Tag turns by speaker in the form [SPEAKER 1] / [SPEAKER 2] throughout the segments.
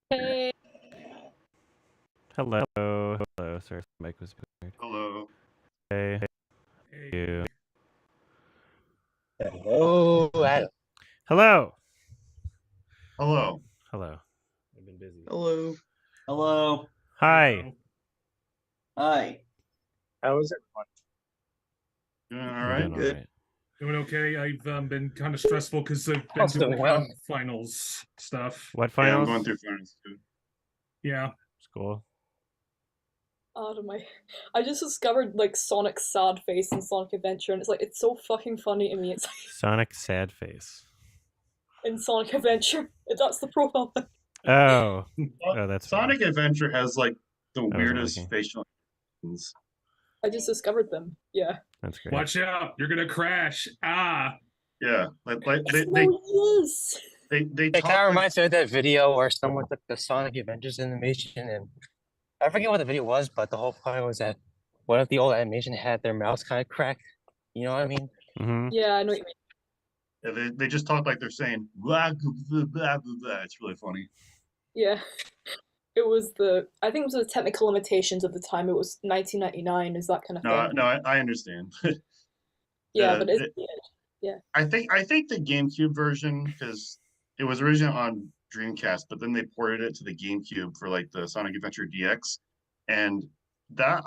[SPEAKER 1] Hey.
[SPEAKER 2] Hello. Hello. Sorry, the mic was weird.
[SPEAKER 3] Hello.
[SPEAKER 2] Hey. You.
[SPEAKER 4] Hello, Adam.
[SPEAKER 2] Hello.
[SPEAKER 3] Hello.
[SPEAKER 2] Hello. I've been busy.
[SPEAKER 5] Hello.
[SPEAKER 6] Hello.
[SPEAKER 2] Hi.
[SPEAKER 6] Hi.
[SPEAKER 4] How is it?
[SPEAKER 3] Doing all
[SPEAKER 2] I'm
[SPEAKER 3] right?
[SPEAKER 2] doing
[SPEAKER 5] Good.
[SPEAKER 2] all right.
[SPEAKER 7] Doing okay. I've been kind of stressful because I've been
[SPEAKER 4] Also
[SPEAKER 7] doing
[SPEAKER 4] well.
[SPEAKER 7] finals stuff.
[SPEAKER 2] What
[SPEAKER 3] Yeah, I'm
[SPEAKER 2] finals?
[SPEAKER 3] going through finals too.
[SPEAKER 7] Yeah.
[SPEAKER 2] School.
[SPEAKER 1] Out of my I just discovered like Sonic's sad face in Sonic Adventure, and it's so fucking funny to me. It's like
[SPEAKER 2] Sonic sad face.
[SPEAKER 1] in Sonic Adventure. That's the profile pic.
[SPEAKER 2] Oh. Oh, that's
[SPEAKER 3] Sonic
[SPEAKER 2] funny.
[SPEAKER 3] Adventure has like the
[SPEAKER 2] wasn't
[SPEAKER 3] weirdest
[SPEAKER 2] looking.
[SPEAKER 3] facial expressions.
[SPEAKER 1] I just discovered them. Yeah.
[SPEAKER 2] That's great.
[SPEAKER 7] Watch out. You're going to crash. Ah.
[SPEAKER 3] Yeah, like they
[SPEAKER 1] Yes.
[SPEAKER 3] they
[SPEAKER 4] It
[SPEAKER 3] talk
[SPEAKER 4] kind of
[SPEAKER 3] like,
[SPEAKER 4] reminds me of that video where someone took the Sonic Adventures animation, and I forget what the video was, but the whole point was that what if the old animation had their mouths kind of cracked? You know what I mean?
[SPEAKER 2] Mm-hmm.
[SPEAKER 1] Yeah, I know what you mean.
[SPEAKER 3] yeah, they just talk like they're saying blah, blah, blah, blah, blah. It's really funny.
[SPEAKER 1] Yeah. I think it was the technical limitations of the time. It was 1999, is that kind of thing.
[SPEAKER 3] No, I understand.
[SPEAKER 1] Yeah, but it's
[SPEAKER 3] the-
[SPEAKER 1] weird. Yeah.
[SPEAKER 3] I think the GameCube version, because it was originally on Dreamcast, but then they ported it to the GameCube for like the Sonic Adventure DX, and that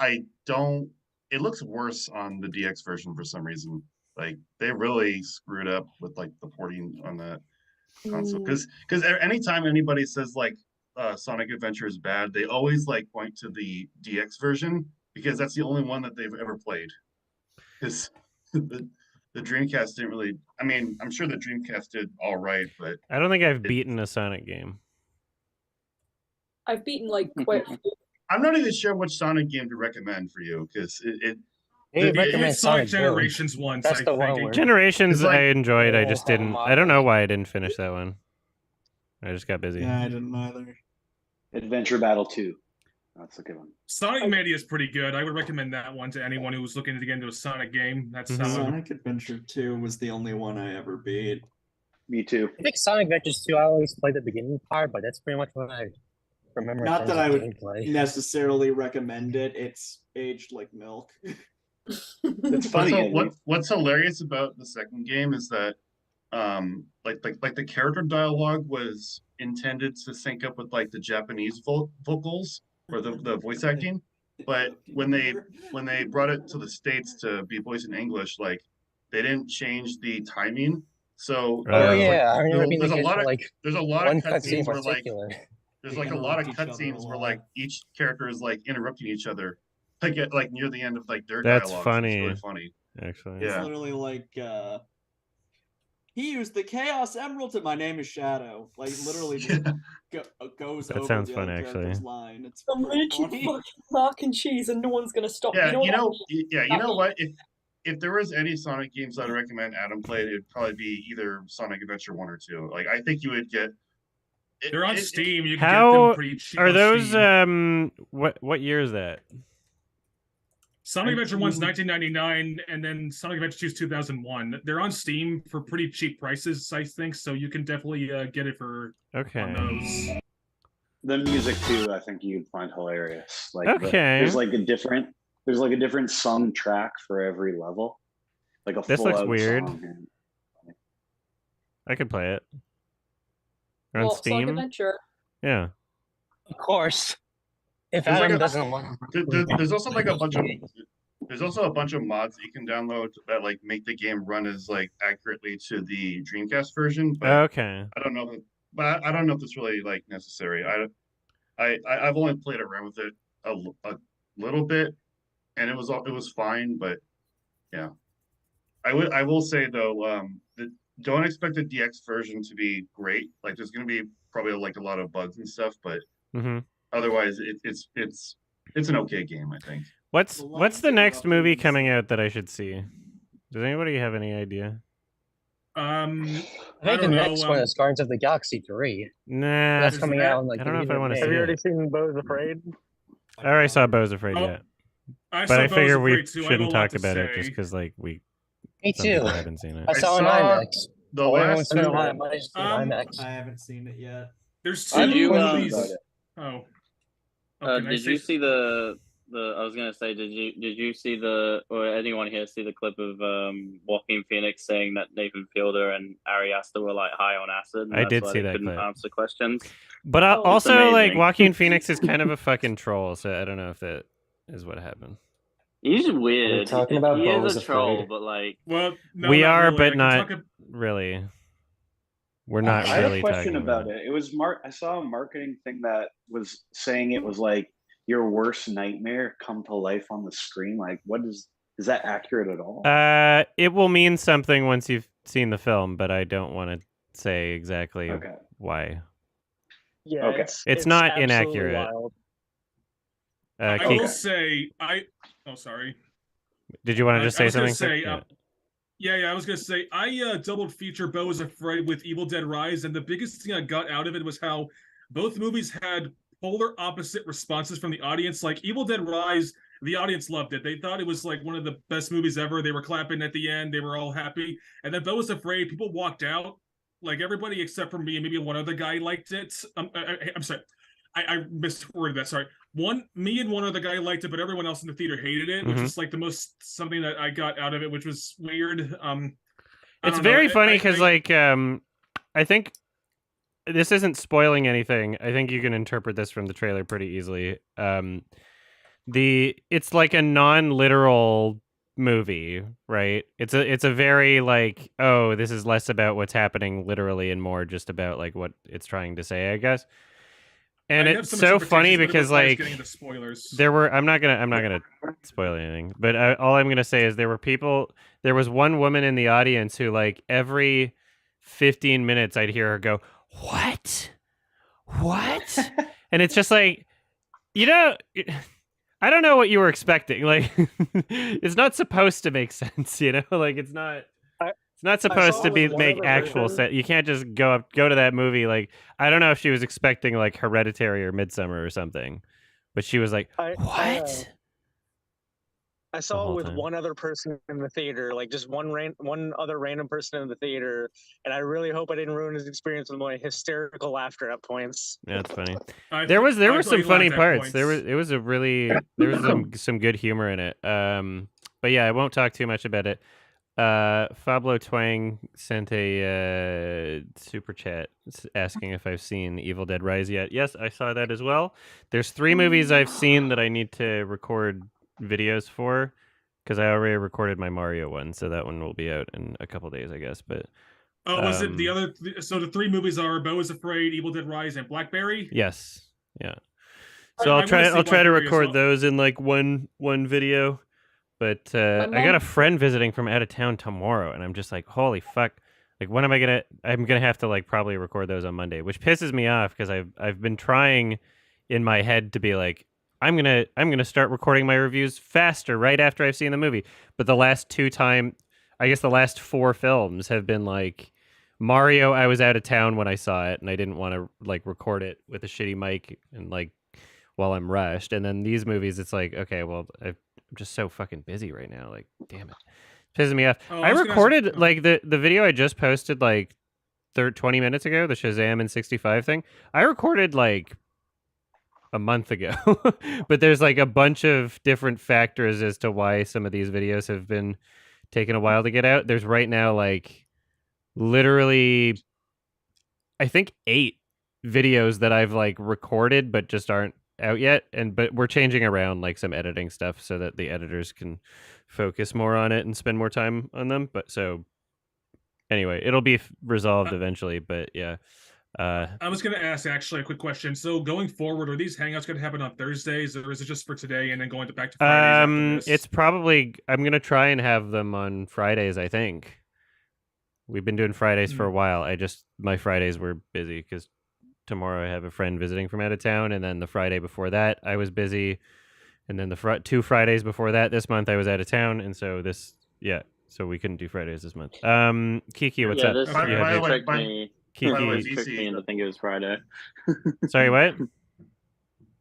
[SPEAKER 3] it looks worse on the DX version for some reason. Like they really screwed up with like the porting on that console. Because anytime anybody says like Sonic Adventure is bad, they always like point to the DX version because that's the only one that they've ever played. Because the Dreamcast didn't really. I mean, I'm sure the Dreamcast did all right, but
[SPEAKER 2] I don't think I've beaten a Sonic game.
[SPEAKER 1] I've beaten like quite a few.
[SPEAKER 3] I'm not even sure which Sonic game to recommend for you because
[SPEAKER 4] They
[SPEAKER 3] It-
[SPEAKER 4] recommend
[SPEAKER 7] It's Sonic
[SPEAKER 4] Sonic Boom.
[SPEAKER 7] Generations once,
[SPEAKER 4] That's
[SPEAKER 7] I
[SPEAKER 4] the one
[SPEAKER 7] think.
[SPEAKER 4] where
[SPEAKER 2] Generations
[SPEAKER 3] It's like-
[SPEAKER 2] I enjoyed. I
[SPEAKER 4] Oh,
[SPEAKER 2] just didn't.
[SPEAKER 4] my
[SPEAKER 2] I don't know
[SPEAKER 4] God.
[SPEAKER 2] why I didn't finish that one. I just got busy.
[SPEAKER 5] Yeah, I didn't either.
[SPEAKER 6] Adventure Battle 2. That's a good one.
[SPEAKER 7] Sonic Mania is pretty good. I would recommend that one to anyone who was looking to get into a Sonic game. That's
[SPEAKER 2] Mhm.
[SPEAKER 7] solid.
[SPEAKER 5] Sonic Adventure 2 was the only one I ever beat.
[SPEAKER 6] Me too.
[SPEAKER 4] I think Sonic Adventures 2, I always played the beginning part, but that's pretty much what I remember. in
[SPEAKER 5] Not
[SPEAKER 4] terms
[SPEAKER 5] that
[SPEAKER 4] of
[SPEAKER 5] I would
[SPEAKER 4] gameplay.
[SPEAKER 5] necessarily recommend it. It's aged like milk.
[SPEAKER 6] It's funny.
[SPEAKER 3] What's hilarious about the second game is that like the character dialogue was intended to sync up with like the Japanese vocals or the voice acting, but when they brought it to the States to be voiced in English, like they didn't change the timing. So
[SPEAKER 2] Oh,
[SPEAKER 4] Oh
[SPEAKER 3] there's,
[SPEAKER 4] yeah, I
[SPEAKER 3] like,
[SPEAKER 4] remember being
[SPEAKER 3] there's
[SPEAKER 4] the
[SPEAKER 3] a
[SPEAKER 4] case
[SPEAKER 3] lot
[SPEAKER 4] for
[SPEAKER 3] of
[SPEAKER 4] like
[SPEAKER 3] there's a lot
[SPEAKER 4] one
[SPEAKER 3] of
[SPEAKER 4] cutscene in
[SPEAKER 3] cutscenes where like
[SPEAKER 4] particular.
[SPEAKER 3] there's
[SPEAKER 5] They
[SPEAKER 3] like a lot of
[SPEAKER 5] interrupt each other a
[SPEAKER 3] cutscenes where
[SPEAKER 5] lot.
[SPEAKER 3] like each character is like interrupting each other, like at like near the end of like their
[SPEAKER 2] That's
[SPEAKER 3] dialogue.
[SPEAKER 2] funny.
[SPEAKER 3] It's really funny.
[SPEAKER 2] Actually.
[SPEAKER 5] It's
[SPEAKER 3] Yeah.
[SPEAKER 5] literally like, he used the Chaos Emerald to my name is Shadow. Like, literally just goes
[SPEAKER 2] That
[SPEAKER 5] over
[SPEAKER 2] sounds
[SPEAKER 5] the
[SPEAKER 2] fun,
[SPEAKER 5] other
[SPEAKER 2] actually.
[SPEAKER 5] character's line. It's
[SPEAKER 1] I'm
[SPEAKER 5] pretty
[SPEAKER 1] making
[SPEAKER 5] funny.
[SPEAKER 1] fucking mac and cheese and no one's gonna stop.
[SPEAKER 3] Yeah,
[SPEAKER 1] You know
[SPEAKER 3] you know what? If there was any Sonic games I'd recommend Adam play, it'd probably be either Sonic Adventure 1 or 2. Like I think you would get.
[SPEAKER 7] They're on Steam. You can get
[SPEAKER 2] How
[SPEAKER 7] them pretty cheap.
[SPEAKER 2] are
[SPEAKER 7] on
[SPEAKER 2] those?
[SPEAKER 7] Steam.
[SPEAKER 2] What year is that?
[SPEAKER 7] Sonic Adventure 1's 1999, and then Sonic Adventure 2's 2001. They're on Steam for pretty cheap prices, I think, so you can definitely get it for
[SPEAKER 2] Okay.
[SPEAKER 7] on those.
[SPEAKER 6] The music too, I think you'd find hilarious. Like
[SPEAKER 2] Okay.
[SPEAKER 6] there's like a different sung track for every level. Like a
[SPEAKER 2] This
[SPEAKER 6] full
[SPEAKER 2] looks
[SPEAKER 6] out
[SPEAKER 2] weird.
[SPEAKER 6] song.
[SPEAKER 2] I could play it. They're on
[SPEAKER 1] Sonic
[SPEAKER 2] Steam.
[SPEAKER 1] Adventure.
[SPEAKER 2] Yeah.
[SPEAKER 4] Of course. If
[SPEAKER 3] There's like
[SPEAKER 4] Adam
[SPEAKER 3] a-
[SPEAKER 4] doesn't want
[SPEAKER 3] There's also like a bunch of. There's also a bunch of mods that you can download that like make the game run as like accurately to the Dreamcast version. But
[SPEAKER 2] Okay.
[SPEAKER 3] I don't know. But I don't know if it's really like necessary. I've only played around with it a little bit, and it was fine. But yeah, I will say though, don't expect the DX version to be great. Like there's going to be probably like a lot of bugs and stuff, but
[SPEAKER 2] Mm-hmm.
[SPEAKER 3] otherwise it's an okay game, I think.
[SPEAKER 2] What's the next movie coming out that I should see? Does anybody have any idea?
[SPEAKER 4] I
[SPEAKER 7] I
[SPEAKER 4] think the
[SPEAKER 7] don't
[SPEAKER 4] next
[SPEAKER 7] know.
[SPEAKER 4] one is Guardians of the Galaxy 3.
[SPEAKER 2] Nah.
[SPEAKER 4] That's
[SPEAKER 7] Is
[SPEAKER 4] coming
[SPEAKER 7] that-
[SPEAKER 4] out in like
[SPEAKER 2] I don't know
[SPEAKER 4] the
[SPEAKER 2] if I
[SPEAKER 4] beginning
[SPEAKER 2] wanna
[SPEAKER 4] of
[SPEAKER 2] see
[SPEAKER 4] May.
[SPEAKER 2] it.
[SPEAKER 4] Have you already seen Beau's Afraid?
[SPEAKER 2] I already saw Beau's Afraid
[SPEAKER 7] Oh,
[SPEAKER 2] yet,
[SPEAKER 7] I
[SPEAKER 2] but
[SPEAKER 7] saw
[SPEAKER 2] I
[SPEAKER 7] Beau's
[SPEAKER 2] figure we
[SPEAKER 7] Afraid too. I have a
[SPEAKER 2] shouldn't
[SPEAKER 7] lot
[SPEAKER 2] talk
[SPEAKER 7] to
[SPEAKER 2] about it
[SPEAKER 7] say.
[SPEAKER 2] just because like
[SPEAKER 4] Me
[SPEAKER 2] some
[SPEAKER 4] too.
[SPEAKER 2] people haven't seen it.
[SPEAKER 4] I saw it in
[SPEAKER 3] saw
[SPEAKER 4] IMAX.
[SPEAKER 3] The
[SPEAKER 4] Oh, everyone
[SPEAKER 3] last
[SPEAKER 4] spent a
[SPEAKER 3] two,
[SPEAKER 4] lot of money to see it in IMAX.
[SPEAKER 5] I haven't seen it yet.
[SPEAKER 7] There's
[SPEAKER 6] I have
[SPEAKER 7] two
[SPEAKER 6] a
[SPEAKER 8] you,
[SPEAKER 6] question
[SPEAKER 7] movies.
[SPEAKER 6] about it.
[SPEAKER 7] Oh, okay.
[SPEAKER 8] Did you see the? I was gonna say, did you see the, or anyone here see the clip of Joaquin Phoenix saying that Nathan Fielder and Ari Aster were like high on acid, and
[SPEAKER 2] I
[SPEAKER 8] that's
[SPEAKER 2] did
[SPEAKER 8] why
[SPEAKER 2] see
[SPEAKER 8] they
[SPEAKER 2] that
[SPEAKER 8] couldn't
[SPEAKER 2] clip.
[SPEAKER 8] answer questions?
[SPEAKER 2] But
[SPEAKER 1] Oh.
[SPEAKER 8] It's
[SPEAKER 2] also, like,
[SPEAKER 8] amazing.
[SPEAKER 2] Joaquin Phoenix is kind of a fucking troll, so I don't know if that is what happened.
[SPEAKER 8] He's weird.
[SPEAKER 9] talking about
[SPEAKER 8] he
[SPEAKER 9] Beau
[SPEAKER 8] is
[SPEAKER 9] is
[SPEAKER 8] a troll,
[SPEAKER 9] afraid?
[SPEAKER 8] but like,
[SPEAKER 7] Well, no,
[SPEAKER 2] We
[SPEAKER 7] not
[SPEAKER 2] are,
[SPEAKER 7] really.
[SPEAKER 2] but
[SPEAKER 7] I can
[SPEAKER 2] not
[SPEAKER 7] talk
[SPEAKER 2] really. We're not
[SPEAKER 6] I had
[SPEAKER 2] really
[SPEAKER 6] a question
[SPEAKER 2] talking
[SPEAKER 6] about
[SPEAKER 2] about
[SPEAKER 6] it. It was I saw a marketing thing that was saying it was like your worst nightmare come to life on the screen. Like, is that accurate at all?
[SPEAKER 2] It will mean something once you've seen the film, but I don't want to say exactly
[SPEAKER 6] Okay.
[SPEAKER 2] why.
[SPEAKER 10] Yeah,
[SPEAKER 6] Okay.
[SPEAKER 2] It's not
[SPEAKER 10] absolutely
[SPEAKER 2] inaccurate.
[SPEAKER 10] wild.
[SPEAKER 7] I
[SPEAKER 6] Okay.
[SPEAKER 7] will say, oh, sorry.
[SPEAKER 2] Did you want to just say
[SPEAKER 7] I was
[SPEAKER 2] something?
[SPEAKER 7] gonna say, yeah, I was gonna say I doubled feature Beau is Afraid with Evil Dead Rise, and the biggest thing I got out of it was how both movies had polar opposite responses from the audience. Like Evil Dead Rise, the audience loved it. They thought it was like one of the best movies ever. They were clapping at the end. They were all happy. And then Beau is Afraid, people walked out. Like everybody except for me and maybe one other guy liked it. I'm sorry. I misworded that. Sorry. Me and one other guy liked it, but everyone else in the theater hated it, which is like the most something that I got out of it, which was weird.
[SPEAKER 2] It's very funny because, like, I think this isn't spoiling anything. I think you can interpret this from the trailer pretty easily. It's like a non-literal movie, right? It's a very like, oh, this is less about what's happening literally and more just about like what it's trying to say, I guess. And it's so funny because like there were I'm not gonna spoil anything, but all I'm gonna say is there was one woman in the audience who like every 15 minutes I'd hear her go, what? And it's just like, I don't know what you were expecting. Like, it's not supposed to make sense, like it's not. It's not supposed to make actual sense. You can't just go to that movie like, I don't know if she was expecting like Hereditary or Midsummer or something, but she was like, what?
[SPEAKER 10] I saw it with one other person in the theater, like just one other random person in the theater, and I really hope I didn't ruin his experience with my hysterical laughter at points.
[SPEAKER 2] Yeah, that's funny. There were some funny parts. There was some good humor in it. But yeah, I won't talk too much about it. Fablo Twang sent a super chat asking if I've seen Evil Dead Rise yet. Yes, I saw that as well. There's 3 movies I've seen that I need to record videos for because I already recorded my Mario one, so that one will be out in a couple days, I guess. But
[SPEAKER 7] was it the other? So the 3 movies are Beau is Afraid, Evil Dead Rise, and Blackberry.
[SPEAKER 2] Yes, yeah. So I'll try to record those in like one video. But I got a friend visiting from out of town tomorrow, and I'm just like, holy fuck! Like, when am I gonna? I'm gonna have to like probably record those on Monday, which pisses me off because I've been trying in my head to be like, I'm gonna start recording my reviews faster right after I've seen the movie. But the last 4 films have been like Mario. I was out of town when I saw it, and I didn't want to like record it with a shitty mic and like while I'm rushed. And then these movies, it's like, okay, well, I'm just so fucking busy right now. Like, damn it. It's pissing me off. I recorded like the video I just posted like 20 minutes ago, the Shazam and 65 thing. I recorded like a month ago. But there's like a bunch of different factors as to why some of these videos have been taking a while to get out. There's right now like literally I think 8 videos that I've like recorded but just aren't out yet, but we're changing around like some editing stuff so that the editors can focus more on it and spend more time on them. But so anyway, it'll be resolved eventually, but yeah.
[SPEAKER 7] I was going to ask actually a quick question. So going forward, are these hangouts going to happen on Thursdays, or is it just for today and then going back to Fridays after this?
[SPEAKER 2] It's probably, I'm going to try and have them on Fridays, I think. We've been doing Fridays for a while. My Fridays were busy because tomorrow I have a friend visiting from out of town, and then the Friday before that I was busy, and then the 2 Fridays before that this month I was out of town, and so so we couldn't do Fridays this month. Kiki, what's up?
[SPEAKER 8] This tricked me into thinking it was Friday.
[SPEAKER 2] Sorry, what?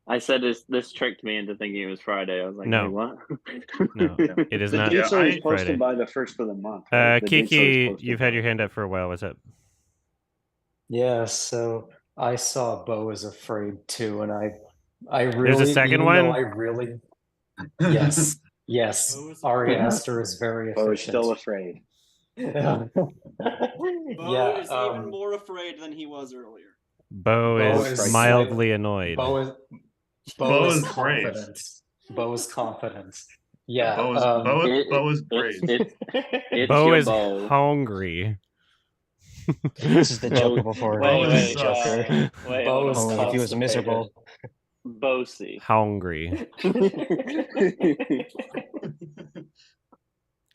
[SPEAKER 8] I said this tricked me into thinking it was Friday. I was like,
[SPEAKER 2] no,
[SPEAKER 8] what?
[SPEAKER 2] No, it is not.
[SPEAKER 6] The dates are posted by the first of the month. Right?
[SPEAKER 2] Kiki, you've had your hand up for a while. What's up?
[SPEAKER 9] Yeah, so I saw Beau is Afraid too, and I really,
[SPEAKER 2] There's a second
[SPEAKER 9] even though
[SPEAKER 2] one?
[SPEAKER 9] I really, yes, yes,
[SPEAKER 5] Beau is
[SPEAKER 9] Ari
[SPEAKER 5] Afraid.
[SPEAKER 9] Aster is very
[SPEAKER 6] But we're
[SPEAKER 9] efficient.
[SPEAKER 6] still afraid.
[SPEAKER 5] Beau
[SPEAKER 9] Yeah,
[SPEAKER 5] is even more afraid than he was earlier.
[SPEAKER 2] Beau
[SPEAKER 9] Beau
[SPEAKER 2] is
[SPEAKER 9] is
[SPEAKER 2] mildly annoyed.
[SPEAKER 9] Beau is
[SPEAKER 3] Beau
[SPEAKER 9] is
[SPEAKER 3] is brave.
[SPEAKER 9] confident. Beau is confident.
[SPEAKER 3] Yeah,
[SPEAKER 9] Yeah,
[SPEAKER 3] Beau is brave.
[SPEAKER 8] It's
[SPEAKER 2] Beau
[SPEAKER 8] your
[SPEAKER 2] is
[SPEAKER 8] Beau.
[SPEAKER 2] hungry.
[SPEAKER 4] This is the Joker before
[SPEAKER 3] Beau
[SPEAKER 8] Wait,
[SPEAKER 3] is
[SPEAKER 4] Joker.
[SPEAKER 8] wait,
[SPEAKER 9] Beau
[SPEAKER 8] hold
[SPEAKER 9] is
[SPEAKER 8] on.
[SPEAKER 4] Only if he was
[SPEAKER 9] constipated.
[SPEAKER 4] miserable.
[SPEAKER 8] Bossy.
[SPEAKER 2] Hungry.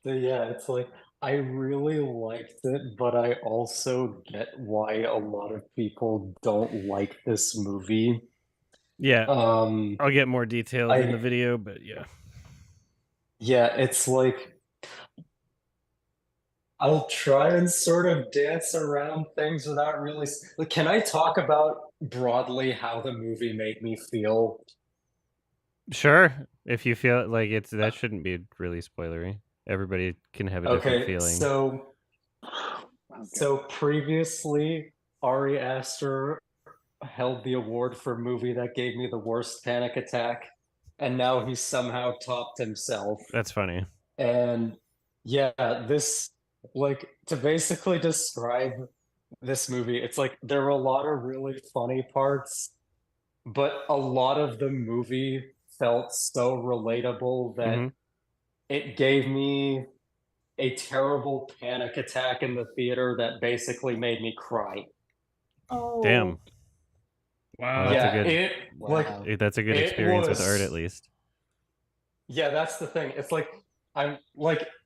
[SPEAKER 9] So yeah, it's like I really liked it, but I also get why a lot of people don't like this movie.
[SPEAKER 2] Yeah.
[SPEAKER 9] Um,
[SPEAKER 2] I'll get more details in the video, but yeah.
[SPEAKER 9] Yeah, it's like I'll try and sort of dance around things without really. Like, can I talk about broadly how the movie made me feel?
[SPEAKER 2] Sure. If you feel like that shouldn't be really spoilery. Everybody can have a different feeling.
[SPEAKER 9] So previously, Ari Aster held the award for movie that gave me the worst panic attack, and now he's somehow topped himself.
[SPEAKER 2] That's funny.
[SPEAKER 9] And yeah, this, like, to basically describe this movie, it's like there were a lot of really funny parts, but a lot of the movie felt so relatable that it gave me a terrible panic attack in the theater that basically made me cry.
[SPEAKER 1] Oh.
[SPEAKER 2] Damn.
[SPEAKER 7] Wow.
[SPEAKER 2] Well, that's a good experience with art, at least.
[SPEAKER 9] Yeah, that's the thing. It's like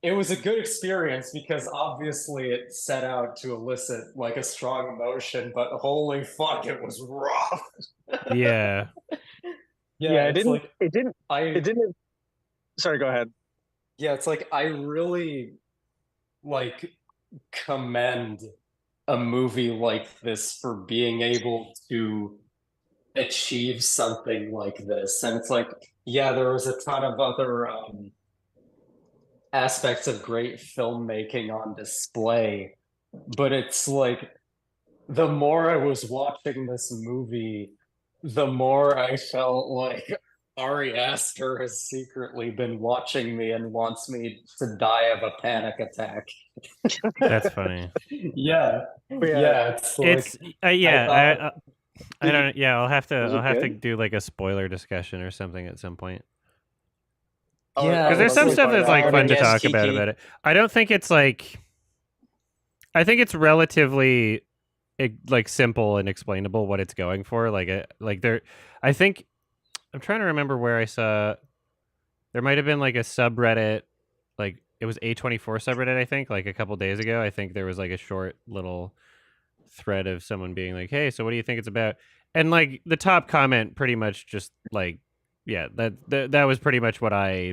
[SPEAKER 9] it was a good experience because obviously it set out to elicit like a strong emotion, but holy fuck, it was rough.
[SPEAKER 2] Yeah.
[SPEAKER 10] Yeah, it didn't. Sorry, go ahead.
[SPEAKER 9] Yeah, it's like I really like commend a movie like this for being able to achieve something like this. And it's like, yeah, there was a ton of other aspects of great filmmaking on display, but it's like the more I was watching this movie, the more I felt like Ari Aster has secretly been watching me and wants me to die of a panic attack.
[SPEAKER 2] That's funny.
[SPEAKER 9] Yeah, it's like
[SPEAKER 2] I don't. Yeah, I'll have to do like a spoiler discussion or something at some point.
[SPEAKER 9] Yeah,
[SPEAKER 2] because there's some stuff that's like fun to talk about it. I don't think it's like. I think it's relatively like simple and explainable what it's going for. I think I'm trying to remember where I saw. There might have been like a subreddit, like it was A24 subreddit. I think like a couple days ago. I think there was like a short little thread of someone being like, "Hey, so what do you think it's about?" And like the top comment pretty much just like, yeah, that was pretty much what I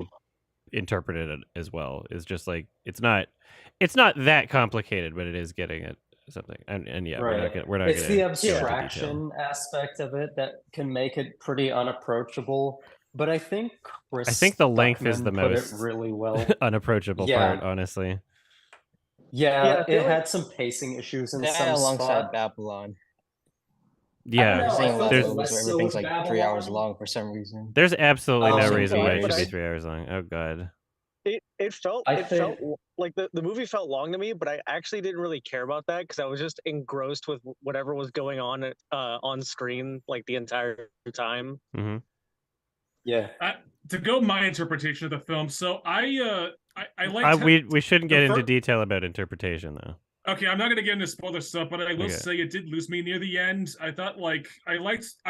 [SPEAKER 2] interpreted it as well. Is just like it's not that complicated, but it is getting at something. And yeah,
[SPEAKER 9] right.
[SPEAKER 2] we're not
[SPEAKER 9] it's
[SPEAKER 2] gonna
[SPEAKER 9] the abstraction aspect of it that can make it pretty unapproachable. But I think
[SPEAKER 2] the length is the most
[SPEAKER 9] really well.
[SPEAKER 2] unapproachable part, honestly.
[SPEAKER 9] Yeah, it had some pacing issues in some
[SPEAKER 4] alongside Babylon.
[SPEAKER 2] Yeah,
[SPEAKER 4] everything's like 3 hours long for some reason.
[SPEAKER 2] There's absolutely no reason why it should be 3 hours long. Oh god.
[SPEAKER 10] It felt like the movie felt long to me, but I actually didn't really care about that because I was just engrossed with whatever was going on screen like the entire time.
[SPEAKER 2] Mm-hmm.
[SPEAKER 7] Yeah. To go my interpretation of the film, so I like
[SPEAKER 2] we shouldn't get into detail about interpretation though.
[SPEAKER 7] Okay, I'm not gonna get into spoiler stuff, but I will say it did lose me near the end. I thought I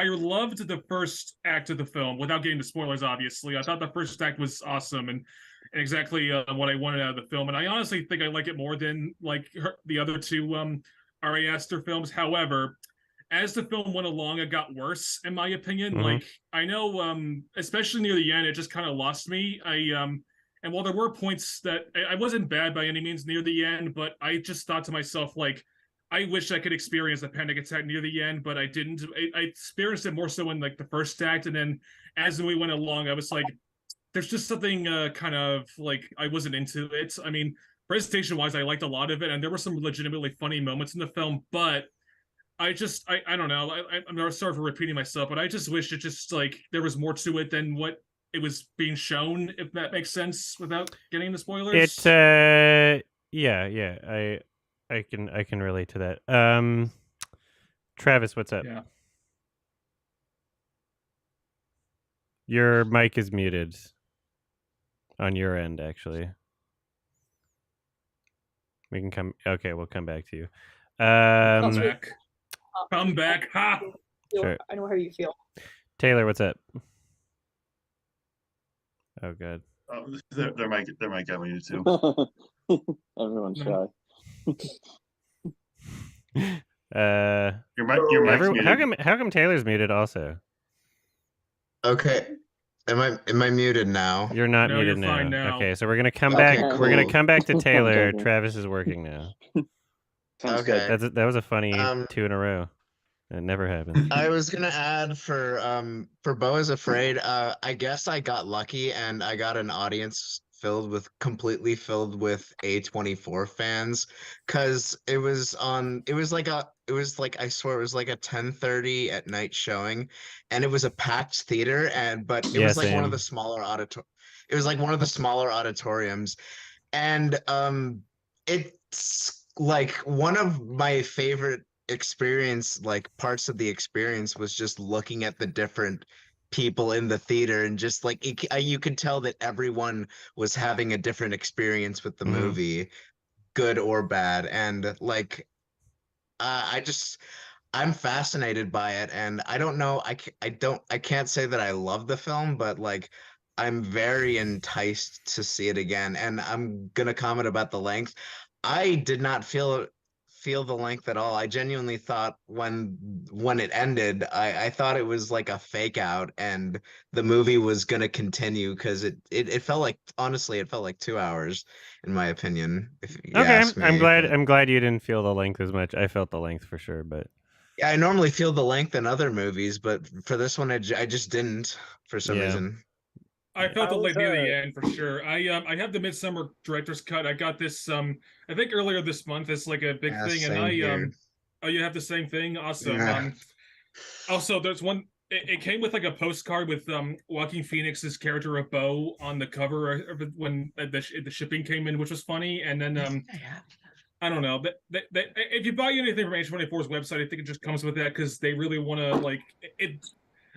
[SPEAKER 7] loved the first act of the film without getting to spoilers. Obviously, I thought the first act was awesome and exactly what I wanted out of the film. And I honestly think I like it more than the other two Ari Aster films. However, as the film went along, it got worse, in my opinion.
[SPEAKER 2] Mm-hmm.
[SPEAKER 7] I know, especially near the end, it just kind of lost me. And while there were points that I wasn't bad by any means near the end, but I just thought to myself, I wish I could experience a panic attack near the end, but I didn't. I experienced it more so in the first act, and then as we went along, I was like, there's just something kind of I wasn't into it. I mean, presentation-wise, I liked a lot of it, and there were some legitimately funny moments in the film, but I don't know. I'm sorry for repeating myself, but I just wish it just like there was more to it than what it was being shown, if that makes sense, without getting the spoilers.
[SPEAKER 2] Yeah, I can relate to that. Travis, what's up?
[SPEAKER 7] Yeah.
[SPEAKER 2] Your mic is muted on your end, actually. We can come. Okay, we'll come back to you.
[SPEAKER 7] Come back. Come back. Ha!
[SPEAKER 2] Sure.
[SPEAKER 1] I know how you feel.
[SPEAKER 2] Taylor, what's up? Oh, God.
[SPEAKER 3] Oh, their mic got muted too.
[SPEAKER 8] Everyone's shy.
[SPEAKER 3] Your mic's muted.
[SPEAKER 2] How come Taylor's muted also?
[SPEAKER 11] Okay. Am I muted now?
[SPEAKER 2] You're not muted
[SPEAKER 7] you're fine now.
[SPEAKER 2] Okay, so we're gonna come back.
[SPEAKER 11] Cool.
[SPEAKER 2] We're gonna come back to Taylor. Travis is working now.
[SPEAKER 8] Sounds
[SPEAKER 11] Okay.
[SPEAKER 8] good.
[SPEAKER 2] That was a funny 2 in a row. It never happens.
[SPEAKER 11] I was gonna add for Beau is Afraid. I guess I got lucky and I got an audience completely filled with A24 fans, because it was like I swear it was like a 10:30 at night showing, and it was a packed theater, but it was like one of the smaller auditoriums, and it's like one of my favorite parts of the experience was just looking at the different people in the theater, and just like you could tell that everyone was having a different experience with the movie, good or bad, and like I'm fascinated by it, and I don't know, I can't say that I love the film, but like I'm very enticed to see it again. And I'm gonna comment about the length. I did not feel the length at all. I genuinely thought when it ended, I thought it was like a fake out and the movie was gonna continue, because it felt like, honestly, it felt like 2 hours in my opinion. If you ask me.
[SPEAKER 2] I'm glad you didn't feel the length as much. I felt the length for sure, but
[SPEAKER 11] yeah, I normally feel the length in other movies, but for this one, I just didn't for some reason.
[SPEAKER 7] I felt the late near the end for sure. I have the Midsummer director's cut. I got this I think earlier this month. It's like a big thing, and oh, you have the same thing. Awesome.
[SPEAKER 11] Yeah.
[SPEAKER 7] Also, there's one. It came with like a postcard with Joaquin Phoenix's character of Beau on the cover when the shipping came in, which was funny. And then I don't know. If you buy anything from H24's website, I think it just comes with that, because they really want to like it.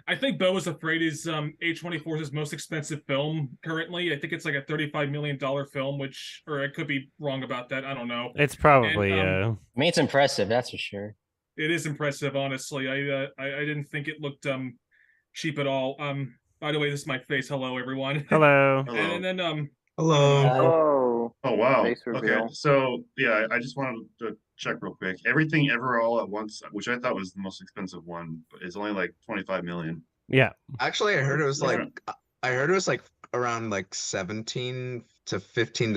[SPEAKER 7] I think Beau is Afraid is A24's most expensive film currently. I think it's like a $35 million film, or I could be wrong about that. I don't know.
[SPEAKER 2] It's probably
[SPEAKER 4] I mean, it's impressive, that's for sure.
[SPEAKER 7] It is impressive, honestly. I didn't think it looked cheap at all. By the way, this is my face. Hello, everyone.
[SPEAKER 2] Hello.
[SPEAKER 7] And then
[SPEAKER 3] Hello. Oh wow.
[SPEAKER 8] Face reveal.
[SPEAKER 3] Okay, so yeah, I just wanted to check real quick. Everything Ever All at Once, which I thought was the most expensive one, is only like 25 million.
[SPEAKER 2] Yeah.
[SPEAKER 11] Actually, I heard it was like around like 15 to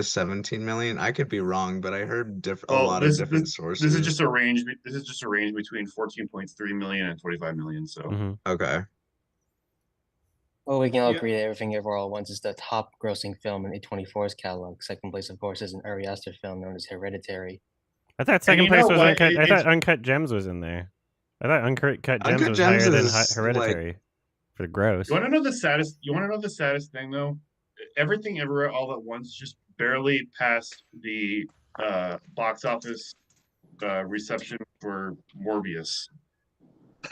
[SPEAKER 11] 17 million. I could be wrong, but I heard a lot of different sources.
[SPEAKER 3] This is just a range. This is just a range between 14.3 million and 25 million. So
[SPEAKER 11] okay.
[SPEAKER 4] Well, we can all agree that Everything Ever All at Once is the top grossing film in A24's catalog. Second place, of course, is an Ari Aster film known as Hereditary.
[SPEAKER 2] I thought second place was Uncut. I thought Uncut Gems was in there. I thought Uncut Gems was higher than Hereditary for the gross.
[SPEAKER 3] You want to know the saddest? You want to know the saddest thing though? Everything Ever All at Once just barely passed the box office reception for Morbius.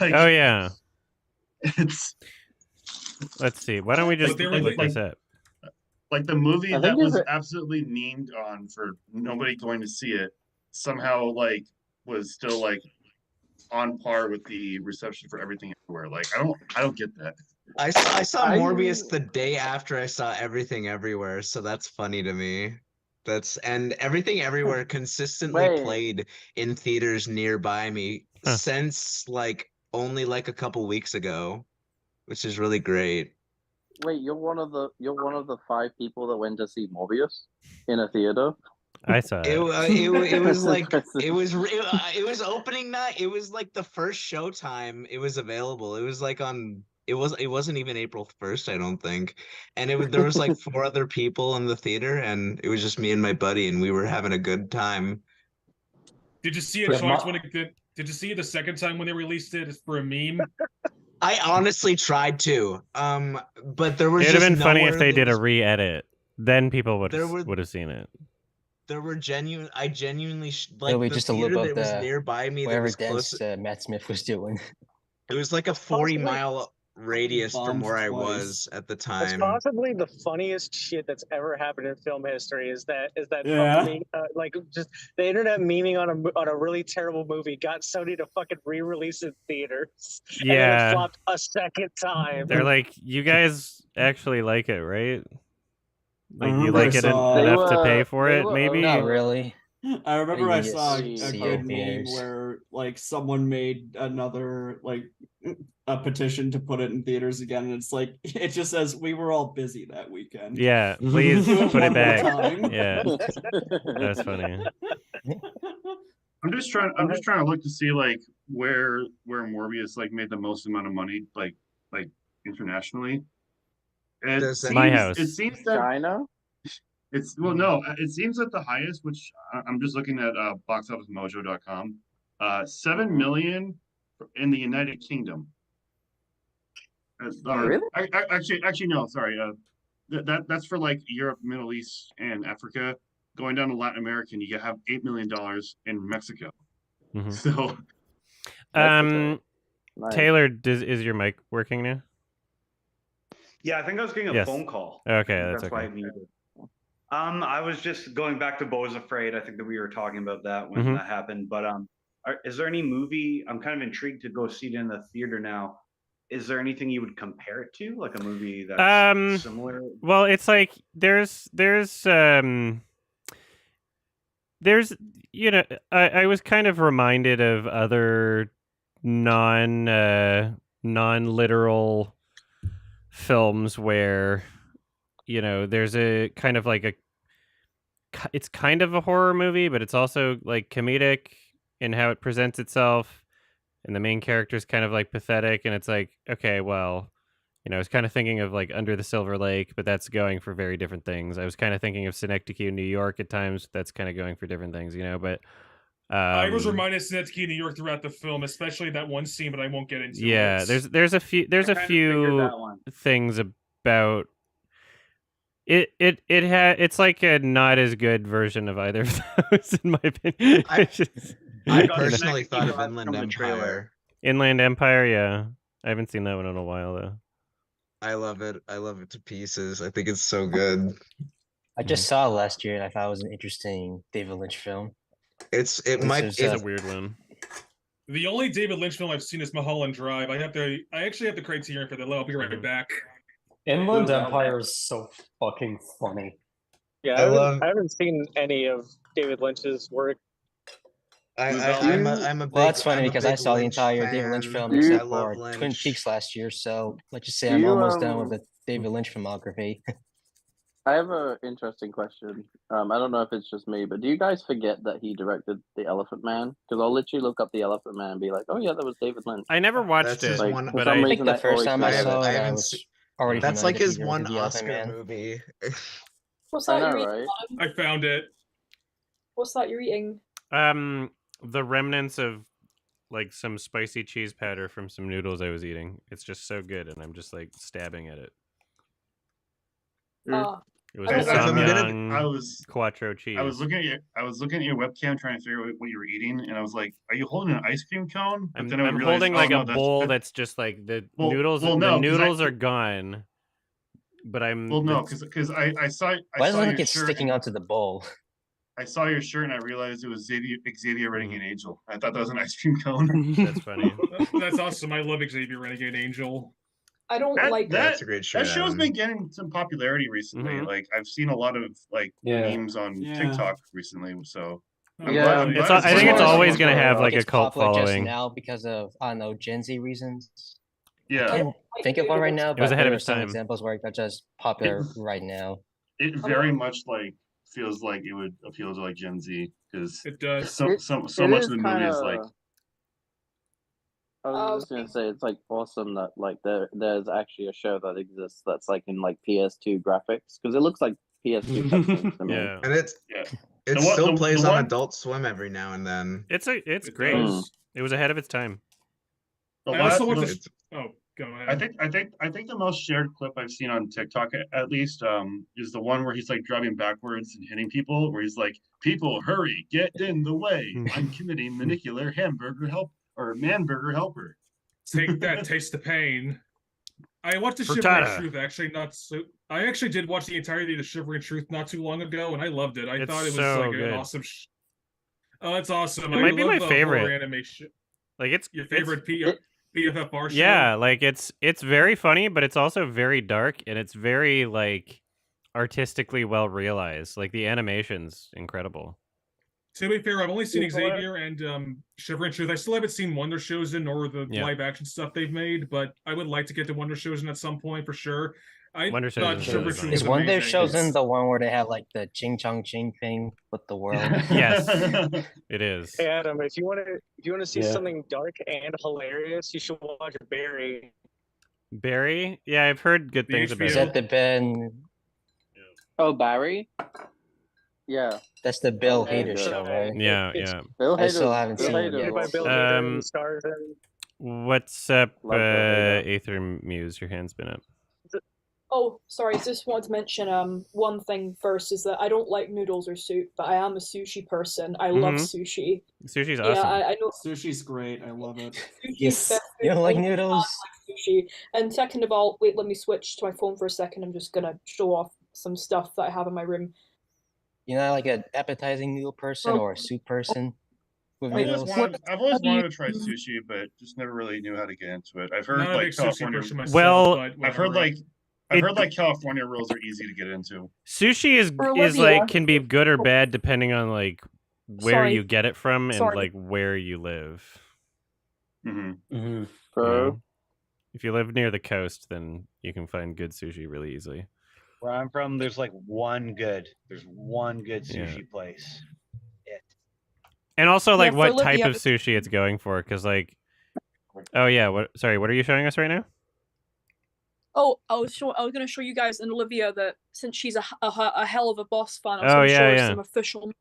[SPEAKER 2] Like, oh yeah.
[SPEAKER 3] It's.
[SPEAKER 2] Let's see. Why don't we just look this up?
[SPEAKER 3] Like the movie that was absolutely memed on for nobody going to see it somehow like was still like on par with the reception for Everything Everywhere. Like I don't get that.
[SPEAKER 11] I saw Morbius the day after I saw Everything Everywhere, so that's funny to me. And Everything Everywhere consistently played in theaters nearby me since like only like a couple weeks ago, which is really great.
[SPEAKER 8] Wait, you're one of the 5 people that went to see Morbius in a theater.
[SPEAKER 2] I saw it.
[SPEAKER 11] It was like it was opening night. It was like the first showtime it was available. It was like on. It wasn't even April 1st, I don't think. And there was like 4 other people in the theater, and it was just me and my buddy, and we were having a good time.
[SPEAKER 7] Did you see it twice when it Did you see it the second time when they released it for a meme?
[SPEAKER 11] I honestly tried to, but there was
[SPEAKER 2] It'd have
[SPEAKER 11] just
[SPEAKER 2] been funny if
[SPEAKER 11] nowhere
[SPEAKER 2] they
[SPEAKER 11] there
[SPEAKER 2] did a
[SPEAKER 11] was-
[SPEAKER 2] re-edit. Then people would
[SPEAKER 11] There were-
[SPEAKER 2] have seen it.
[SPEAKER 11] There were I genuinely like
[SPEAKER 4] It'll be
[SPEAKER 11] the
[SPEAKER 4] just a loop
[SPEAKER 11] theater
[SPEAKER 4] of
[SPEAKER 11] that was
[SPEAKER 4] the
[SPEAKER 11] nearby me that
[SPEAKER 4] whatever
[SPEAKER 11] was close.
[SPEAKER 4] dance Matt Smith was doing.
[SPEAKER 11] It was like a 40-mile radius from
[SPEAKER 5] Bombed
[SPEAKER 11] where I
[SPEAKER 5] twice.
[SPEAKER 11] was at the
[SPEAKER 10] That's
[SPEAKER 11] time.
[SPEAKER 10] possibly the funniest shit that's ever happened in film history. Is that
[SPEAKER 5] Yeah.
[SPEAKER 10] fucking, like just the internet memeing on a really terrible movie got Sony to fucking re-release it in theaters. And then
[SPEAKER 2] Yeah.
[SPEAKER 10] it flopped a second time.
[SPEAKER 2] They're like, you guys actually like it, right?
[SPEAKER 5] I
[SPEAKER 2] Like, you
[SPEAKER 5] remember
[SPEAKER 2] like
[SPEAKER 5] I
[SPEAKER 2] it
[SPEAKER 5] saw-
[SPEAKER 2] enough to
[SPEAKER 8] They
[SPEAKER 2] pay
[SPEAKER 8] were-
[SPEAKER 2] for
[SPEAKER 8] they
[SPEAKER 2] it,
[SPEAKER 8] were
[SPEAKER 2] maybe?
[SPEAKER 4] Not really.
[SPEAKER 5] I remember I
[SPEAKER 4] You
[SPEAKER 5] saw
[SPEAKER 4] just
[SPEAKER 5] a
[SPEAKER 4] see
[SPEAKER 5] good
[SPEAKER 4] it
[SPEAKER 5] meme
[SPEAKER 4] theaters.
[SPEAKER 5] where like someone made another like a petition to put it in theaters again, and it's like it just says we were all busy that weekend.
[SPEAKER 2] Yeah, please
[SPEAKER 5] Do it
[SPEAKER 2] put
[SPEAKER 5] one
[SPEAKER 2] it
[SPEAKER 5] more
[SPEAKER 2] back.
[SPEAKER 5] time.
[SPEAKER 2] Yeah, that's funny.
[SPEAKER 3] I'm just trying to look to see like where Morbius like made the most amount of money like internationally. And
[SPEAKER 11] Does that-
[SPEAKER 2] My house.
[SPEAKER 3] It seems that
[SPEAKER 8] China?
[SPEAKER 3] it's no, it seems that the highest, which I'm just looking at boxofficemojo.com, 7 million in the United Kingdom.
[SPEAKER 8] Really?
[SPEAKER 3] Actually, no, sorry. That's for like Europe, Middle East, and Africa. Going down to Latin America, and you have $8 million in Mexico.
[SPEAKER 2] Mhm.
[SPEAKER 3] So,
[SPEAKER 8] Nice.
[SPEAKER 2] Taylor, is your mic working now?
[SPEAKER 12] Yeah, I think I was getting a
[SPEAKER 2] Yes.
[SPEAKER 12] phone call.
[SPEAKER 2] Okay, that's
[SPEAKER 12] That's why I
[SPEAKER 2] okay.
[SPEAKER 12] muted. I was just going back to Beau's Afraid. I think that we were talking about that when
[SPEAKER 2] Mhm.
[SPEAKER 12] that happened. But is there any movie? I'm kind of intrigued to go see it in the theater now. Is there anything you would compare it to, like a movie that's similar?
[SPEAKER 2] Well, it's like there's you know, I was kind of reminded of other non-literal films where, you know, there's a kind of like it's kind of a horror movie, but it's also like comedic in how it presents itself, and the main character is kind of like pathetic, and it's like, okay, well, you know, I was kind of thinking of like Under the Silver Lake, but that's going for very different things. I was kind of thinking of Synecdoche, New York at times. That's kind of going for different things, you know, but
[SPEAKER 7] I was reminded of Synecdoche, New York throughout the film, especially that one scene, but I won't get into
[SPEAKER 2] yeah,
[SPEAKER 7] it.
[SPEAKER 2] there's a few
[SPEAKER 12] I kinda figured that one.
[SPEAKER 2] things about it's like a not as good version of either of those, in my opinion.
[SPEAKER 11] I
[SPEAKER 12] I got
[SPEAKER 11] personally
[SPEAKER 12] Synecdoche
[SPEAKER 11] thought of
[SPEAKER 12] vibes
[SPEAKER 11] Inland
[SPEAKER 12] from the trailer.
[SPEAKER 11] Empire.
[SPEAKER 2] Inland Empire, yeah. I haven't seen that one in a while though.
[SPEAKER 11] I love it. I love it to pieces. I think it's so good.
[SPEAKER 4] I just saw it last year and I thought it was an interesting David Lynch film.
[SPEAKER 11] It
[SPEAKER 4] This
[SPEAKER 11] might
[SPEAKER 4] is,
[SPEAKER 2] It's a weird one.
[SPEAKER 7] The only David Lynch film I've seen is Mulholland Drive. I actually have the criterion for that. I'll be right back.
[SPEAKER 9] Inland
[SPEAKER 12] Well,
[SPEAKER 9] Empire is so fucking funny.
[SPEAKER 10] Yeah, I haven't seen any of David Lynch's work.
[SPEAKER 11] I'm a big,
[SPEAKER 4] Well, that's funny
[SPEAKER 11] I'm a
[SPEAKER 4] because I
[SPEAKER 11] big
[SPEAKER 4] saw the
[SPEAKER 11] Lynch
[SPEAKER 4] entire David Lynch
[SPEAKER 11] fan.
[SPEAKER 4] film
[SPEAKER 11] I
[SPEAKER 4] except
[SPEAKER 11] love
[SPEAKER 4] for
[SPEAKER 11] Lynch.
[SPEAKER 4] Twin Peaks last year. So let's just say
[SPEAKER 8] Do
[SPEAKER 4] I'm
[SPEAKER 8] you,
[SPEAKER 4] almost done with the David Lynch filmography.
[SPEAKER 8] I have an interesting question. I don't know if it's just me, but do you guys forget that he directed The Elephant Man? Because I'll literally look up The Elephant Man and be like, oh yeah, that was David Lynch.
[SPEAKER 2] I never watched
[SPEAKER 11] That's
[SPEAKER 2] it,
[SPEAKER 11] his
[SPEAKER 8] Like,
[SPEAKER 11] one.
[SPEAKER 8] for
[SPEAKER 2] but
[SPEAKER 8] some
[SPEAKER 2] I
[SPEAKER 4] I think
[SPEAKER 8] reason
[SPEAKER 4] the
[SPEAKER 8] that
[SPEAKER 4] first
[SPEAKER 8] always
[SPEAKER 4] time I
[SPEAKER 8] stands
[SPEAKER 4] saw
[SPEAKER 8] out.
[SPEAKER 4] it,
[SPEAKER 11] I
[SPEAKER 4] I
[SPEAKER 11] haven't
[SPEAKER 4] was
[SPEAKER 11] se-
[SPEAKER 4] already
[SPEAKER 11] That's
[SPEAKER 4] familiar
[SPEAKER 11] like
[SPEAKER 4] that he
[SPEAKER 11] his one
[SPEAKER 4] directed The Elephant
[SPEAKER 11] Oscar
[SPEAKER 4] Man.
[SPEAKER 11] movie.
[SPEAKER 1] What's
[SPEAKER 8] I
[SPEAKER 1] that
[SPEAKER 8] know,
[SPEAKER 1] you're eating?
[SPEAKER 8] right?
[SPEAKER 7] I found it.
[SPEAKER 1] What's that you're eating?
[SPEAKER 2] the remnants of like some spicy cheese powder from some noodles I was eating. It's just so good, and I'm just like stabbing at it.
[SPEAKER 1] Ah,
[SPEAKER 2] It was
[SPEAKER 1] I
[SPEAKER 2] a
[SPEAKER 1] was- If I'm
[SPEAKER 3] gonna-
[SPEAKER 2] Samyang quattro cheese.
[SPEAKER 3] I was looking at your webcam trying to figure out what you were eating, and I was like, "Are you holding an ice cream cone?" But then I
[SPEAKER 2] I'm
[SPEAKER 3] realized,
[SPEAKER 2] holding
[SPEAKER 3] oh,
[SPEAKER 2] like
[SPEAKER 3] no,
[SPEAKER 2] a bowl that's just like the
[SPEAKER 3] Well,
[SPEAKER 2] noodles.
[SPEAKER 3] well,
[SPEAKER 2] the
[SPEAKER 3] no, 'cause
[SPEAKER 2] noodles are gone, but I'm
[SPEAKER 3] Well, no,
[SPEAKER 2] it's-
[SPEAKER 3] because I saw
[SPEAKER 4] Why does it
[SPEAKER 3] saw
[SPEAKER 4] look
[SPEAKER 3] your
[SPEAKER 4] like it's
[SPEAKER 3] shirt.
[SPEAKER 4] sticking
[SPEAKER 3] and-
[SPEAKER 4] onto the bowl?
[SPEAKER 3] I saw your shirt and I realized it was Xavier Renegade
[SPEAKER 2] Mhm.
[SPEAKER 3] Angel. I thought that was an ice cream cone.
[SPEAKER 2] that's funny.
[SPEAKER 7] That's awesome. I love Xavier Renegade Angel.
[SPEAKER 1] I don't
[SPEAKER 3] That-
[SPEAKER 1] like
[SPEAKER 3] that-
[SPEAKER 11] That's a great shirt.
[SPEAKER 3] That show's
[SPEAKER 11] Adam.
[SPEAKER 3] been getting some popularity recently.
[SPEAKER 2] Mhm.
[SPEAKER 3] Like I've seen a lot of like
[SPEAKER 9] Yeah.
[SPEAKER 3] memes on
[SPEAKER 5] Yeah.
[SPEAKER 3] TikTok recently. So I'm
[SPEAKER 8] Yeah.
[SPEAKER 3] glad- I'm
[SPEAKER 2] It's,
[SPEAKER 3] glad
[SPEAKER 2] I think it's
[SPEAKER 3] more-
[SPEAKER 2] always gonna have
[SPEAKER 4] I
[SPEAKER 2] like
[SPEAKER 4] think
[SPEAKER 2] a
[SPEAKER 4] it's
[SPEAKER 2] cult
[SPEAKER 4] popular just
[SPEAKER 2] following.
[SPEAKER 4] now because of, I don't know, Gen Z reasons. I
[SPEAKER 3] Yeah,
[SPEAKER 4] can't think of one right now,
[SPEAKER 2] It was
[SPEAKER 4] but
[SPEAKER 2] ahead of
[SPEAKER 4] there are
[SPEAKER 2] its
[SPEAKER 4] some
[SPEAKER 2] time.
[SPEAKER 4] examples where they're just popular right now.
[SPEAKER 3] it very much like feels like it would appeal to like Gen Z because
[SPEAKER 7] It does.
[SPEAKER 3] so
[SPEAKER 8] It-
[SPEAKER 3] so
[SPEAKER 8] it
[SPEAKER 3] much
[SPEAKER 8] is
[SPEAKER 3] of the movie is like
[SPEAKER 8] kinda- I was just gonna say it's like awesome that like there's actually a show that exists that's like in like PS2 graphics because it looks like PS2 cutscenes to me.
[SPEAKER 2] Yeah,
[SPEAKER 11] And
[SPEAKER 3] yeah.
[SPEAKER 11] it
[SPEAKER 3] The one-
[SPEAKER 11] still
[SPEAKER 3] the
[SPEAKER 11] plays
[SPEAKER 3] one-
[SPEAKER 11] on Adult Swim every now and then.
[SPEAKER 2] it's
[SPEAKER 7] It
[SPEAKER 2] great.
[SPEAKER 7] does.
[SPEAKER 2] It was ahead of its time.
[SPEAKER 3] The
[SPEAKER 7] I also want
[SPEAKER 3] last,
[SPEAKER 7] to. Oh, go ahead.
[SPEAKER 3] I think the most shared clip I've seen on TikTok at least is the one where he's like driving backwards and hitting people, where he's like, "People, hurry, get in the way! I'm committing manicular manburger helper."
[SPEAKER 7] Take that, taste the pain. I watched the
[SPEAKER 2] Frittata.
[SPEAKER 7] Shivering Truth actually not so. I actually did watch the entirety of the Shivering Truth not too long ago, and I loved it. I thought it was
[SPEAKER 2] so
[SPEAKER 7] like
[SPEAKER 2] good.
[SPEAKER 7] an awesome. Oh, that's awesome!
[SPEAKER 2] It
[SPEAKER 7] I
[SPEAKER 2] might be
[SPEAKER 7] love,
[SPEAKER 2] my favorite
[SPEAKER 7] horror animation.
[SPEAKER 2] Like it's
[SPEAKER 7] Your favorite PFFR show?
[SPEAKER 2] Yeah, like it's very funny, but it's also very dark, and it's very like artistically well realized. Like the animation's incredible.
[SPEAKER 7] To be fair, I've only seen Xavier and Shivering Truth. I still haven't seen Wonder Chosen or the live action stuff they've made, but I would like to get to Wonder Chosen at some point for sure.
[SPEAKER 2] Wonder
[SPEAKER 7] thought Shivering Truth was
[SPEAKER 4] Is Wonder
[SPEAKER 7] amazing.
[SPEAKER 4] Chosen the one where they have like the Ching Chong Ching thing with the world?
[SPEAKER 2] Yes, it is.
[SPEAKER 10] Hey Adam, if you want to see something dark and hilarious, you should watch Barry.
[SPEAKER 2] Barry? Yeah, I've heard good things about it.
[SPEAKER 4] Is that the Ben?
[SPEAKER 8] Oh, Barry? Yeah.
[SPEAKER 4] That's the Bill Hader show, right?
[SPEAKER 2] Yeah, yeah.
[SPEAKER 8] Bill
[SPEAKER 4] I still
[SPEAKER 8] Hader-
[SPEAKER 4] haven't
[SPEAKER 8] Bill
[SPEAKER 4] seen it
[SPEAKER 8] Hader
[SPEAKER 4] yet.
[SPEAKER 10] By Bill Hader, he stars in.
[SPEAKER 2] What's up,
[SPEAKER 8] Love Bill Hader.
[SPEAKER 2] Aether Muse? Your hand's been up.
[SPEAKER 1] Oh, sorry, just wanted to mention one thing first, is that I don't like noodles or soup, but I am a sushi person. I love sushi.
[SPEAKER 2] Sushi's
[SPEAKER 1] Yeah,
[SPEAKER 2] awesome.
[SPEAKER 1] I know
[SPEAKER 5] Sushi's great. I love it.
[SPEAKER 1] sushi's best
[SPEAKER 4] You don't like
[SPEAKER 1] food.
[SPEAKER 4] noodles?
[SPEAKER 1] I like sushi. And second of all, wait, let me switch to my phone for a second. I'm just gonna show off some stuff that I have in my room.
[SPEAKER 4] You're not like an appetizing noodle person or a soup person with noodles?
[SPEAKER 3] I've always wanted to try sushi, but just never really knew how to get into it. I've heard
[SPEAKER 7] Not a
[SPEAKER 3] like
[SPEAKER 7] big sushi
[SPEAKER 3] California.
[SPEAKER 7] person myself,
[SPEAKER 2] Well,
[SPEAKER 7] but
[SPEAKER 3] I've heard
[SPEAKER 7] whatever.
[SPEAKER 3] like California rolls are easy to get into.
[SPEAKER 2] Sushi is like can be good or bad depending on like where you get it from and like where you live.
[SPEAKER 3] Mm-hmm.
[SPEAKER 2] If you live near the coast, then you can find good sushi really easily.
[SPEAKER 12] Where I'm from, there's one good sushi place.
[SPEAKER 2] And also like
[SPEAKER 1] Yeah,
[SPEAKER 2] what
[SPEAKER 1] for
[SPEAKER 2] type
[SPEAKER 1] Olivia,
[SPEAKER 2] of sushi it's going for, because like, oh yeah, what are you showing us right now?
[SPEAKER 1] Oh, I was going to show you guys and Olivia that since she's a hell of a boss fan, I was
[SPEAKER 2] Oh,
[SPEAKER 1] going to
[SPEAKER 2] yeah,
[SPEAKER 1] show her
[SPEAKER 2] yeah.
[SPEAKER 1] some official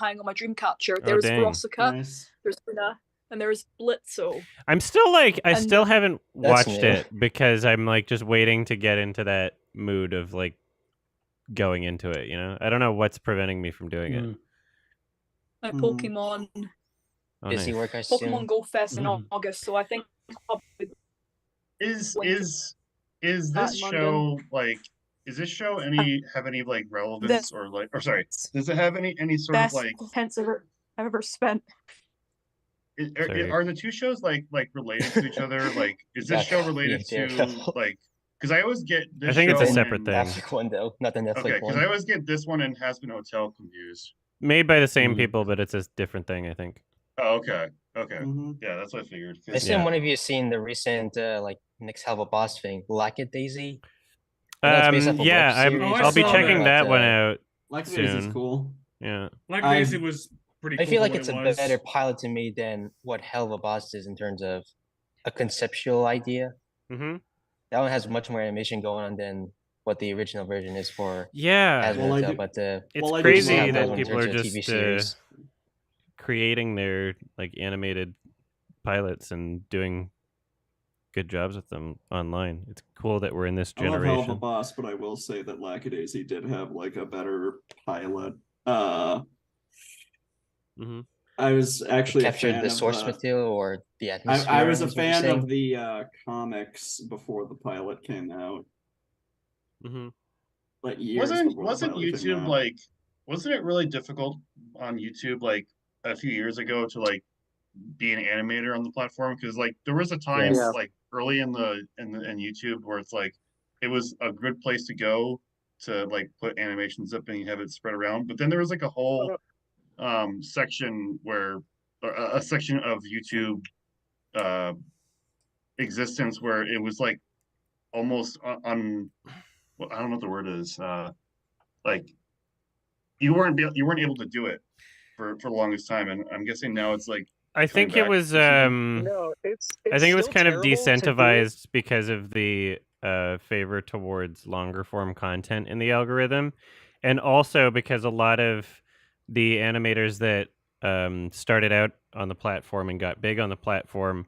[SPEAKER 1] hang on my Dreamcatcher.
[SPEAKER 2] Oh,
[SPEAKER 1] There's
[SPEAKER 2] dang.
[SPEAKER 1] Veronica,
[SPEAKER 5] Nice.
[SPEAKER 1] there's Luna, and there's Blitzo.
[SPEAKER 2] I'm still like I
[SPEAKER 1] And-
[SPEAKER 2] still haven't
[SPEAKER 4] That's
[SPEAKER 2] watched
[SPEAKER 4] new.
[SPEAKER 2] it because I'm like just waiting to get into that mood of like going into it, you know? I don't know what's preventing me from doing it.
[SPEAKER 1] Like
[SPEAKER 5] Mhm.
[SPEAKER 1] Pokemon.
[SPEAKER 2] Oh,
[SPEAKER 4] Busy
[SPEAKER 2] nice.
[SPEAKER 4] work, I assume.
[SPEAKER 1] Pokemon Go Fest in August, so I think I'll probably
[SPEAKER 3] Is
[SPEAKER 1] That
[SPEAKER 3] this
[SPEAKER 1] in
[SPEAKER 3] show
[SPEAKER 1] London.
[SPEAKER 3] like? Is this show have any like relevance
[SPEAKER 1] This-
[SPEAKER 3] or like? Or sorry, does it have any sort
[SPEAKER 1] best
[SPEAKER 3] of like?
[SPEAKER 1] pence I've ever spent.
[SPEAKER 2] Sorry.
[SPEAKER 3] Are the two shows like related to each other? Like, is this show related to
[SPEAKER 4] Daredevil.
[SPEAKER 3] like? Because I always get this.
[SPEAKER 2] I think it's a
[SPEAKER 3] show
[SPEAKER 2] separate
[SPEAKER 3] and-
[SPEAKER 2] thing.
[SPEAKER 4] Netflix one though, not the Netflix
[SPEAKER 3] Okay, because
[SPEAKER 4] one.
[SPEAKER 3] I always get this one and Has Been Hotel confused.
[SPEAKER 2] Made by the same people, but it's a different thing, I think.
[SPEAKER 3] Oh, okay, okay,
[SPEAKER 5] Mm-hmm.
[SPEAKER 3] yeah, that's what I figured. 'Cause-
[SPEAKER 4] I assume
[SPEAKER 2] Yeah.
[SPEAKER 4] one of you has seen the recent like next Hell of a Boss thing, Lackadaisy. I know it's based off a
[SPEAKER 2] Yeah,
[SPEAKER 4] web series,
[SPEAKER 7] I
[SPEAKER 2] I'll be
[SPEAKER 7] saw
[SPEAKER 2] checking
[SPEAKER 7] that,
[SPEAKER 2] that one out.
[SPEAKER 5] Like Daisy's
[SPEAKER 2] soon.
[SPEAKER 5] cool.
[SPEAKER 2] Yeah.
[SPEAKER 7] Like
[SPEAKER 5] I've-
[SPEAKER 7] Daisy was pretty cool.
[SPEAKER 4] I feel like
[SPEAKER 7] when
[SPEAKER 4] it's
[SPEAKER 7] it
[SPEAKER 4] a
[SPEAKER 7] was.
[SPEAKER 4] better pilot to me than what Hell of a Boss is in terms of a conceptual idea.
[SPEAKER 2] Mm-hmm.
[SPEAKER 4] That one has much more animation going on than what the original version is for.
[SPEAKER 2] Yeah.
[SPEAKER 4] Has
[SPEAKER 5] Well, I
[SPEAKER 4] Hotel,
[SPEAKER 5] do-
[SPEAKER 4] but
[SPEAKER 2] It's
[SPEAKER 5] Well, I do
[SPEAKER 2] crazy
[SPEAKER 5] love
[SPEAKER 2] that
[SPEAKER 5] that
[SPEAKER 2] people
[SPEAKER 4] in
[SPEAKER 2] are
[SPEAKER 4] terms of
[SPEAKER 2] just
[SPEAKER 4] TV series.
[SPEAKER 2] creating their like animated pilots and doing good jobs with them online. It's cool that we're in this
[SPEAKER 5] I love Hell of a
[SPEAKER 2] generation.
[SPEAKER 5] Boss, but I will say that Lackadaisy did have like a better pilot.
[SPEAKER 2] Mhm.
[SPEAKER 5] I was actually a
[SPEAKER 4] Captured
[SPEAKER 5] fan
[SPEAKER 4] the
[SPEAKER 5] of,
[SPEAKER 4] source material or the atmosphere.
[SPEAKER 5] I was a
[SPEAKER 4] is what you're
[SPEAKER 5] fan
[SPEAKER 4] saying?
[SPEAKER 5] of the comics before the pilot came out.
[SPEAKER 2] Mhm.
[SPEAKER 5] Like years before the
[SPEAKER 3] wasn't
[SPEAKER 5] pilot came
[SPEAKER 3] YouTube
[SPEAKER 5] out.
[SPEAKER 3] like wasn't it really difficult on YouTube like a few years ago to like be an animator on the platform? Because like there was a time
[SPEAKER 8] Yeah.
[SPEAKER 3] like early in YouTube where it's like it was a good place to go to like put animations up and have it spread around, but then there was like a whole section where a section of YouTube existence where it was like almost on well, I don't know what the word is. Like you weren't able to do it for the longest time, and I'm guessing now it's like
[SPEAKER 2] I think it
[SPEAKER 3] back
[SPEAKER 2] was
[SPEAKER 3] or something.
[SPEAKER 10] No, it's
[SPEAKER 2] I think it was
[SPEAKER 10] still
[SPEAKER 2] kind of
[SPEAKER 10] terrible to do it.
[SPEAKER 2] decentivized because of the favor towards longer form content in the algorithm, and also because a lot of the animators that started out on the platform and got big on the platform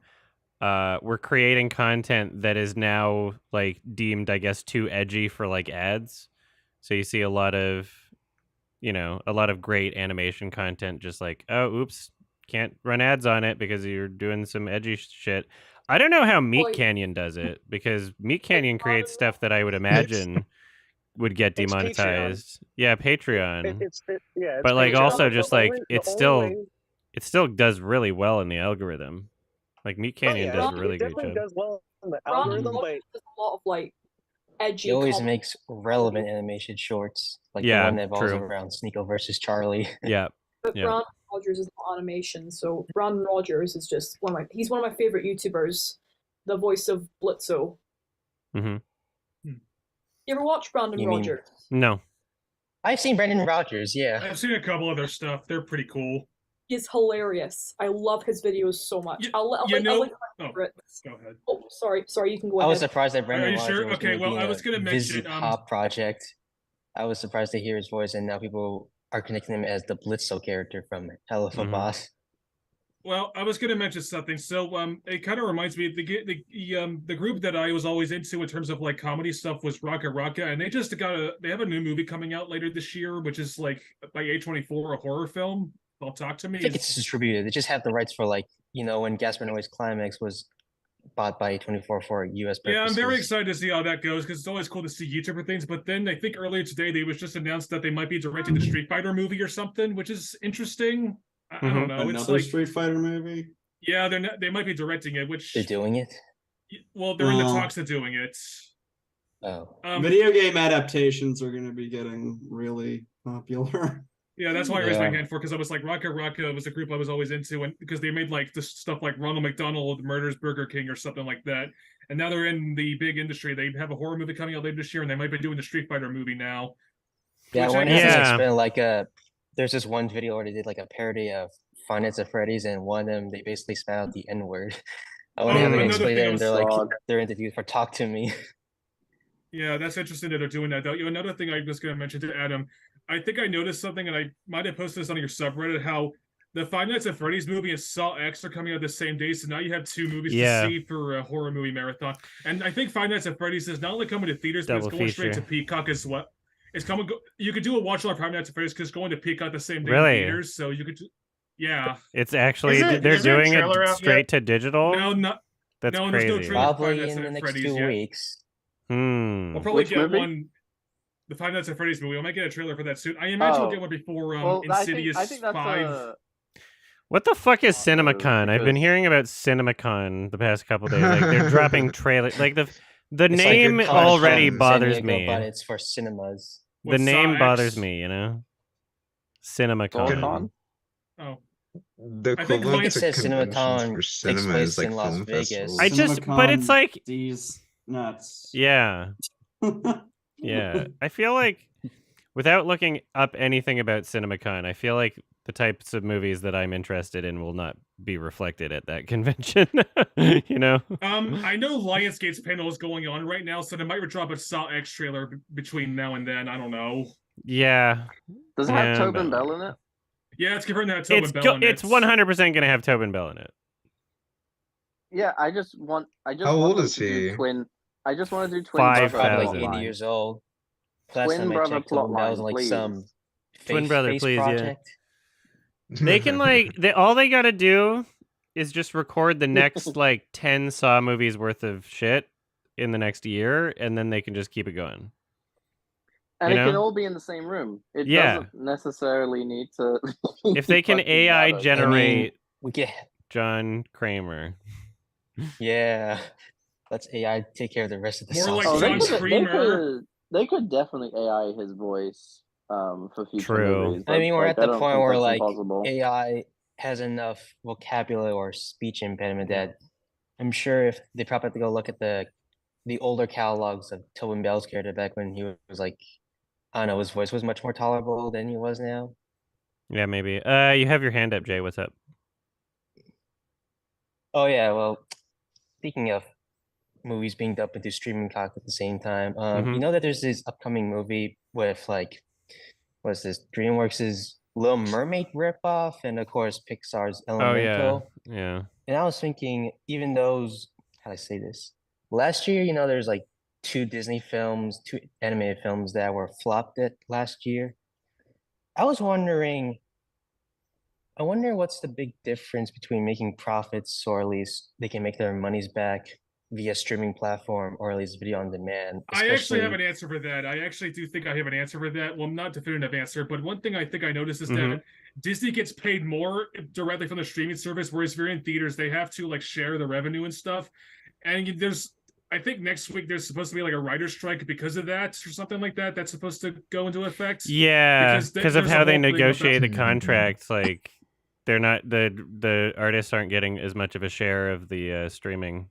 [SPEAKER 2] were creating content that is now like deemed, I guess, too edgy for like ads. So you see a lot of great animation content just like, oh, oops, can't run ads on it because you're doing some edgy shit. I don't know how Meat Canyon does it, because Meat Canyon creates stuff that I would imagine would get
[SPEAKER 10] It's Patreon.
[SPEAKER 2] demonetized. Yeah, Patreon.
[SPEAKER 10] It's Patreon.
[SPEAKER 2] But like also
[SPEAKER 10] The
[SPEAKER 2] just like it still does really well in the algorithm. Like Meat Canyon does a really great job.
[SPEAKER 10] Does well in the
[SPEAKER 1] Brandon
[SPEAKER 10] algorithm, but
[SPEAKER 1] does a lot of like edgy.
[SPEAKER 4] He always makes relevant animated shorts, like the one that revolves around Sneeko versus Charlie.
[SPEAKER 2] Yeah.
[SPEAKER 1] But Brandon Rogers is not animation, so Brandon Rogers is just he's one of my favorite YouTubers, the voice of Blitzo.
[SPEAKER 2] Mm-hmm.
[SPEAKER 1] You ever watch Brandon Rogers?
[SPEAKER 2] No.
[SPEAKER 4] I've seen Brandon Rogers, yeah.
[SPEAKER 7] I've seen a couple of their stuff. They're pretty cool.
[SPEAKER 1] He's hilarious. I love his videos so much. I'll
[SPEAKER 7] Go ahead.
[SPEAKER 1] Oh, sorry, you can go ahead.
[SPEAKER 4] I was surprised that Brandon Rogers
[SPEAKER 7] sure?
[SPEAKER 4] was
[SPEAKER 7] Okay, well, I was going to mention
[SPEAKER 4] pop project. I was surprised to hear his voice, and now people are connecting him as the Blitzo character from Hell of a Boss.
[SPEAKER 7] Well, I was going to mention something. So, it kind of reminds me of the group that I was always into in terms of like comedy stuff was Raka Raka, and they just they have a new movie coming out later this year, which is like by A24, a horror film. Don't Talk to Me.
[SPEAKER 4] I think it's distributed. They just have the rights for like, when Gaspar Noé's Climax was bought by A24 for US purposes.
[SPEAKER 7] Yeah, I'm very excited to see how that goes, because it's always cool to see YouTuber things. But then I think earlier today they was just announced that they might be directing the Street Fighter movie or something, which is interesting. I don't know.
[SPEAKER 5] Another
[SPEAKER 7] it's like
[SPEAKER 5] Street Fighter movie.
[SPEAKER 7] Yeah, they might be directing it. Which
[SPEAKER 4] they're doing it.
[SPEAKER 7] Well, they're in the talks of doing it.
[SPEAKER 4] Oh,
[SPEAKER 5] video game adaptations are going to be getting really popular.
[SPEAKER 7] Yeah, that's why I raised my hand for, because I was like, Raka Raka was a group I was always into, and because they made like this stuff like Ronald McDonald Murders Burger King or something like that, and now they're in the big industry. They have a horror movie coming out later this year, and they might be doing the Street Fighter movie now.
[SPEAKER 4] Yeah, I wonder if it's been like there's this one video where they did like a parody of Five Nights at Freddy's, and one of them they basically spat out the N-word. I wonder how they explain it, and they're like they're interviewed for Talk to Me.
[SPEAKER 7] Yeah, that's interesting that they're doing that, though. Another thing I was going to mention to Adam, I think I noticed something, and I might have posted this on your subreddit, how the Five Nights at Freddy's movie and Saw X are coming out the same day, so now you have two movies to see for a horror movie marathon. And I think Five Nights at Freddy's is not only coming to theaters, but it's going straight to Peacock as well. It's coming. You could do a watch along Five Nights at Freddy's because it's going to Peacock the same day in theaters, so you could. Yeah,
[SPEAKER 2] it's actually they're doing it straight to digital.
[SPEAKER 7] No,
[SPEAKER 2] that's
[SPEAKER 7] crazy.
[SPEAKER 2] There's no
[SPEAKER 7] trailer
[SPEAKER 4] probably in the next 2 weeks.
[SPEAKER 7] We'll probably get one. The Five Nights at Freddy's movie. I might get a trailer for that soon. I imagine we'll get one before Insidious
[SPEAKER 13] I think that's
[SPEAKER 7] 5.
[SPEAKER 2] What the fuck is CinemaCon? I've been hearing about CinemaCon the past couple days. Like they're dropping trailers. Like the name
[SPEAKER 4] like
[SPEAKER 2] already bothers me.
[SPEAKER 4] But it's for cinemas.
[SPEAKER 2] The name bothers me. CinemaCon.
[SPEAKER 7] Oh.
[SPEAKER 11] The equivalent
[SPEAKER 4] it says CinemaCon
[SPEAKER 11] for cinema is like
[SPEAKER 4] in Las
[SPEAKER 11] film
[SPEAKER 4] Vegas.
[SPEAKER 11] festivals.
[SPEAKER 2] But it's like
[SPEAKER 5] these nuts.
[SPEAKER 2] Yeah. Yeah. I feel like without looking up anything about CinemaCon, I feel like the types of movies that I'm interested in will not be reflected at that convention.
[SPEAKER 7] I know Lionsgate's panel is going on right now, so they might drop a Saw X trailer between now and then. I don't know.
[SPEAKER 2] Yeah.
[SPEAKER 13] Does it have Tobin Bell in it?
[SPEAKER 7] Yeah, it's confirmed to have Tobin Bell in it.
[SPEAKER 2] It's 100% going to have Tobin Bell in it.
[SPEAKER 13] Yeah, I just
[SPEAKER 11] How old is he?
[SPEAKER 13] I just want to do twin.
[SPEAKER 2] 5,000.
[SPEAKER 4] Like 80 years old.
[SPEAKER 13] Twin brother plotline,
[SPEAKER 4] like
[SPEAKER 13] please.
[SPEAKER 4] some
[SPEAKER 2] twin brother, please.
[SPEAKER 4] Project.
[SPEAKER 2] Yeah. They can all they got to do is just record the next 10 Saw movies worth of shit in the next year, and then they can just keep it going.
[SPEAKER 13] And it can all be in the same room. It doesn't necessarily need to.
[SPEAKER 2] If they can AI generate,
[SPEAKER 4] we get
[SPEAKER 2] John Kramer.
[SPEAKER 4] Yeah, let's AI take care of the rest of the
[SPEAKER 7] More
[SPEAKER 4] songs.
[SPEAKER 7] like John Kramer.
[SPEAKER 13] They could definitely AI his voice for future movies.
[SPEAKER 4] I mean, we're at the point where AI has enough vocabulary or speech impediment that I'm sure if they probably have to go look at the older catalogs of Tobin Bell's character back when he was like, I don't know, his voice was much more tolerable than he was now.
[SPEAKER 2] Yeah, maybe. You have your hand up, Jay. What's up?
[SPEAKER 4] Oh yeah, well, speaking of movies being dubbed into streaming cock at the same time, you know that there's this upcoming movie with what's this? DreamWorks is Little Mermaid ripoff, and of course Pixar's Elemental.
[SPEAKER 2] Oh yeah.
[SPEAKER 4] And I was thinking, even those, how do I say this? Last year, you know, there's like 2 Disney films, 2 animated films that were flopped it last year. I was wondering, I wonder what's the big difference between making profits, or at least they can make their monies back via streaming platform, or at least video on demand.
[SPEAKER 7] I actually have an answer for that. I actually do think I have an answer for that. Well, not definitive answer, but one thing I think I noticed is that Disney gets paid more directly from the streaming service, whereas if you're in theaters, they have to like share the revenue and stuff. And I think next week there's supposed to be like a writer's strike because of that or something like that. That's supposed to go into effect.
[SPEAKER 2] Yeah, because of how they negotiate the contracts. Like they're not the artists aren't getting as much of a share of the streaming.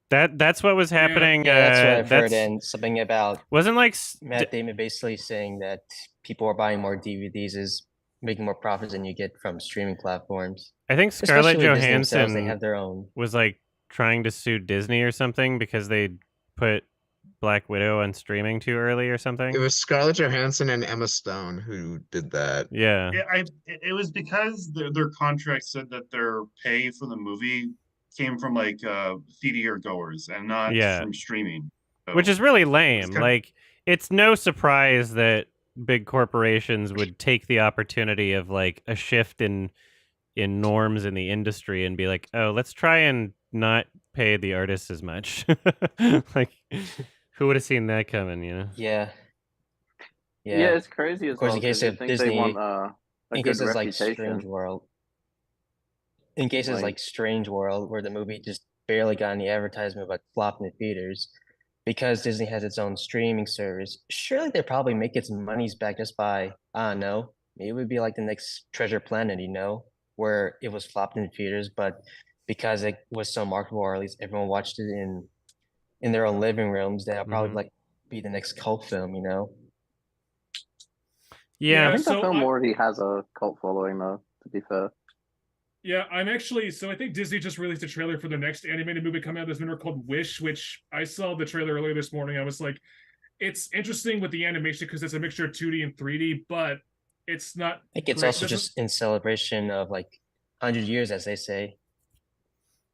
[SPEAKER 2] That's what was happening.
[SPEAKER 4] Yeah, that's what I've heard, and something about
[SPEAKER 2] wasn't like
[SPEAKER 4] Matt Damon basically saying that people are buying more DVDs is making more profits than you get from streaming platforms.
[SPEAKER 2] I think Scarlett Johansson
[SPEAKER 4] they have their own.
[SPEAKER 2] Was like trying to sue Disney or something because they put Black Widow on streaming too early or something.
[SPEAKER 11] It was Scarlett Johansson and Emma Stone who did that.
[SPEAKER 2] Yeah.
[SPEAKER 3] It was because their contract said that their pay for the movie came from like theater goers and not from streaming. So,
[SPEAKER 2] which is really lame. Like it's no surprise that big corporations would take the opportunity of like a shift in norms in the industry and be like, oh, let's try and not pay the artists as much. Like who would have seen that coming, you know?
[SPEAKER 4] Yeah,
[SPEAKER 13] it's crazy as
[SPEAKER 4] of course,
[SPEAKER 13] well.
[SPEAKER 4] In case of Disney,
[SPEAKER 13] they want,
[SPEAKER 4] in cases like Strange World, in cases like Strange World, where the movie just barely got any advertisement but flopped in the theaters, because Disney has its own streaming service, surely they probably make its monies back just by, I don't know, maybe it would be like the next Treasure Planet, you know, where it was flopped in theaters, but because it was so marketable, or at least everyone watched it in their own living rooms, that'll probably like be the next cult film, you know?
[SPEAKER 2] Yeah,
[SPEAKER 13] I think the film already has a cult following, though, to be fair.
[SPEAKER 7] Yeah, so I think Disney just released a trailer for the next animated movie coming out this winter called Wish, which I saw the trailer earlier this morning. I was like, it's interesting with the animation because it's a mixture of 2D and 3D, but it's not.
[SPEAKER 4] I think it's also just in celebration of like 100 years, as they say.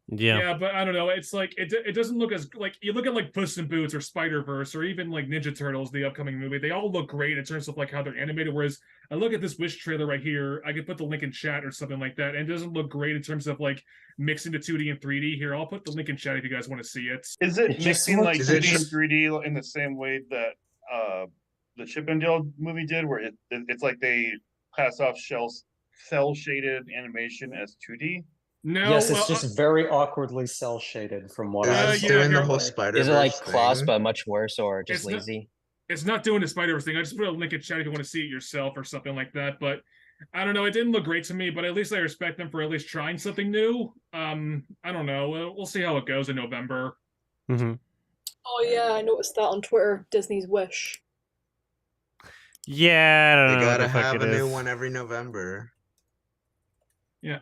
[SPEAKER 7] Yeah, but I don't know. It's like it doesn't look as like you look at like Puss in Boots or Spider-Verse or even like Ninja Turtles, the upcoming movie. They all look great in terms of like how they're animated. Whereas I look at this Wish trailer right here. I could put the link in chat or something like that, and it doesn't look great in terms of like mixing the 2D and 3D. Here, I'll put the link in chat if you guys want to see it.
[SPEAKER 3] Is it mixing like 2D and 3D in the same way that the Chip and Dale movie did, where it's like they pass off cell shaded animation as 2D?
[SPEAKER 9] No, yes, it's just very awkwardly cell shaded from what I saw.
[SPEAKER 11] Doing the whole Spider-Verse.
[SPEAKER 4] Is it like Klaus but much worse, or just lazy?
[SPEAKER 7] It's not doing the Spider-Verse thing. I just put a link in chat if you want to see it yourself or something like that. But I don't know. It didn't look great to me, but at least I respect them for at least trying something new. I don't know. We'll see how it goes in November.
[SPEAKER 1] Oh yeah, I noticed that on Twitter. Disney's Wish.
[SPEAKER 2] Yeah, I don't know.
[SPEAKER 11] They gotta have a new one every November.
[SPEAKER 7] Yeah.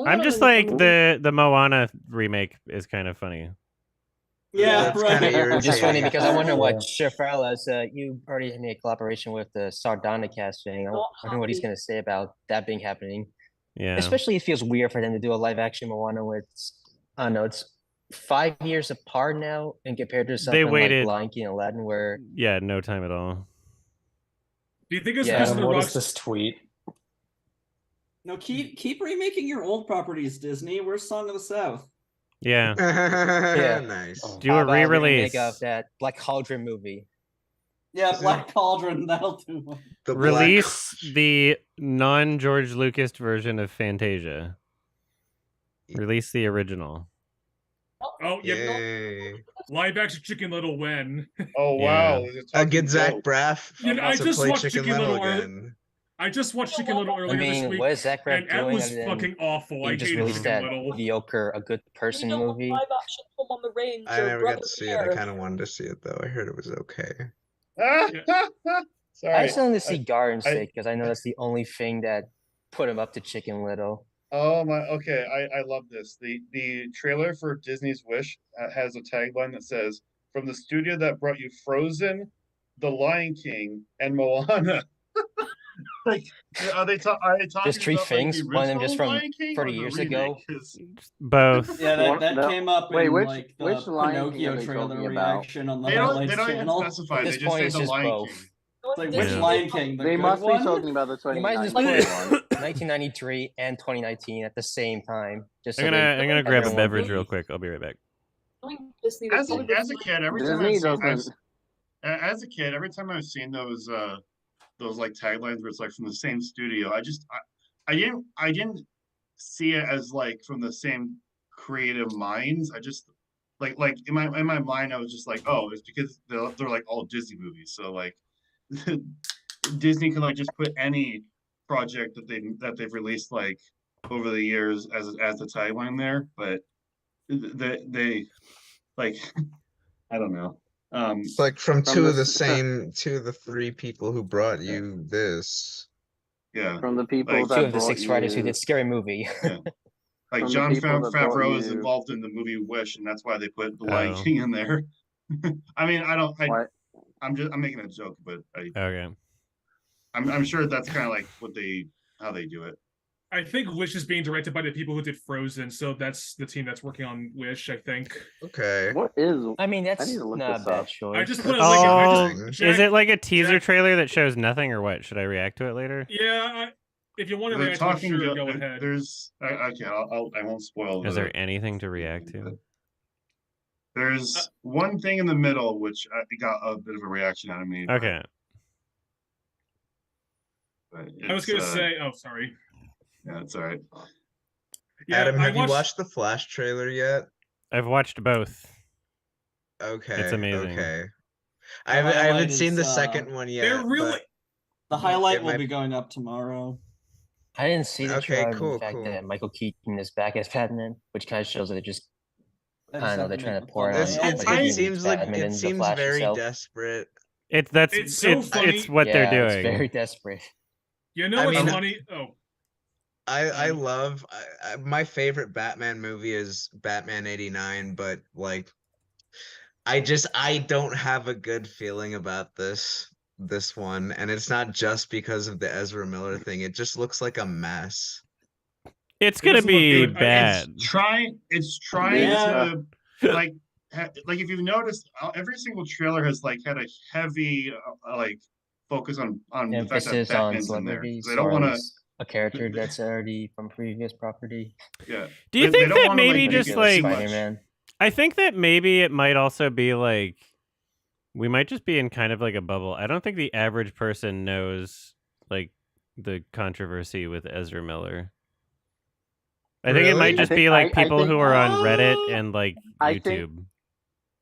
[SPEAKER 2] I'm just like the Moana remake is kind of funny.
[SPEAKER 5] Yeah, right.
[SPEAKER 4] It's just funny because I wonder what Shafralas, you already made a collaboration with the Sardana casting. I wonder what he's going to say about that being happening.
[SPEAKER 2] Yeah.
[SPEAKER 4] Especially it feels weird for them to do a live action Moana with, I don't know, it's 5 years apart now, and compared to something like Lion King and Aladdin where...
[SPEAKER 2] Yeah, no time at all.
[SPEAKER 7] Do you think it's
[SPEAKER 9] what is this tweet?
[SPEAKER 5] No, keep remaking your old properties, Disney. Where's Song of the South?
[SPEAKER 2] Yeah.
[SPEAKER 4] Yeah.
[SPEAKER 11] Nice.
[SPEAKER 2] Do a re-release
[SPEAKER 4] of that Black Cauldron movie.
[SPEAKER 5] Yeah, Black Cauldron. That'll do.
[SPEAKER 2] Release the non-George Lucas version of Fantasia. Release the original.
[SPEAKER 7] Oh yeah. Live action Chicken Little when.
[SPEAKER 3] Oh wow.
[SPEAKER 11] Get Zach Braff.
[SPEAKER 7] I just watched
[SPEAKER 11] Chicken Little again.
[SPEAKER 7] I just watched Chicken Little earlier this week.
[SPEAKER 4] What is Zach Braff
[SPEAKER 7] and that
[SPEAKER 4] doing?
[SPEAKER 7] was fucking awful. I hated Chicken Little.
[SPEAKER 4] Mediocre, A Good Person movie.
[SPEAKER 1] Live action Home on the Range.
[SPEAKER 11] I never got to see it. I kind of wanted to see it though. I heard it was okay.
[SPEAKER 3] Sorry.
[SPEAKER 4] I just wanted to see Garden's sake because I know that's the only thing that put him up to Chicken Little.
[SPEAKER 3] Oh my! Okay, I love this. The trailer for Disney's Wish has a tagline that says, "From the studio that brought you Frozen, The Lion King, and Moana." Like, are they talking
[SPEAKER 4] There's three
[SPEAKER 3] about like the
[SPEAKER 4] things. One of them just
[SPEAKER 3] original
[SPEAKER 4] from
[SPEAKER 3] Lion King
[SPEAKER 4] 30
[SPEAKER 3] or the
[SPEAKER 4] years
[SPEAKER 3] remake?
[SPEAKER 4] ago.
[SPEAKER 2] Both.
[SPEAKER 5] Yeah, that
[SPEAKER 13] No.
[SPEAKER 5] came up
[SPEAKER 13] Wait,
[SPEAKER 5] in
[SPEAKER 13] which
[SPEAKER 5] like the
[SPEAKER 13] which Lion King are
[SPEAKER 5] Pinocchio
[SPEAKER 13] they
[SPEAKER 5] trailer
[SPEAKER 13] talking about?
[SPEAKER 5] reaction on the
[SPEAKER 3] They don't
[SPEAKER 5] highlights
[SPEAKER 3] even
[SPEAKER 5] channel.
[SPEAKER 3] specify.
[SPEAKER 4] At
[SPEAKER 3] They
[SPEAKER 4] this
[SPEAKER 3] just
[SPEAKER 4] point,
[SPEAKER 3] say
[SPEAKER 4] it's
[SPEAKER 3] the
[SPEAKER 4] just
[SPEAKER 3] Lion
[SPEAKER 4] both.
[SPEAKER 3] King.
[SPEAKER 5] It's like, which
[SPEAKER 2] Yeah.
[SPEAKER 5] Lion King? The
[SPEAKER 13] They
[SPEAKER 5] good
[SPEAKER 13] must
[SPEAKER 5] one?
[SPEAKER 13] be talking about the
[SPEAKER 4] You might just
[SPEAKER 13] 2019
[SPEAKER 4] put
[SPEAKER 13] one.
[SPEAKER 4] 1993 and 2019 at the same time. Just so
[SPEAKER 2] I'm gonna grab a beverage real quick. I'll be right back.
[SPEAKER 3] As a kid, every time
[SPEAKER 13] Disney doesn't.
[SPEAKER 3] as a kid, every time I've seen those like taglines where it's like from the same studio, I didn't see it as like from the same creative minds. I just like in my mind, I was just like, oh, it's because they're like all Disney movies, so like Disney can like just put any project that they've released like over the years as the tagline there, but they like I don't know.
[SPEAKER 11] It's like from two of the three people who brought you this.
[SPEAKER 3] Yeah.
[SPEAKER 13] From the people
[SPEAKER 3] Like,
[SPEAKER 13] that
[SPEAKER 4] two of the
[SPEAKER 13] brought
[SPEAKER 4] 6 writers who
[SPEAKER 13] you.
[SPEAKER 4] did Scary Movie.
[SPEAKER 3] Yeah. Like
[SPEAKER 13] From the
[SPEAKER 3] John
[SPEAKER 13] people that brought
[SPEAKER 3] Favreau is
[SPEAKER 13] you.
[SPEAKER 3] involved in the movie Wish, and that's why they put the Lion
[SPEAKER 2] Oh.
[SPEAKER 3] King in there. I mean,
[SPEAKER 13] Why?
[SPEAKER 3] I'm making a joke, but
[SPEAKER 2] Okay.
[SPEAKER 3] I'm sure that's kind of like how they do it.
[SPEAKER 7] I think Wish is being directed by the people who did Frozen, so that's the team that's working on Wish, I think.
[SPEAKER 11] Okay.
[SPEAKER 13] What is?
[SPEAKER 4] I mean,
[SPEAKER 13] I
[SPEAKER 4] that's
[SPEAKER 13] need to look
[SPEAKER 4] not a
[SPEAKER 13] this
[SPEAKER 4] bad
[SPEAKER 13] up.
[SPEAKER 4] choice.
[SPEAKER 7] I just put it
[SPEAKER 2] Oh,
[SPEAKER 7] like
[SPEAKER 2] is it like a teaser trailer that shows nothing, or what? Should I react to it later?
[SPEAKER 7] Yeah, if you want to
[SPEAKER 3] They're
[SPEAKER 7] react to it,
[SPEAKER 3] talking.
[SPEAKER 7] sure, go ahead.
[SPEAKER 3] There's okay. I won't spoil.
[SPEAKER 2] Is there anything to react to?
[SPEAKER 3] There's one thing in the middle which got a bit of a reaction out of me.
[SPEAKER 2] Okay.
[SPEAKER 3] But
[SPEAKER 7] I was gonna say, oh, sorry.
[SPEAKER 3] Yeah, it's all right.
[SPEAKER 7] Yeah,
[SPEAKER 11] Adam, have you watched the Flash trailer yet?
[SPEAKER 2] I've watched both.
[SPEAKER 11] Okay,
[SPEAKER 2] it's amazing.
[SPEAKER 11] Okay, I haven't seen the second one yet.
[SPEAKER 7] They're really
[SPEAKER 5] the highlight will be going up tomorrow.
[SPEAKER 4] I didn't see the trailer.
[SPEAKER 11] Cool,
[SPEAKER 4] the fact that Michael Keaton is back as Batman, which kind of shows that they're just I don't know, they're trying to pour on.
[SPEAKER 11] It seems like it seems very desperate.
[SPEAKER 7] It's so funny.
[SPEAKER 2] It's what they're doing.
[SPEAKER 4] It's very desperate.
[SPEAKER 7] You know what's funny? Oh.
[SPEAKER 11] I love my favorite Batman movie is Batman '89, but like I don't have a good feeling about this one, and it's not just because of the Ezra Miller thing. It just looks like a mess.
[SPEAKER 2] It's gonna be bad.
[SPEAKER 3] It's trying to like if you've noticed, every single trailer has like had a heavy like focus on the fact that Batman's in there. They don't want to
[SPEAKER 4] a character that's already from previous property.
[SPEAKER 3] Yeah.
[SPEAKER 2] Do you think that maybe just like
[SPEAKER 4] Spider-Man?
[SPEAKER 2] I think that maybe it might also be like we might just be in kind of like a bubble. I don't think the average person knows like the controversy with Ezra Miller. I think it might just be like people who are on Reddit and like YouTube,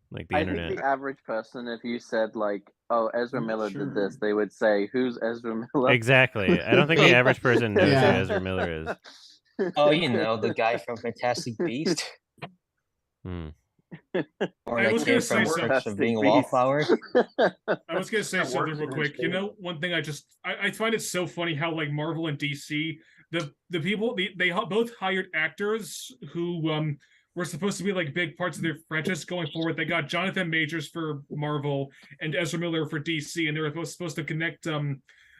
[SPEAKER 2] like the internet.
[SPEAKER 13] I think the average person, if you said like, "Oh, Ezra Miller did this," they would say, "Who's Ezra Miller?"
[SPEAKER 2] Exactly. I don't think the average person knows who Ezra Miller is.
[SPEAKER 4] Oh, you know, the guy from Fantastic Beast. Or
[SPEAKER 7] I was
[SPEAKER 4] that
[SPEAKER 7] gonna
[SPEAKER 4] kid
[SPEAKER 7] say
[SPEAKER 4] from Being a Wallflower.
[SPEAKER 7] I was gonna say something real quick. You know, one thing I find it so funny how like Marvel and DC, the people they both hired actors who were supposed to be like big parts of their franchise going forward. They got Jonathan Majors for Marvel and Ezra Miller for DC, and they were supposed to connect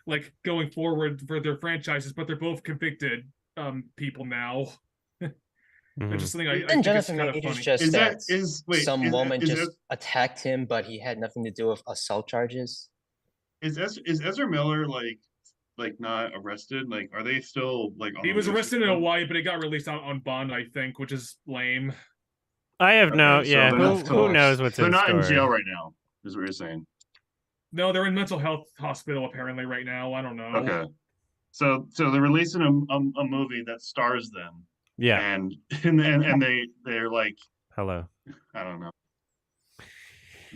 [SPEAKER 7] like going forward for their franchises, but they're both convicted people now. It's just something I think
[SPEAKER 4] Jonathan
[SPEAKER 7] kind of
[SPEAKER 4] Majors
[SPEAKER 7] funny.
[SPEAKER 4] just some woman just attacked him, but he had nothing to do with assault charges.
[SPEAKER 3] Is Ezra Miller like not arrested? Like, are they still like?
[SPEAKER 7] He was arrested in Hawaii, but he got released out on bond, I think, which is lame.
[SPEAKER 2] I have no, yeah. Who knows what's
[SPEAKER 3] they're
[SPEAKER 2] in
[SPEAKER 3] not
[SPEAKER 2] store.
[SPEAKER 3] in jail right now? Is what you're saying?
[SPEAKER 7] No, they're in mental health hospital apparently right now. I don't know.
[SPEAKER 3] Okay, so they're releasing a movie that stars them.
[SPEAKER 2] Yeah,
[SPEAKER 3] and they're like,
[SPEAKER 2] hello.
[SPEAKER 3] I don't know.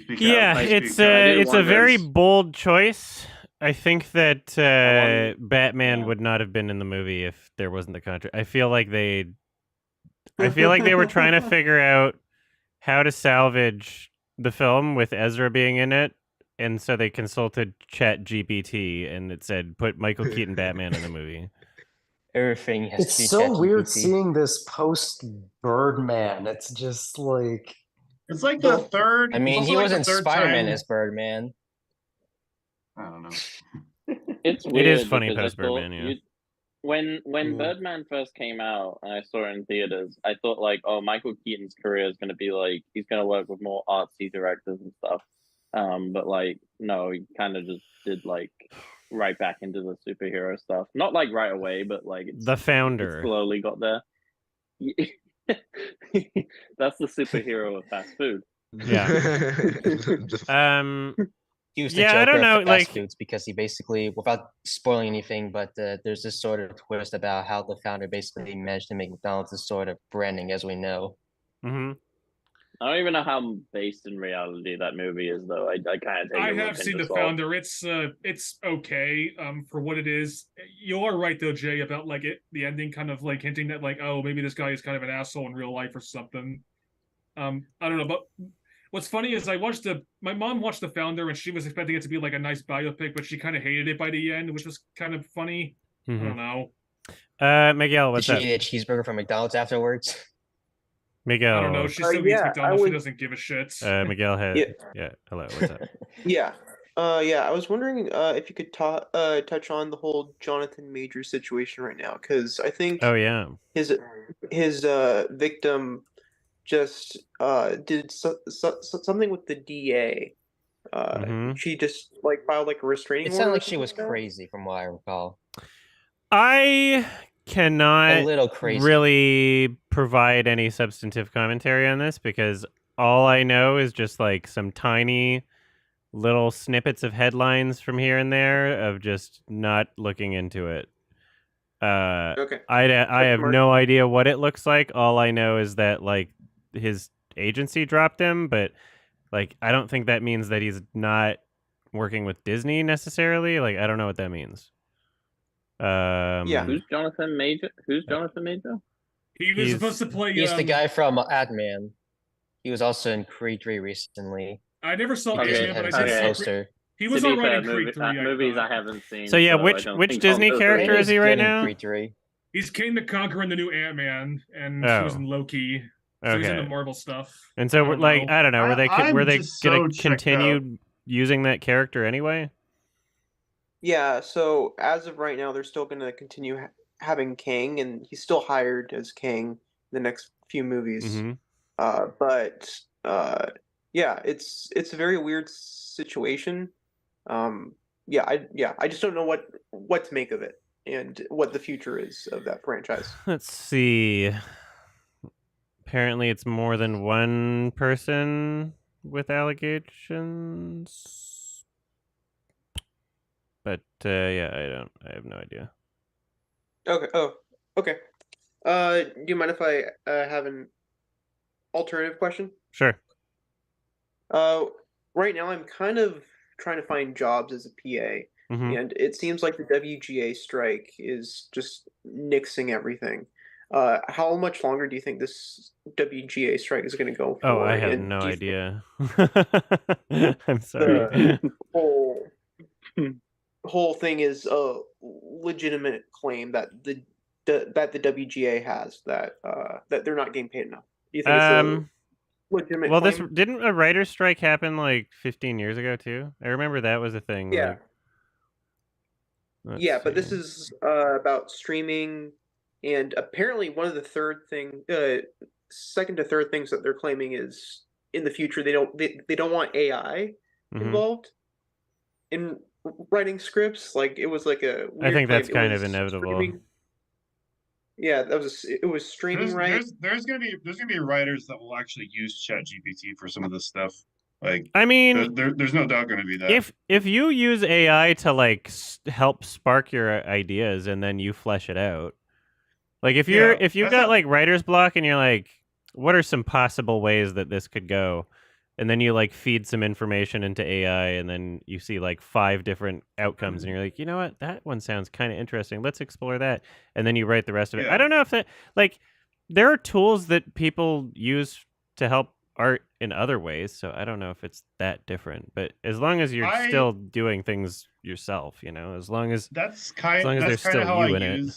[SPEAKER 2] It's a very bold choice. I think that Batman would not have been in the movie if there wasn't the contract. I feel like they were trying to figure out how to salvage the film with Ezra being in it, and so they consulted ChatGPT, and it said put Michael Keaton Batman in the movie.
[SPEAKER 4] Everything has
[SPEAKER 9] it's
[SPEAKER 4] to be
[SPEAKER 9] so weird
[SPEAKER 4] ChatGPT.
[SPEAKER 9] seeing this post Birdman. It's just like
[SPEAKER 3] it's like the third.
[SPEAKER 4] I mean, he wasn't Spider-Man as Birdman.
[SPEAKER 3] I don't know.
[SPEAKER 8] It's
[SPEAKER 2] It is
[SPEAKER 8] weird
[SPEAKER 2] funny
[SPEAKER 8] because I
[SPEAKER 2] post
[SPEAKER 8] thought
[SPEAKER 2] Birdman, yeah.
[SPEAKER 8] when Birdman first came out and I saw it in theaters, I thought like, oh, Michael Keaton's career is going to be like he's going to work with more artsy directors and stuff. But like, no, he kind of just did like right back into the superhero stuff. Not like right away, but like
[SPEAKER 2] The Founder.
[SPEAKER 8] it slowly got there. That's the superhero of fast food.
[SPEAKER 2] Yeah.
[SPEAKER 4] He was the
[SPEAKER 2] yeah, I
[SPEAKER 4] Joker
[SPEAKER 2] don't know,
[SPEAKER 4] of fast
[SPEAKER 2] like
[SPEAKER 4] foods because he basically, without spoiling anything, but there's this sort of twist about how the founder basically managed to make McDonald's this sort of branding as we know.
[SPEAKER 2] Mm-hmm.
[SPEAKER 8] I don't even know how based in reality that movie is, though. I kind of take.
[SPEAKER 7] I have seen The Founder. It's okay for what it is. You are right though, Jay, about like the ending kind of like hinting that like, oh, maybe this guy is kind of an asshole in real life or something. I don't know, but what's funny is my mom watched The Founder and she was expecting it to be like a nice biopic, but she kind of hated it by the end, which was kind of funny.
[SPEAKER 2] Mm-hmm.
[SPEAKER 7] I don't know.
[SPEAKER 2] Miguel, what's
[SPEAKER 4] Did
[SPEAKER 2] up?
[SPEAKER 4] she eat a cheeseburger from McDonald's afterwards?
[SPEAKER 2] Miguel.
[SPEAKER 7] I don't know. She still eats McDonald's. She doesn't give a shit.
[SPEAKER 2] Miguel had. Yeah. Hello. What's up?
[SPEAKER 14] Yeah. I was wondering if you could touch on the whole Jonathan Majors situation right now, because I think.
[SPEAKER 2] Oh yeah.
[SPEAKER 14] His victim just did something with the DA. She just like filed like a restraining order.
[SPEAKER 4] It sounded like she was crazy, from what I recall.
[SPEAKER 2] I cannot
[SPEAKER 4] a little crazy.
[SPEAKER 2] really provide any substantive commentary on this because all I know is just like some tiny little snippets of headlines from here and there of just not looking into it.
[SPEAKER 14] Okay.
[SPEAKER 2] I have no idea what it looks like. All I know is that like his agency dropped him, but like I don't think that means that he's not working with Disney necessarily. Like I don't know what that means.
[SPEAKER 8] Who's Jonathan Major?
[SPEAKER 7] He was supposed to play.
[SPEAKER 4] He's the guy from Ad-Man. He was also in Creed 3 recently.
[SPEAKER 7] I never saw Creed, but I said
[SPEAKER 4] poster.
[SPEAKER 7] He was alright in Creed 3.
[SPEAKER 8] Movies I haven't seen.
[SPEAKER 2] So yeah, which Disney character is he right now?
[SPEAKER 4] Creed 3.
[SPEAKER 7] He's King the Conqueror in the new Ant-Man, and he was in Loki. So he's into Marvel stuff.
[SPEAKER 2] And so like I don't know, were they gonna continue using that character anyway?
[SPEAKER 14] Yeah, so as of right now, they're still going to continue having Kang, and he's still hired as Kang in the next few movies. But it's a very weird situation. I just don't know what to make of it and what the future is of that franchise.
[SPEAKER 2] Let's see. Apparently, it's more than one person with allegations. But I have no idea.
[SPEAKER 14] Okay. Oh, okay. Do you mind if I have an alternative question?
[SPEAKER 2] Sure.
[SPEAKER 14] Right now I'm kind of trying to find jobs as a PA, and it seems like the WGA strike is just nixing everything. How much longer do you think this WGA strike is going to go for?
[SPEAKER 2] Oh, I have no idea. I'm sorry.
[SPEAKER 14] The whole thing is a legitimate claim that the WGA has that they're not getting paid enough. Do you think it's a legitimate claim?
[SPEAKER 2] This didn't a writer's strike happen like 15 years ago too? I remember that was a thing.
[SPEAKER 14] Yeah.
[SPEAKER 2] Like,
[SPEAKER 14] but this is about streaming, and apparently one of the second to third things that they're claiming is in the future they don't want AI involved in writing scripts. Like it was like a weird
[SPEAKER 2] I think that's
[SPEAKER 14] claim.
[SPEAKER 2] kind of inevitable.
[SPEAKER 14] Streaming. Yeah, it was streaming, right?
[SPEAKER 3] There's gonna be writers that will actually use ChatGPT for some of this stuff. Like,
[SPEAKER 2] I mean,
[SPEAKER 3] there's no doubt going to be that.
[SPEAKER 2] If you use AI to like help spark your ideas and then you flesh it out, like if you've got like writer's block and you're like, what are some possible ways that this could go? And then you like feed some information into AI and then you see like 5 different outcomes and you're like, you know what? That one sounds kind of interesting. Let's explore that. And then you write the rest of it. I don't know if that like there are tools that people use to help art in other ways. So I don't know if it's that different, but as long as you're still doing things yourself, you know, as long as there's still you in it.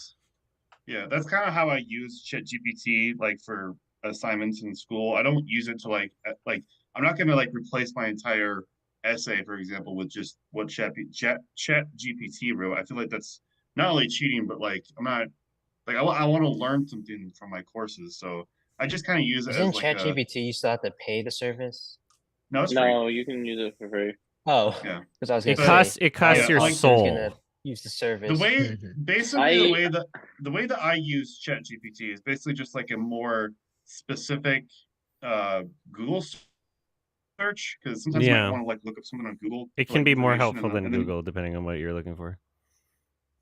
[SPEAKER 3] Yeah, that's kind of how I use ChatGPT, like for assignments in school. I don't use it to like I'm not going to like replace my entire essay, for example, with just what Chat GPT wrote, I feel like that's not only cheating, but like I'm not like I want to learn something from my courses, so I just kind of use it
[SPEAKER 4] Isn't
[SPEAKER 3] as like a
[SPEAKER 4] ChatGPT you still have to pay the service?
[SPEAKER 3] no, it's free.
[SPEAKER 8] No, you can use it for free.
[SPEAKER 4] Oh,
[SPEAKER 3] Yeah,
[SPEAKER 4] because I was
[SPEAKER 2] It
[SPEAKER 4] gonna
[SPEAKER 2] costs
[SPEAKER 4] say
[SPEAKER 2] it costs your
[SPEAKER 3] like,
[SPEAKER 2] soul.
[SPEAKER 4] gonna use the service.
[SPEAKER 3] the way basically the way that I use ChatGPT is basically just like a more specific Google search, because sometimes you might want to like look up something on Google.
[SPEAKER 2] It
[SPEAKER 3] for,
[SPEAKER 2] can
[SPEAKER 3] like,
[SPEAKER 2] be more
[SPEAKER 3] information,
[SPEAKER 2] helpful than
[SPEAKER 3] and then,
[SPEAKER 2] Google, depending on what you're looking for.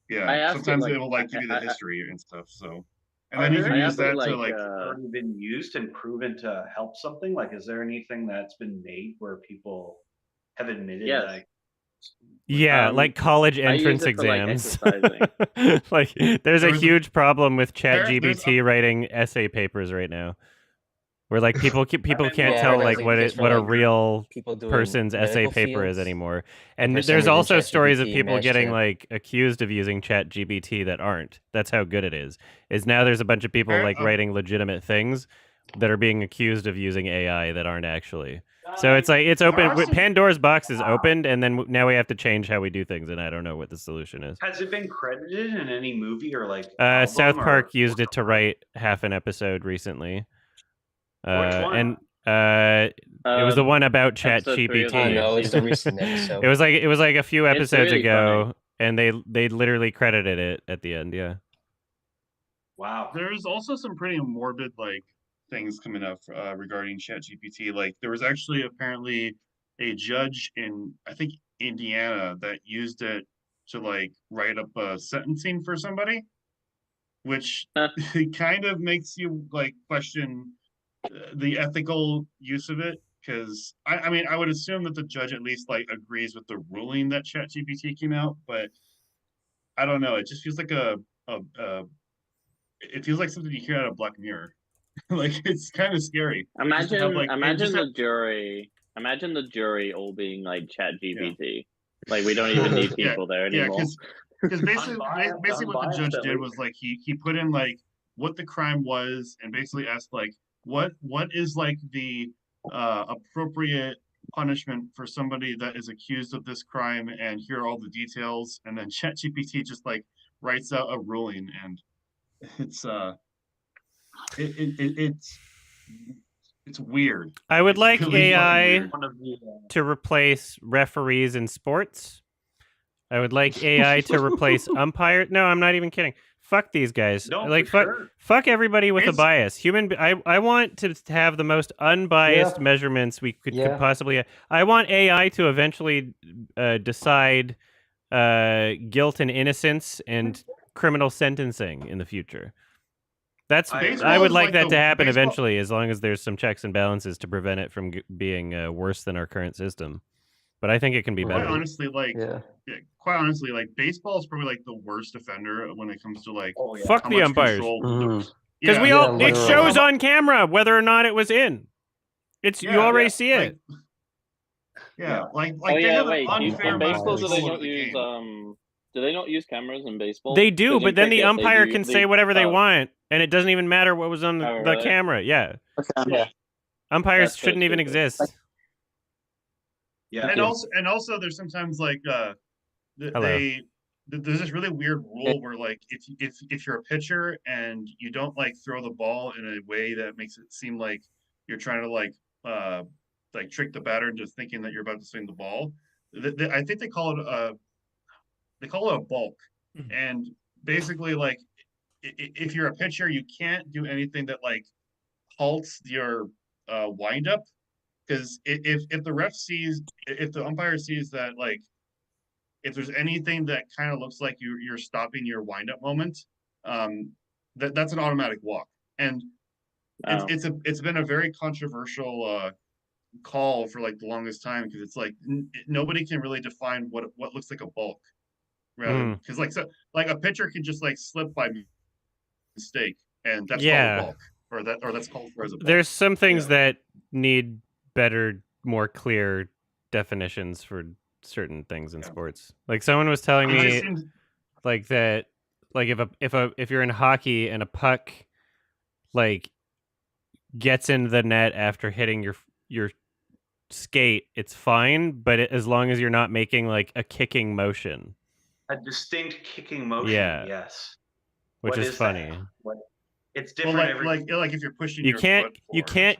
[SPEAKER 3] Yeah, sometimes it will like give you the history and stuff. So, and then you can use that to like
[SPEAKER 12] already been used and proven to help something. Like, is there anything that's been made where people have admitted like?
[SPEAKER 2] Yeah, like college entrance exams. Like, there's a huge problem with ChatGPT writing essay papers right now, where like people can't tell like what a real person's essay paper is anymore. And there's also stories of people getting like accused of using ChatGPT that aren't. That's how good it is. Is now there's a bunch of people like writing legitimate things that are being accused of using AI that aren't actually. So it's like it's open. Pandora's box is opened, and then now we have to change how we do things, and I don't know what the solution is.
[SPEAKER 12] Has it been credited in any movie or like?
[SPEAKER 2] South Park used it to write half an episode recently. And it was the one about ChatGPT.
[SPEAKER 4] No, it's the recent episode.
[SPEAKER 2] It was like a few episodes ago, and they literally credited it at the end. Yeah.
[SPEAKER 12] Wow.
[SPEAKER 3] There's also some pretty morbid like things coming up regarding ChatGPT. Like there was actually apparently a judge in I think Indiana that used it to like write up a sentencing for somebody, which kind of makes you like question the ethical use of it. Because I mean, I would assume that the judge at least like agrees with the ruling that ChatGPT came out, but I don't know. It just feels like it feels like something you hear out of Black Mirror. Like it's kind of scary.
[SPEAKER 8] Imagine the jury all being like ChatGPT. Yeah. Like we don't even need people there anymore.
[SPEAKER 3] Yeah, because basically what the judge did was like he put in like what the crime was and basically asked like what is like the appropriate punishment for somebody that is accused of this crime, and here are all the details, and then ChatGPT just like writes out a ruling, and it's it's weird.
[SPEAKER 2] I would like really AI to replace referees in sports. I would like AI to replace umpires. No, I'm not even kidding. Fuck these guys.
[SPEAKER 12] No,
[SPEAKER 2] like fuck everybody with a bias. I want to have the most unbiased measurements we could possibly have. I want AI to eventually decide guilt and innocence and criminal sentencing in the future. I would like that to happen eventually, as long as there's some checks and balances to prevent it from being worse than our current system. But I think it can be better.
[SPEAKER 3] Quite honestly, like baseball is probably like the worst offender when it comes to like
[SPEAKER 2] fuck the umpires. Because it shows on camera whether or not it was in. You already see it.
[SPEAKER 3] Like
[SPEAKER 8] they have in baseball do they not use cameras in baseball?
[SPEAKER 2] They do, but then the umpire can say whatever they want, and it doesn't even matter what was on the camera. Yeah. Umpires shouldn't even exist.
[SPEAKER 3] Yeah, and also there's sometimes like there's this really weird rule where like if you're a pitcher and you don't like throw the ball in a way that makes it seem like you're trying to like trick the batter into thinking that you're about to swing the ball, I think they call it a balk. And basically like if you're a pitcher, you can't do anything that like halts your windup. Because if the umpire sees that like if there's anything that kind of looks like you're stopping your windup moment, that's an automatic walk. And it's been a very controversial call for like the longest time, because it's like nobody can really define what looks like a balk, rather because like a pitcher can just like slip by mistake, and that's called a balk, or that's called for as a balk.
[SPEAKER 2] There's some things that need better, more clear definitions for certain things in sports. Like someone was telling me like that, like if you're in hockey and a puck like gets in the net after hitting your skate, it's fine, but as long as you're not making like a kicking motion.
[SPEAKER 12] A distinct kicking motion.
[SPEAKER 2] Yeah.
[SPEAKER 12] Yes.
[SPEAKER 2] Which
[SPEAKER 12] What
[SPEAKER 2] is funny.
[SPEAKER 12] It's different.
[SPEAKER 3] Like if you're pushing
[SPEAKER 2] you can't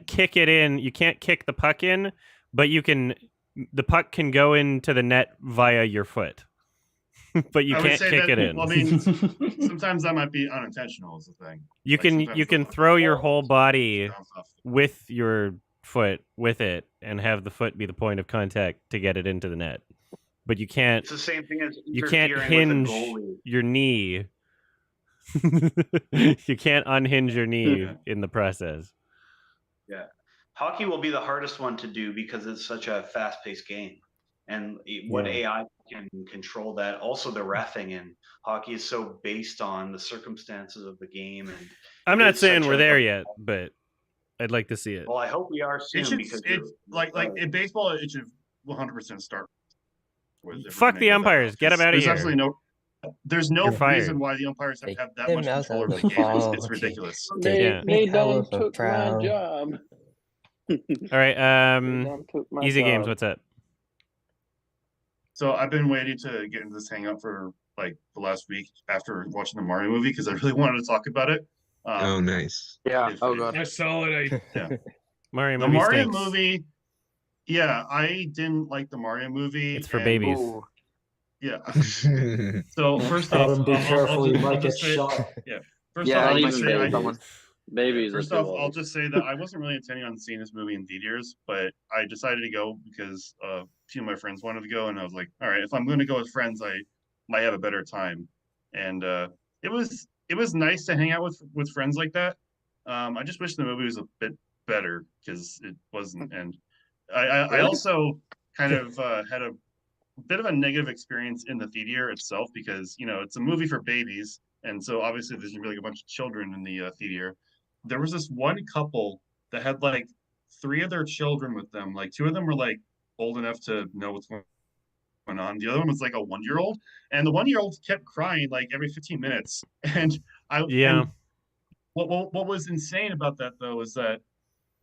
[SPEAKER 2] kick it in. You can't kick the puck in, but the puck can go into the net via your foot. But you can't kick it in.
[SPEAKER 3] Well, I mean, sometimes that might be unintentional is the thing.
[SPEAKER 2] You can throw your whole body with your foot with it and have the foot be the point of contact to get it into the net. But you can't.
[SPEAKER 12] It's the same thing as
[SPEAKER 2] you can't hinge your knee. You can't unhinge your knee in the process.
[SPEAKER 12] Yeah. Hockey will be the hardest one to do because it's such a fast-paced game. And what AI can control that. Also, the reffing in hockey is so based on the circumstances of the game. And
[SPEAKER 2] I'm not saying we're there yet, but I'd like to see it.
[SPEAKER 12] Well, I hope we are soon.
[SPEAKER 3] It's like in baseball, it should 100% start with.
[SPEAKER 2] Fuck the umpires. Get them out of here.
[SPEAKER 3] There's no reason why the umpires have that much control over the game. It's ridiculous.
[SPEAKER 8] They don't took my job.
[SPEAKER 2] All right. Easy Games, what's up?
[SPEAKER 3] So I've been waiting to get into this Hangout for like the last week after watching the Mario movie because I really wanted to talk about it.
[SPEAKER 11] Oh, nice.
[SPEAKER 10] Yeah. God.
[SPEAKER 7] I saw it.
[SPEAKER 2] Mario
[SPEAKER 3] the
[SPEAKER 2] movie
[SPEAKER 3] Mario
[SPEAKER 2] stinks.
[SPEAKER 3] movie. Yeah, I didn't like the Mario movie.
[SPEAKER 2] It's for babies.
[SPEAKER 3] Ooh, yeah. So first off,
[SPEAKER 9] be careful, you might get shot.
[SPEAKER 3] Yeah. First off,
[SPEAKER 8] Babies.
[SPEAKER 3] I'll just say that I wasn't really intending on seeing this movie in theaters, but I decided to go because a few of my friends wanted to go, and I was like, all right, if I'm going to go with friends, I might have a better time. And it was nice to hang out with friends like that. I just wish the movie was a bit better because it wasn't. And I also kind of had a bit of a negative experience in the theater itself because it's a movie for babies, and so obviously there's gonna be like a bunch of children in the theater. There was this one couple that had like 3 of their children with them. Like 2 of them were like old enough to know what's going on. The other one was like a 1-year-old, and the 1-year-old kept crying like every 15 minutes. And what was insane about that though is that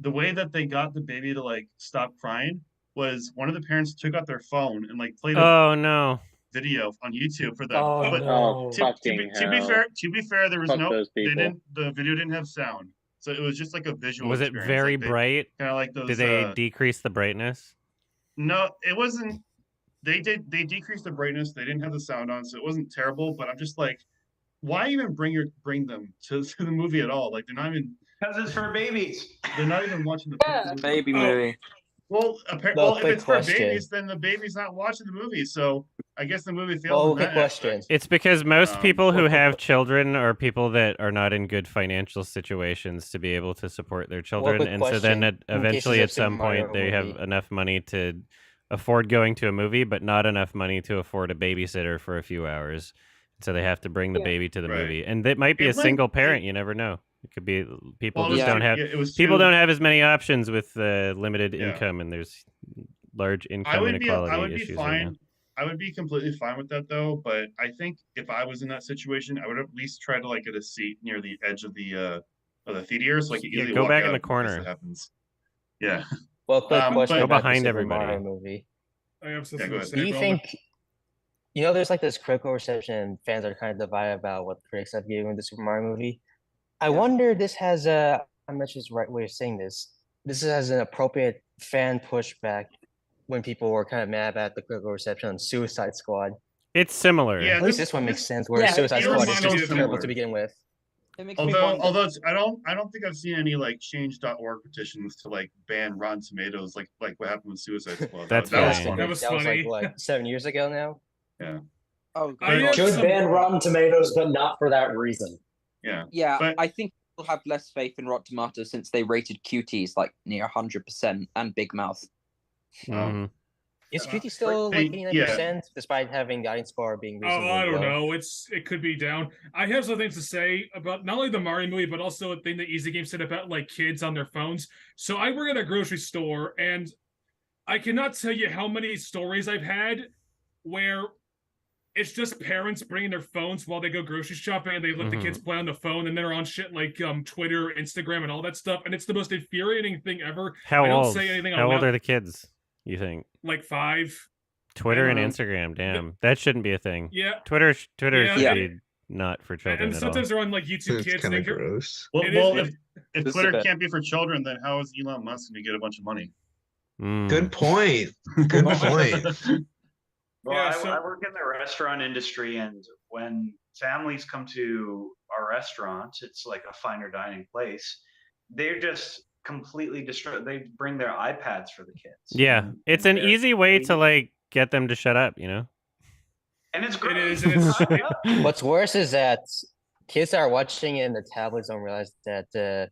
[SPEAKER 3] the way that they got the baby to like stop crying was one of the parents took out their phone and like played a video on YouTube for them. To be fair, there was the video didn't have sound, so it was just like a visual.
[SPEAKER 2] Was it very bright?
[SPEAKER 3] Kind of like those.
[SPEAKER 2] Did they decrease the brightness?
[SPEAKER 3] No, it wasn't. They decreased the brightness. They didn't have the sound on, so it wasn't terrible. But I'm just like, why even bring them to the movie at all? Like they're not even.
[SPEAKER 12] Because it's for babies.
[SPEAKER 3] They're not even watching the
[SPEAKER 10] baby movie.
[SPEAKER 3] Well, if it's for babies, then the baby's not watching the movie. So I guess the movie failed.
[SPEAKER 4] Quick question.
[SPEAKER 2] It's because most people who have children are people that are not in good financial situations to be able to support their children, and so then eventually at some point they have enough money to afford going to a movie, but not enough money to afford a babysitter for a few hours. So they have to bring the baby to the movie, and it might be a single parent. You never know. It could be people don't have don't have as many options with limited income, and there's large income inequality issues.
[SPEAKER 3] I would be completely fine with that though, but I think if I was in that situation, I would at least try to like get a seat near the edge of the theater, so I could easily
[SPEAKER 2] go
[SPEAKER 3] walk
[SPEAKER 2] back
[SPEAKER 3] out
[SPEAKER 2] in the corner.
[SPEAKER 3] Happens. Yeah.
[SPEAKER 4] Well, quick question.
[SPEAKER 2] Go behind everybody.
[SPEAKER 4] Movie.
[SPEAKER 7] I have something to say.
[SPEAKER 4] Do you think? There's like this critical reception, and fans are kind of divided about what critics have given the Super Mario movie. I wonder this has I'm not sure the right way of saying this. This has an appropriate fan pushback when people were kind of mad about the critical reception on Suicide Squad.
[SPEAKER 2] It's similar.
[SPEAKER 4] Yeah, at least this one makes sense. Where Suicide Squad is just terrible to begin with.
[SPEAKER 3] Although I don't think I've seen any like change.org petitions to like ban Rotten Tomatoes like what happened with Suicide Squad.
[SPEAKER 2] That was funny.
[SPEAKER 7] That was funny.
[SPEAKER 4] Like 7 years ago now.
[SPEAKER 3] Yeah.
[SPEAKER 10] Oh,
[SPEAKER 9] should ban Rotten Tomatoes, but not for that reason.
[SPEAKER 3] Yeah.
[SPEAKER 10] Yeah, but I think people have less faith in Rotten Tomatoes since they rated Cuties like near 100% and Big Mouth.
[SPEAKER 2] Mm-hmm.
[SPEAKER 4] Is Cutie still like 89% despite having the audience score being reasonably
[SPEAKER 7] I don't
[SPEAKER 4] low?
[SPEAKER 7] know. It could be down. I have some things to say about not only the Mario movie, but also a thing that Easy Game said about like kids on their phones. So I work at a grocery store, and I cannot tell you how many stories I've had where it's just parents bringing their phones while they go grocery shopping, and they let the kids play on the phone, and they're on shit like Twitter, Instagram, and all that stuff. And it's the most infuriating thing ever.
[SPEAKER 2] How old? How old are the kids? You think?
[SPEAKER 7] Like 5.
[SPEAKER 2] Twitter and Instagram, damn, that shouldn't be a thing.
[SPEAKER 7] Yeah,
[SPEAKER 2] Twitter should be not for children
[SPEAKER 7] and
[SPEAKER 2] at
[SPEAKER 7] sometimes
[SPEAKER 2] all.
[SPEAKER 7] they're on like YouTube
[SPEAKER 11] It's
[SPEAKER 7] Kids.
[SPEAKER 11] kind of gross.
[SPEAKER 3] Well, if Twitter can't be for children, then how is Elon Musk going to get a bunch of money?
[SPEAKER 11] Good point. Good point.
[SPEAKER 12] Well,
[SPEAKER 7] Yeah,
[SPEAKER 12] I work in the restaurant industry, and when families come to our restaurant, it's like a finer dining place. They're just completely destroyed. They bring their iPads for the kids.
[SPEAKER 2] Yeah, it's an easy way to like get them to shut up, you know.
[SPEAKER 12] And it's great.
[SPEAKER 7] It is, and it's
[SPEAKER 4] What's worse is that kids are watching it and the tablets don't realize that.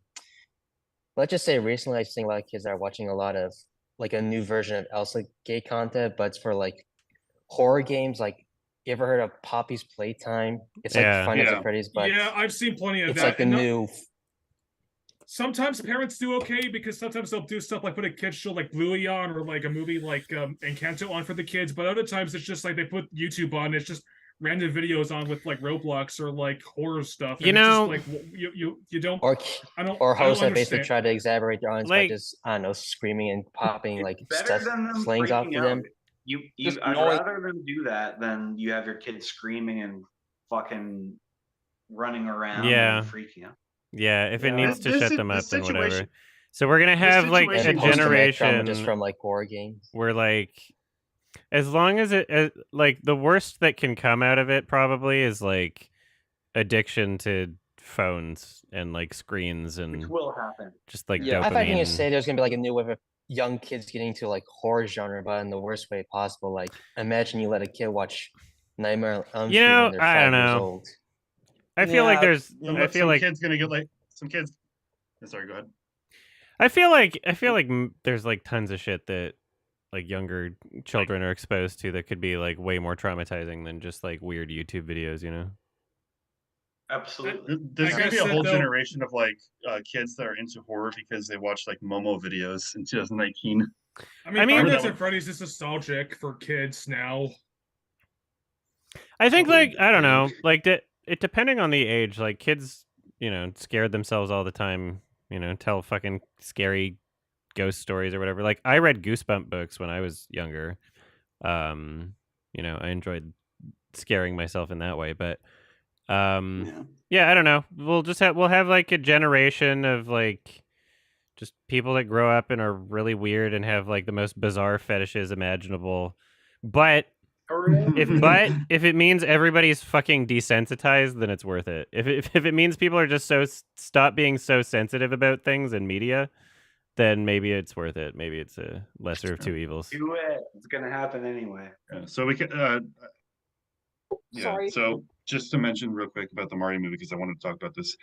[SPEAKER 4] Let's just say recently, I've seen a lot of kids are watching a lot of like a new version of Elsa gay content, but it's for like horror games. Like, you ever heard of Poppy's Playtime? It's like Five Nights at Freddy's, but
[SPEAKER 7] yeah, I've seen plenty of
[SPEAKER 4] it's
[SPEAKER 7] that.
[SPEAKER 4] like the new.
[SPEAKER 7] Sometimes parents do okay because sometimes they'll do stuff like put a kids show like Bluey on, or like a movie like Encanto on for the kids. But other times it's just like they put YouTube on. It's just random videos on with like Roblox or like horror stuff.
[SPEAKER 2] You know,
[SPEAKER 7] just like you don't
[SPEAKER 4] Or hosts that basically try to exaggerate their audience by just, I don't know, screaming and popping like stuff, slings off to them.
[SPEAKER 12] I'd rather them do that than you have your kids screaming and fucking running around and freaking out.
[SPEAKER 2] Yeah, if it needs to shut them up, then whatever. So we're gonna have like a generation
[SPEAKER 4] just from like horror games
[SPEAKER 2] where like, as long as like the worst that can come out of it probably is like addiction to phones and like screens, and
[SPEAKER 12] which will happen.
[SPEAKER 2] Just like
[SPEAKER 4] I thought you were gonna
[SPEAKER 2] dopamine.
[SPEAKER 4] say there's gonna be like a new wave of young kids getting into like horror genre, but in the worst way possible. Like, imagine you let a kid watch Nightmare on Elm Street when they're 5 years old.
[SPEAKER 2] I feel like there's. I feel like
[SPEAKER 3] kids gonna get like some kids. Sorry, go ahead.
[SPEAKER 2] I feel like there's like tons of shit that like younger children are exposed to that could be like way more traumatizing than just like weird YouTube videos, you know?
[SPEAKER 12] Absolutely.
[SPEAKER 3] There's gonna be a whole generation of like kids that are into horror because they watch like Momo videos in 2019.
[SPEAKER 7] I mean Five Nights at Freddy's is nostalgic for kids now.
[SPEAKER 2] I think like, I don't know, like it depending on the age, like kids, you know, scared themselves all the time, you know, tell fucking scary ghost stories or whatever. Like, I read Goosebump books when I was younger. You know, I enjoyed scaring myself in that way, but yeah, I don't know. We'll have like a generation of like just people that grow up and are really weird and have like the most bizarre fetishes imaginable. But if it means everybody's fucking desensitized, then it's worth it. If it means people are just stop being so sensitive about things in media, then maybe it's worth it. Maybe it's a lesser of two evils.
[SPEAKER 12] Do it. It's gonna happen anyway.
[SPEAKER 3] So we can.
[SPEAKER 1] Sorry.
[SPEAKER 3] So just to mention real quick about the Mario movie, because I wanted to talk about this.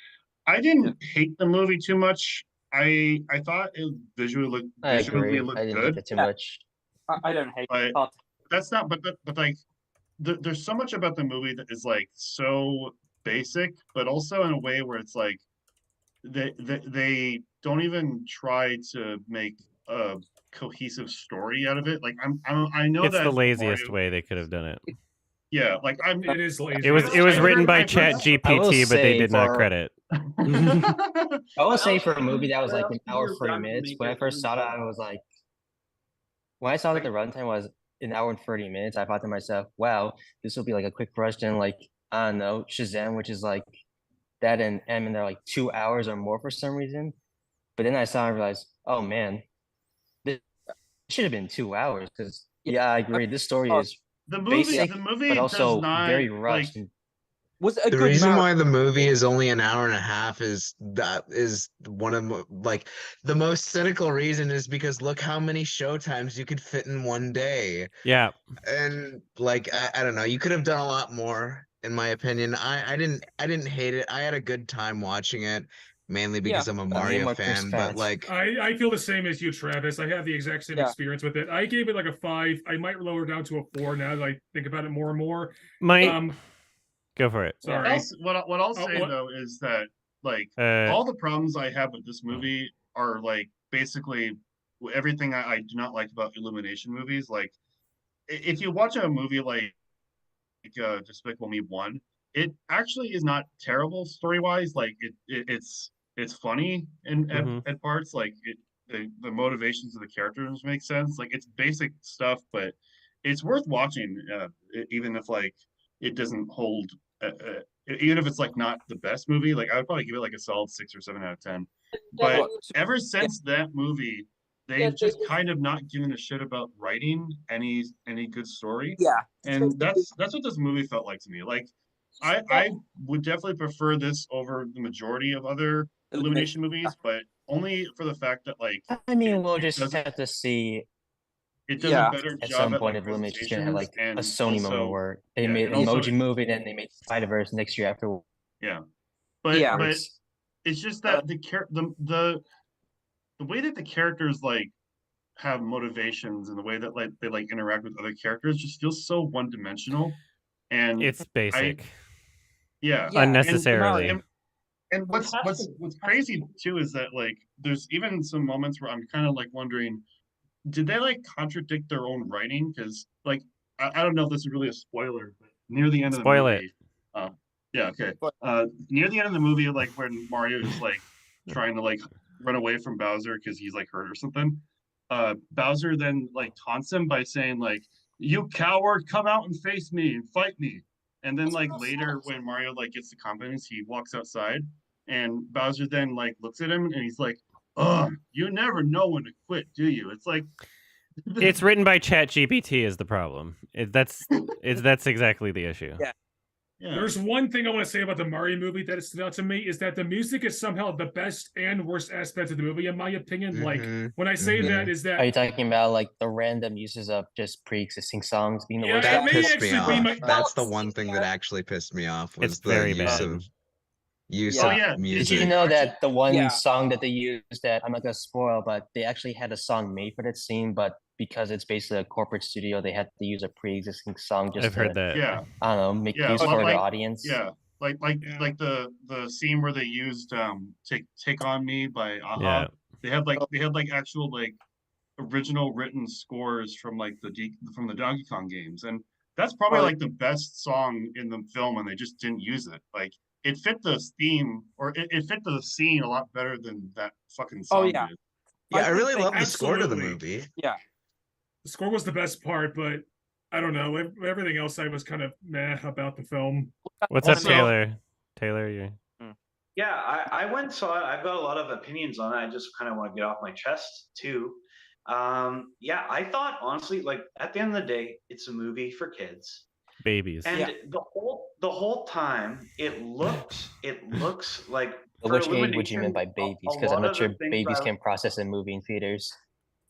[SPEAKER 3] I didn't hate the movie too much. I thought it visually looked
[SPEAKER 4] I
[SPEAKER 3] didn't
[SPEAKER 4] hate it too much.
[SPEAKER 15] I don't hate it.
[SPEAKER 3] That's not, but like, there's so much about the movie that is like so basic, but also in a way where it's like they don't even try to make a cohesive story out of it. Like I know
[SPEAKER 2] it's
[SPEAKER 3] that
[SPEAKER 2] the laziest way they could have done it.
[SPEAKER 3] Yeah, like
[SPEAKER 7] it is lazy.
[SPEAKER 2] It was written by ChatGPT, but they did not credit.
[SPEAKER 4] I will say for a movie that was like an hour 30 minutes, when I first saw it, I was like, when I saw that the runtime was an hour and 30 minutes, I thought to myself, wow, this will be like a quick rush than like, I don't know, Shazam, which is like that and they're like 2 hours or more for some reason. But then I saw and realized, oh man, this should have been 2 hours, because I agree, this story is basic, but also very rushed.
[SPEAKER 11] The reason why the movie is only an hour and a half is one of like the most cynical reason is because look how many showtimes you could fit in one day.
[SPEAKER 2] Yeah.
[SPEAKER 11] And like I don't know, you could have done a lot more in my opinion. I didn't hate it. I had a good time watching it, mainly because I'm a Mario fan, but like
[SPEAKER 7] I feel the same as you, Travis. I have the exact same experience with it. I gave it like a 5. I might lower down to a 4 now that I think about it more and more.
[SPEAKER 2] Go for it.
[SPEAKER 7] Sorry.
[SPEAKER 3] What I'll say though is that like all the problems I have with this movie are like basically everything I do not like about Illumination movies. Like if you watch a movie like Despicable Me 1, it actually is not terrible story wise. Like it's funny in at parts. Like the motivations of the characters make sense. Like it's basic stuff, but it's worth watching, even if like it doesn't hold. Even if it's like not the best movie, like I would probably give it like a solid 6 or 7 out of 10. But ever since that movie, they've just kind of not given a shit about writing any good story.
[SPEAKER 15] Yeah,
[SPEAKER 3] and that's what this movie felt like to me. Like I would definitely prefer this over the majority of other Illumination movies, but only for the fact that like
[SPEAKER 4] I mean, we'll just have to see.
[SPEAKER 3] It does a better
[SPEAKER 4] at
[SPEAKER 3] job
[SPEAKER 4] some
[SPEAKER 3] at
[SPEAKER 4] point
[SPEAKER 3] like
[SPEAKER 4] of Illumination is gonna
[SPEAKER 3] presentations
[SPEAKER 4] have like
[SPEAKER 3] and
[SPEAKER 4] a Sony
[SPEAKER 3] also,
[SPEAKER 4] moment where they made an emoji movie, then they made Spider-Verse next year after.
[SPEAKER 3] Yeah, but it's just that the way that the characters like have motivations and the way that like they like interact with other characters just feels so one-dimensional, and
[SPEAKER 2] it's basic.
[SPEAKER 3] Unnecessarily. And what's
[SPEAKER 1] It has
[SPEAKER 3] what's crazy too is that like there's even some moments where I'm kind of like wondering, did they like contradict their own writing? Because like I don't know if this is really a spoiler, but near the end of the movie, yeah, okay. Near the end of the movie, like when Mario is like trying to like run away from Bowser because he's like hurt or something, Bowser then like taunts him by saying like, "You coward, come out and face me and fight me." And then like later when Mario like gets the confidence, he walks outside and Bowser then like looks at him and he's like, "Oh, you never know when to quit, do you?" It's like
[SPEAKER 2] it's written by ChatGPT is the problem. That's exactly the issue.
[SPEAKER 15] Yeah.
[SPEAKER 7] There's one thing I want to say about the Mario movie that stood out to me is that the music is somehow the best and worst aspect of the movie, in my opinion. Like when I say that, is that
[SPEAKER 4] are you talking about like the random uses of just pre-existing songs being the worst?
[SPEAKER 11] That pissed me off. That's the one thing that actually pissed me off was the use of music.
[SPEAKER 4] Did you know that the one song that they used that I'm not gonna spoil, but they actually had a song made for that scene, but because it's basically a corporate studio, they had to use a pre-existing song just
[SPEAKER 2] I've heard that.
[SPEAKER 3] Yeah.
[SPEAKER 4] I don't know, make use for
[SPEAKER 3] like,
[SPEAKER 4] their audience.
[SPEAKER 3] Yeah. Like the scene where they used Take On Me by Aha.
[SPEAKER 2] Yeah.
[SPEAKER 3] They had like actual like original written scores from like the Donkey Kong games. And that's probably like the best song in the film, and they just didn't use it. Like it fit the theme, or it fit the scene a lot better than that fucking song did.
[SPEAKER 11] I really love the score to the movie.
[SPEAKER 15] Yeah.
[SPEAKER 7] The score was the best part, but I don't know. Everything else I was kind of meh about the film.
[SPEAKER 2] What's up, Taylor? Taylor, you.
[SPEAKER 12] Yeah, I went and saw it. I've got a lot of opinions on it. I just kind of want to get off my chest too. Yeah, I thought honestly, like at the end of the day, it's a movie for kids,
[SPEAKER 2] babies,
[SPEAKER 12] and the whole time it looks like.
[SPEAKER 4] Which age would you mean by babies? Because I'm not sure babies can process a movie in theaters.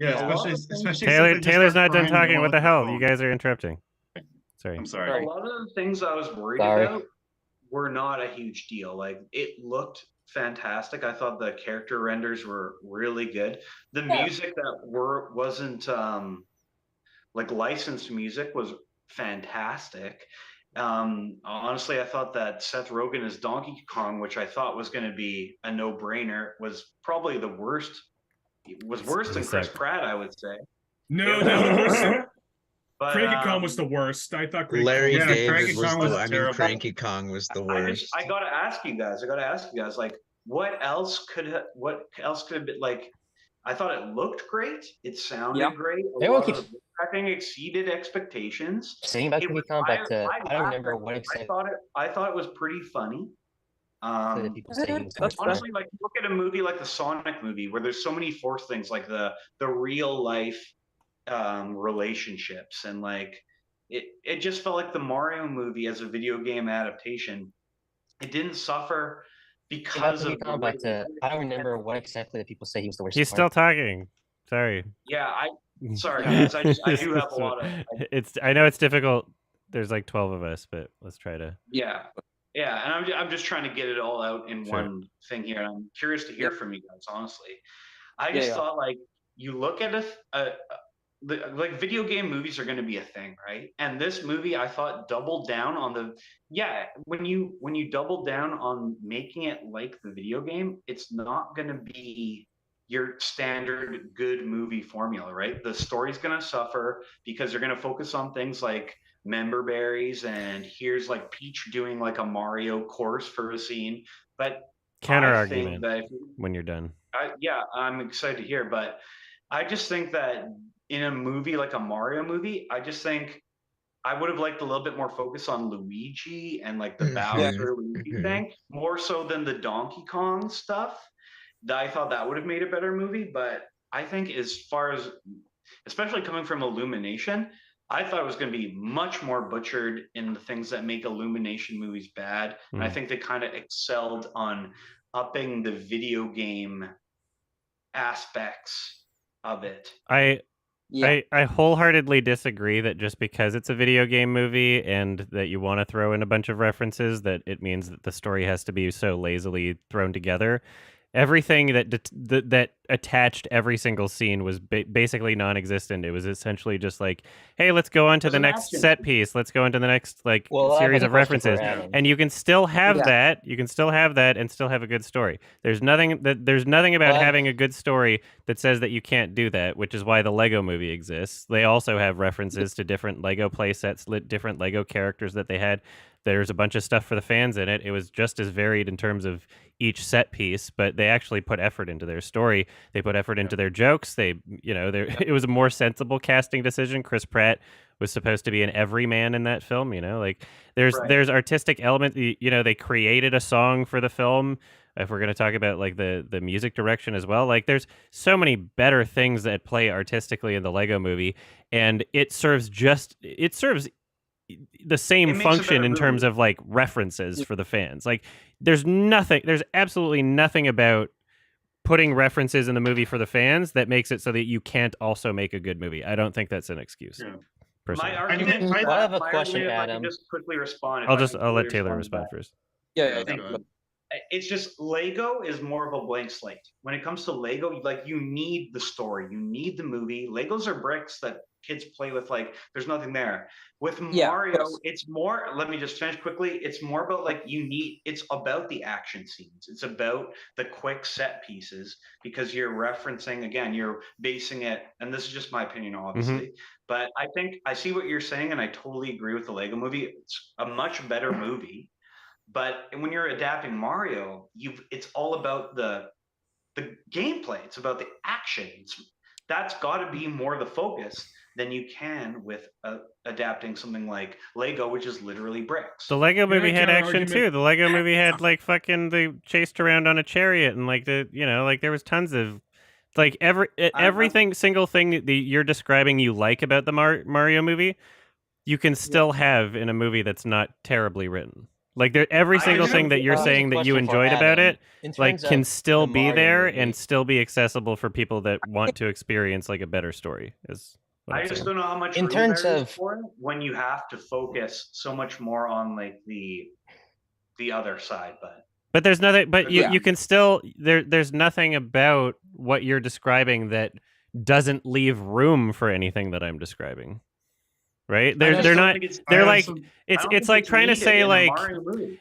[SPEAKER 3] Yeah, especially
[SPEAKER 2] Taylor's not done talking. What the hell? You guys are interrupting. Sorry.
[SPEAKER 3] I'm sorry.
[SPEAKER 12] A lot of the things I was worried about were not a huge deal. Like it looked fantastic. I thought the character renders were really good. The music that wasn't like licensed music was fantastic. Honestly, I thought that Seth Rogen as Donkey Kong, which I thought was going to be a no-brainer, was probably the worst. It was worse than Chris Pratt, I would say.
[SPEAKER 7] No, the worst. Cranky Kong was the worst. I thought
[SPEAKER 11] Larry David Cranky Kong was the worst.
[SPEAKER 12] I gotta ask you guys. Like, what else could have been like? I thought it looked great. It sounded great. A lot of the tracking exceeded expectations.
[SPEAKER 4] Saying about Cranky Kong, but I don't remember what exactly.
[SPEAKER 12] I thought it was pretty funny. Honestly, like look at a movie like the Sonic movie, where there's so many forced things, like the real life relationships, and like it just felt like the Mario movie as a video game adaptation. It didn't suffer because of
[SPEAKER 4] I don't remember what exactly that people say he was the worst.
[SPEAKER 2] He's still talking. Sorry.
[SPEAKER 12] Yeah, sorry guys. I do have a lot of.
[SPEAKER 2] I know it's difficult. There's like 12 of us, but let's try to.
[SPEAKER 12] Yeah, and I'm just trying to get it all out in one thing here. And I'm curious to hear from you guys. Honestly, I just thought like you look at like video game movies are going to be a thing, right? And this movie, I thought, doubled down on when you double down on making it like the video game, it's not going to be your standard good movie formula, right? The story's going to suffer because you're going to focus on things like member berries, and here's like Peach doing like a Mario course for a scene. But
[SPEAKER 2] counter argument when you're done.
[SPEAKER 12] Yeah, I'm excited to hear, but I just think that in a movie like a Mario movie, I just think I would have liked a little bit more focus on Luigi and like the Bowser Luigi thing, more so than the Donkey Kong stuff. I thought that would have made a better movie, but I think as far as, especially coming from Illumination, I thought it was going to be much more butchered in the things that make Illumination movies bad. And I think they kind of excelled on upping the video game aspects of it.
[SPEAKER 2] I wholeheartedly disagree that just because it's a video game movie and that you want to throw in a bunch of references, that it means that the story has to be so lazily thrown together. Everything that attached every single scene was basically non-existent. It was essentially just like, hey, let's go on to the next set piece. Let's go into the next series of references, and you can still have that. You can still have that and still have a good story. There's nothing about having a good story that says that you can't do that, which is why the Lego movie exists. They also have references to different Lego play sets, different Lego characters that they had. There's a bunch of stuff for the fans in it. It was just as varied in terms of each set piece, but they actually put effort into their story. They put effort into their jokes. It was a more sensible casting decision. Chris Pratt was supposed to be an everyman in that film. There's artistic element. They created a song for the film. If we're going to talk about like the music direction as well, like there's so many better things that play artistically in the Lego movie, and it serves the same function in terms of like references for the fans. Like there's absolutely nothing about putting references in the movie for the fans that makes it so that you can't also make a good movie. I don't think that's an excuse.
[SPEAKER 12] My argument,
[SPEAKER 4] I have a question, Adam.
[SPEAKER 12] If I can just quickly respond.
[SPEAKER 2] I'll let Taylor respond first.
[SPEAKER 12] It's just Lego is more of a blank slate. When it comes to Lego, like you need the story, you need the movie. Legos are bricks that kids play with. Like there's nothing there. With Mario, it's more. Let me just finish quickly. It's more about like it's about the action scenes. It's about the quick set pieces because you're referencing again. You're basing it, and this is just my opinion, obviously. But I think I see what you're saying, and I totally agree with the Lego movie. It's a much better movie. But when you're adapting Mario, it's all about the gameplay. It's about the action. That's got to be more the focus than you can with adapting something like Lego, which is literally bricks.
[SPEAKER 2] The Lego movie had action too. The Lego movie had like fucking they chased around on a chariot and like there was tons of like single thing that you're describing you like about the Mario movie, you can still have in a movie that's not terribly written. Like every single thing that you're saying that you enjoyed about it, like can still be there and still be accessible for people that want to experience like a better story.
[SPEAKER 12] I just don't know how much
[SPEAKER 4] in terms of
[SPEAKER 12] for it when you have to focus so much more on like the other side,
[SPEAKER 2] but there's nothing. But you can still there's nothing about what you're describing that doesn't leave room for anything that I'm describing. Right? They're not. They're like it's like trying to say like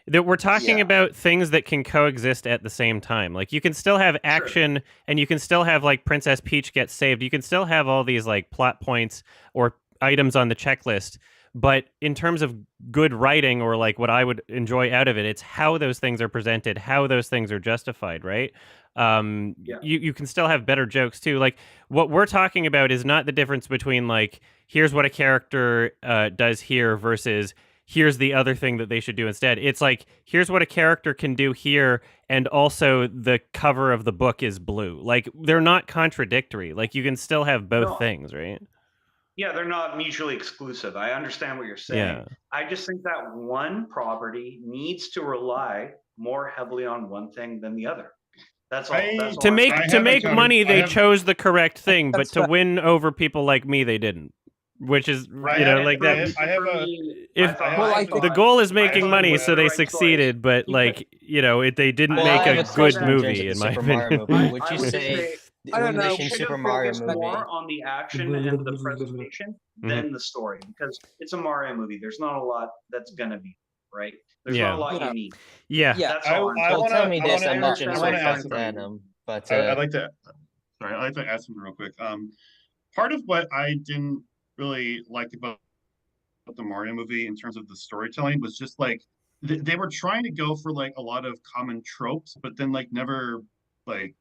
[SPEAKER 2] that we're talking about things that can coexist at the same time. Like you can still have action and you can still have like Princess Peach gets saved. You can still have all these like plot points or items on the checklist. But in terms of good writing or like what I would enjoy out of it, it's how those things are presented, how those things are justified, right? You can still have better jokes too. Like what we're talking about is not the difference between like here's what a character does here versus here's the other thing that they should do instead. It's like here's what a character can do here, and also the cover of the book is blue. Like they're not contradictory. Like you can still have both things, right?
[SPEAKER 12] Yeah, they're not mutually exclusive. I understand what you're saying.
[SPEAKER 2] Yeah.
[SPEAKER 12] I just think that one property needs to rely more heavily on one thing than the other. That's all.
[SPEAKER 2] To make money, they chose the correct thing, but to win over people like me, they didn't. Which is like that. The goal is making money, so they succeeded. But like they didn't make a good movie, in my opinion.
[SPEAKER 4] Would you say the Illumination Super Mario movie
[SPEAKER 12] more on the action and the presentation than the story? Because it's a Mario movie. There's not a lot that's gonna be right. There's not a lot you need.
[SPEAKER 2] Yeah.
[SPEAKER 12] That's all.
[SPEAKER 4] Tell me this. I'm not going to ask Adam, but
[SPEAKER 3] I'd like to ask something real quick. Part of what I didn't really like about the Mario movie in terms of the storytelling was just like they were trying to go for like a lot of common tropes, but then like never like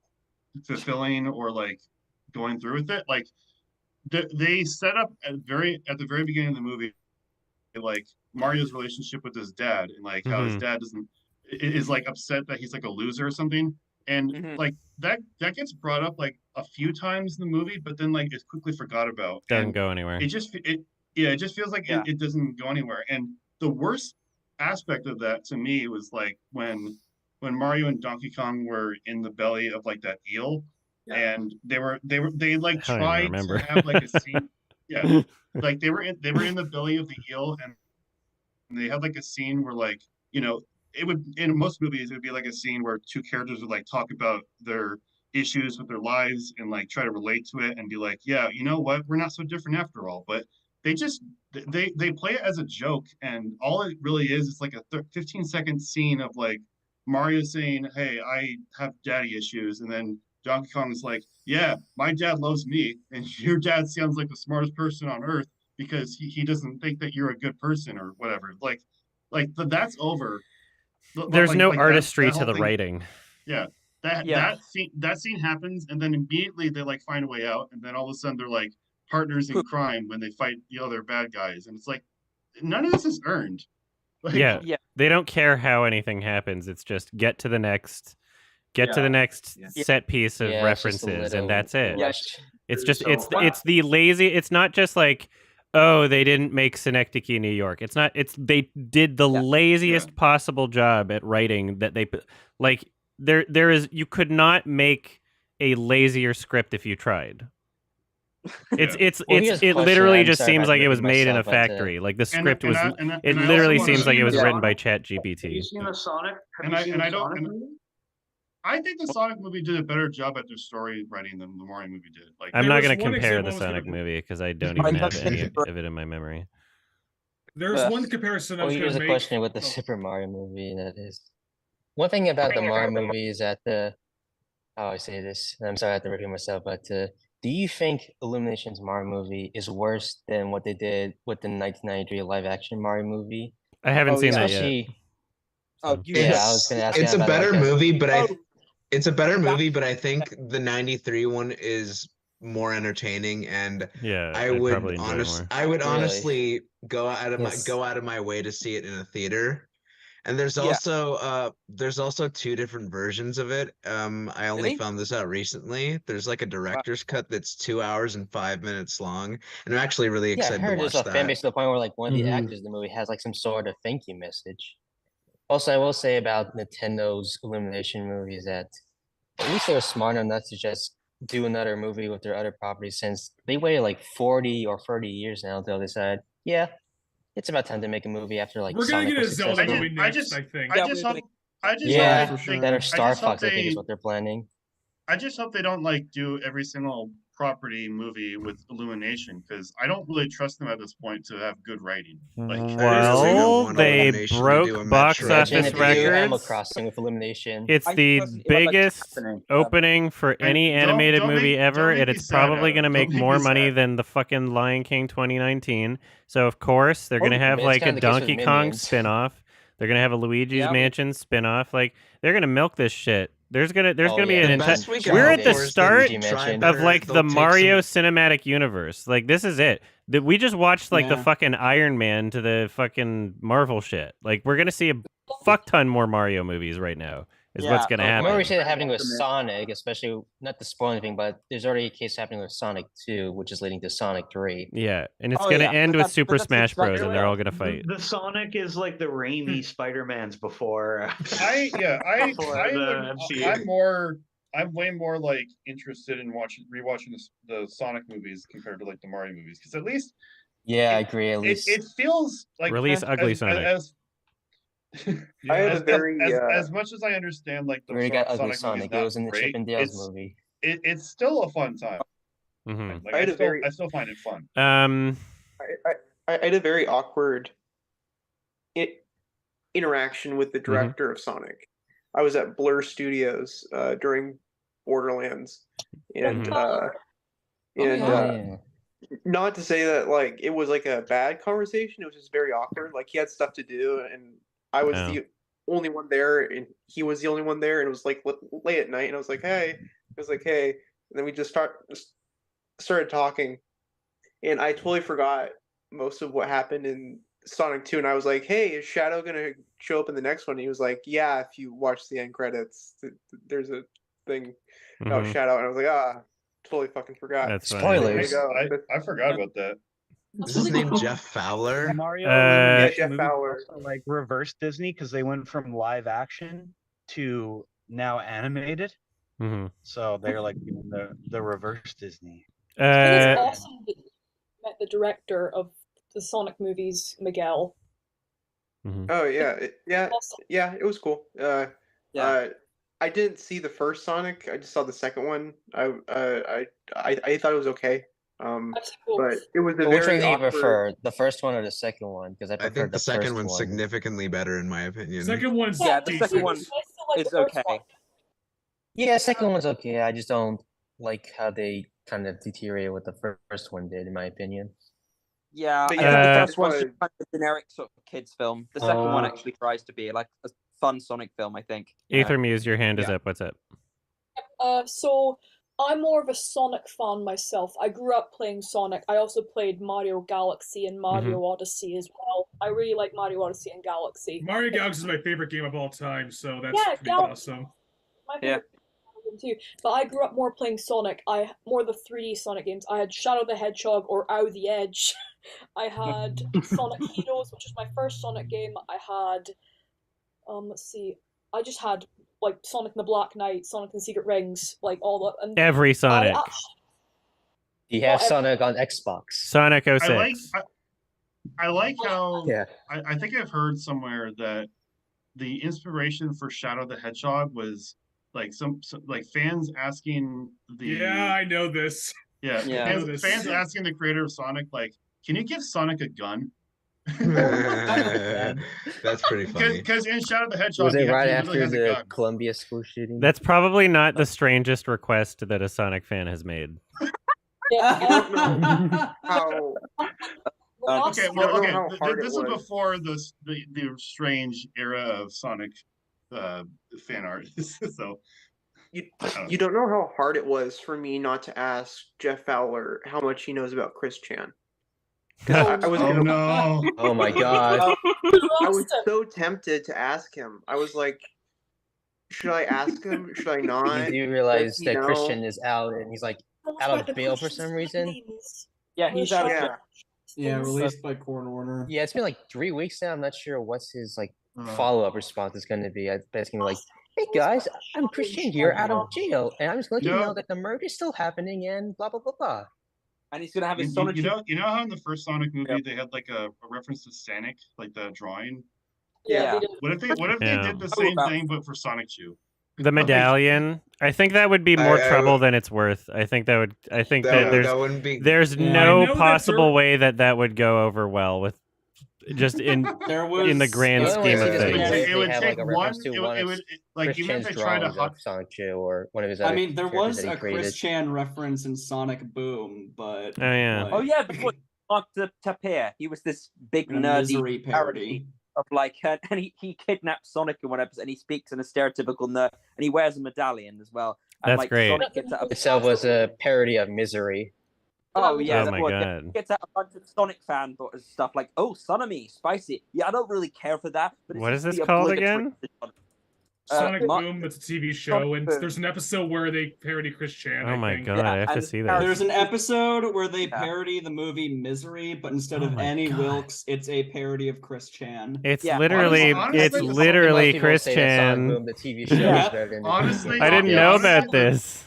[SPEAKER 3] fulfilling or like going through with it. Like they set up at the very beginning of the movie, like Mario's relationship with his dad, and like how his dad is like upset that he's like a loser or something. And like that gets brought up like a few times in the movie, but then like it's quickly forgot about.
[SPEAKER 2] Doesn't go anywhere.
[SPEAKER 3] It just it just feels like it doesn't go anywhere. And the worst aspect of that to me was like when Mario and Donkey Kong were in the belly of like that eel, and they like tried to have like a scene. Yeah, like they were in the belly of the eel, and they had like a scene where like, you know, it would, in most movies it would be like a scene where two characters would like talk about their issues with their lives and like try to relate to it and be like, yeah, you know what, we're not so different after all. But they just they play it as a joke, and all it really is like a 15-second scene of like Mario saying, hey, I have daddy issues, and then Donkey Kong is like, yeah, my dad loves me, and your dad sounds like the smartest person on earth because he doesn't think that you're a good person or whatever. That's over.
[SPEAKER 2] There's no
[SPEAKER 3] like
[SPEAKER 2] artistry
[SPEAKER 3] that
[SPEAKER 2] to
[SPEAKER 3] whole
[SPEAKER 2] the
[SPEAKER 3] thing,
[SPEAKER 2] writing.
[SPEAKER 3] Yeah, that scene happens, and then immediately they like find a way out, and then all of a sudden they're like partners in crime when they fight the other bad guys, and it's like none of this is earned. Like,
[SPEAKER 2] yeah, they don't care how anything happens. It's just get to the next set piece of references, and that's it. It's just it's the lazy. It's not just like, oh, they didn't make Synecdoche, New York. It's not. It's they did the laziest possible job at writing that they like. There is, you could not make a lazier script if you tried. It literally just seems like it was made in a factory. Like the script was. It literally seems like it was written by ChatGPT.
[SPEAKER 12] Have you seen the Sonic?
[SPEAKER 3] I think the Sonic movie did a better job at their story writing than the Mario movie did. Like,
[SPEAKER 2] I'm not going to compare the Sonic movie because I don't even have any of it in my memory.
[SPEAKER 7] There's one comparison I was going to make.
[SPEAKER 4] Here's a question with the Super Mario movie. That is, one thing about the Mario movie is that I say this, and I'm sorry I have to repeat myself, but do you think Illumination's Mario movie is worse than what they did with the 1993 live-action Mario movie?
[SPEAKER 2] I haven't seen that yet.
[SPEAKER 11] I was going to ask. It's a better movie, but it's a better movie, but I think the 93 one is more entertaining, and I would honestly go out of my way to see it in a theater. And there's also two different versions of it. I only found this out recently. There's like a director's cut that's 2 hours and 5 minutes long, and I'm actually really excited to watch that.
[SPEAKER 4] I heard there's a fan base to the point where like one of the actors in the movie has like some sort of thank you message. Also, I will say about Nintendo's Illumination movie is that at least they were smart enough to just do another movie with their other properties, since they waited like 40 or 30 years now until they said, yeah, it's about time to make a movie after like
[SPEAKER 7] we're gonna get a Zelda movie next, I think.
[SPEAKER 4] That or Star Fox, I think, is what they're planning.
[SPEAKER 3] I just hope they don't like do every single property movie with Illumination, because I don't really trust them at this point to have good writing. Like,
[SPEAKER 2] well, they broke box office records.
[SPEAKER 4] Animal Crossing with Illumination.
[SPEAKER 2] It's the biggest opening for any animated movie ever. It is probably going to make more money than the fucking Lion King 2019. So of course they're going to have like a Donkey Kong spin-off. They're going to have a Luigi's Mansion spin-off. Like, they're going to milk this shit. There's gonna be an entire. We're at the start of like the Mario cinematic universe. Like, this is it. That we just watched like the fucking Iron Man to the fucking Marvel shit. Like, we're gonna see a fuck ton more Mario movies right now. Is what's gonna happen.
[SPEAKER 4] I remember we see that happening with Sonic, especially, not to spoil anything, but there's already a case happening with Sonic 2, which is leading to Sonic 3.
[SPEAKER 2] Yeah, and it's gonna end with Super Smash Bros. And they're all gonna fight.
[SPEAKER 12] The Sonic is like the Raimi Spider-Mans before.
[SPEAKER 3] I'm way more like interested in rewatching the Sonic movies compared to like the Mario movies, because at least
[SPEAKER 4] I agree. At least
[SPEAKER 3] it feels like
[SPEAKER 2] release ugly Sonic.
[SPEAKER 14] I had a very
[SPEAKER 3] as much as I understand like the Sonic.
[SPEAKER 4] It was in the Chip and Dale's movie.
[SPEAKER 3] It's still a fun time.
[SPEAKER 2] Mm-hmm.
[SPEAKER 3] Like, I still find it fun.
[SPEAKER 14] I had a very awkward interaction with the director of Sonic. I was at Blur Studios during Borderlands, and not to say that like it was like a bad conversation. It was just very awkward. Like, he had stuff to do, and I was the only one there, and he was the only one there, and it was like late at night, and I was like, hey, was like, "Hey," and then we just started talking, and I totally forgot most of what happened in Sonic 2, and I was like, "Hey, is Shadow gonna show up in the next one?" And he was like, "Yeah, if you watch the end credits, there's a thing about Shadow," and I was like, totally fucking forgot.
[SPEAKER 2] That's
[SPEAKER 4] spoilers.
[SPEAKER 3] I forgot about that.
[SPEAKER 11] Is his name Jeff Fowler?
[SPEAKER 10] Mario
[SPEAKER 14] Yeah, Jeff Fowler.
[SPEAKER 10] like reverse Disney because they went from live action to now animated. So they're like doing the reverse Disney.
[SPEAKER 1] I think it's awesome that you met the director of the Sonic movies, Miguel.
[SPEAKER 14] Oh yeah, it was cool. I didn't see the first Sonic. I just saw the second one. I thought it was okay. But it was a
[SPEAKER 4] Which one
[SPEAKER 14] very
[SPEAKER 4] do you
[SPEAKER 14] awkward...
[SPEAKER 4] prefer, the first one or the second one? Because I prefer
[SPEAKER 11] think the second
[SPEAKER 4] first
[SPEAKER 11] one's significantly better in my opinion.
[SPEAKER 7] Second one's
[SPEAKER 13] the second one is okay.
[SPEAKER 4] Yeah, second one's okay. I just don't like how they kind of deteriorated what the first one did, in my opinion.
[SPEAKER 13] Yeah,
[SPEAKER 14] But
[SPEAKER 13] I think the first one's just kind of a generic sort of kids film. The second one actually tries to be like a fun Sonic film, I think.
[SPEAKER 2] Aether Muse, your hand is up. What's up?
[SPEAKER 1] So I'm more of a Sonic fan myself. I grew up playing Sonic. I also played Mario Galaxy and Mario Odyssey as well. I really like Mario Odyssey and Galaxy.
[SPEAKER 7] Mario Galaxy is my favorite game of all time, so that's pretty awesome.
[SPEAKER 1] My favorite game too. But I grew up more playing Sonic. More the 3D Sonic games. I had Shadow the Hedgehog or Ow the Edge. I had Sonic Heroes, which was my first Sonic game. I had let's see. I just had like Sonic and the Black Knight, Sonic and the Secret Rings, like all that. And
[SPEAKER 2] every Sonic.
[SPEAKER 4] Do you have Sonic on Xbox?
[SPEAKER 2] Sonic 06.
[SPEAKER 3] I like how I think I've heard somewhere that the inspiration for Shadow the Hedgehog was like some like fans asking the
[SPEAKER 7] Yeah, I know this.
[SPEAKER 3] Fans asking the creator of Sonic, like, can you give Sonic a gun?
[SPEAKER 11] That's pretty funny.
[SPEAKER 3] Because in Shadow the Hedgehog,
[SPEAKER 4] was it right after
[SPEAKER 3] the
[SPEAKER 4] the Columbia school shooting?
[SPEAKER 2] That's probably not the strangest request that a Sonic fan has made.
[SPEAKER 3] Okay, this is before the strange era of Sonic fan art. So
[SPEAKER 14] you don't know how hard it was for me not to ask Jeff Fowler how much he knows about Chris Chan. I was
[SPEAKER 4] oh my god!
[SPEAKER 14] I was so tempted to ask him. I was like, should I ask him? Should I not?
[SPEAKER 4] You realize that Christian is out and he's like out of bail for some reason.
[SPEAKER 13] Yeah, he's out of
[SPEAKER 5] Yeah, released by court order.
[SPEAKER 4] Yeah, it's been like 3 weeks now. I'm not sure what's his like follow-up response is going to be. It's going to be like, "Hey guys, I'm Christian here out of jail, and I'm just letting you know that the murder is still happening and blah blah blah blah."
[SPEAKER 13] And he's gonna have his Sonic.
[SPEAKER 3] You know how in the first Sonic movie they had like a reference to Sonic, like the drawing.
[SPEAKER 1] Yeah.
[SPEAKER 3] What if they did the same thing but for Sonic 2?
[SPEAKER 2] The medallion. I think that would be more trouble than it's worth. I think that would. I think that there's no possible way that would go over well with just in the grand scheme of things.
[SPEAKER 3] It would take one. It would like even if they try to
[SPEAKER 4] Sonic 2 or one of his.
[SPEAKER 5] I mean, there was a Chris Chan reference in Sonic Boom, but
[SPEAKER 13] before to appear, he was this big nerdy parody of like, and he kidnaps Sonic in one episode, and he speaks in a stereotypical nerd, and he wears a medallion as well. And,
[SPEAKER 2] That's
[SPEAKER 13] like,
[SPEAKER 2] great.
[SPEAKER 13] Sonic gets out
[SPEAKER 4] itself was a parody of Misery.
[SPEAKER 13] Oh yeah,
[SPEAKER 2] oh my god!
[SPEAKER 13] Gets out a bunch of Sonic fan stuff like, "Oh, Sonomy, spicy." Yeah, I don't really care for that. But
[SPEAKER 2] what is this called again?
[SPEAKER 7] Sonic Boom. It's a TV show, and there's an episode where they parody Chris Chan.
[SPEAKER 2] Oh my god, I have to see that.
[SPEAKER 5] There's an episode where they parody the movie Misery, but instead of Annie Wilkes, it's a parody of Chris Chan.
[SPEAKER 2] It's literally Chris Chan.
[SPEAKER 4] Boom, the TV show.
[SPEAKER 3] Honestly,
[SPEAKER 2] I didn't know about this.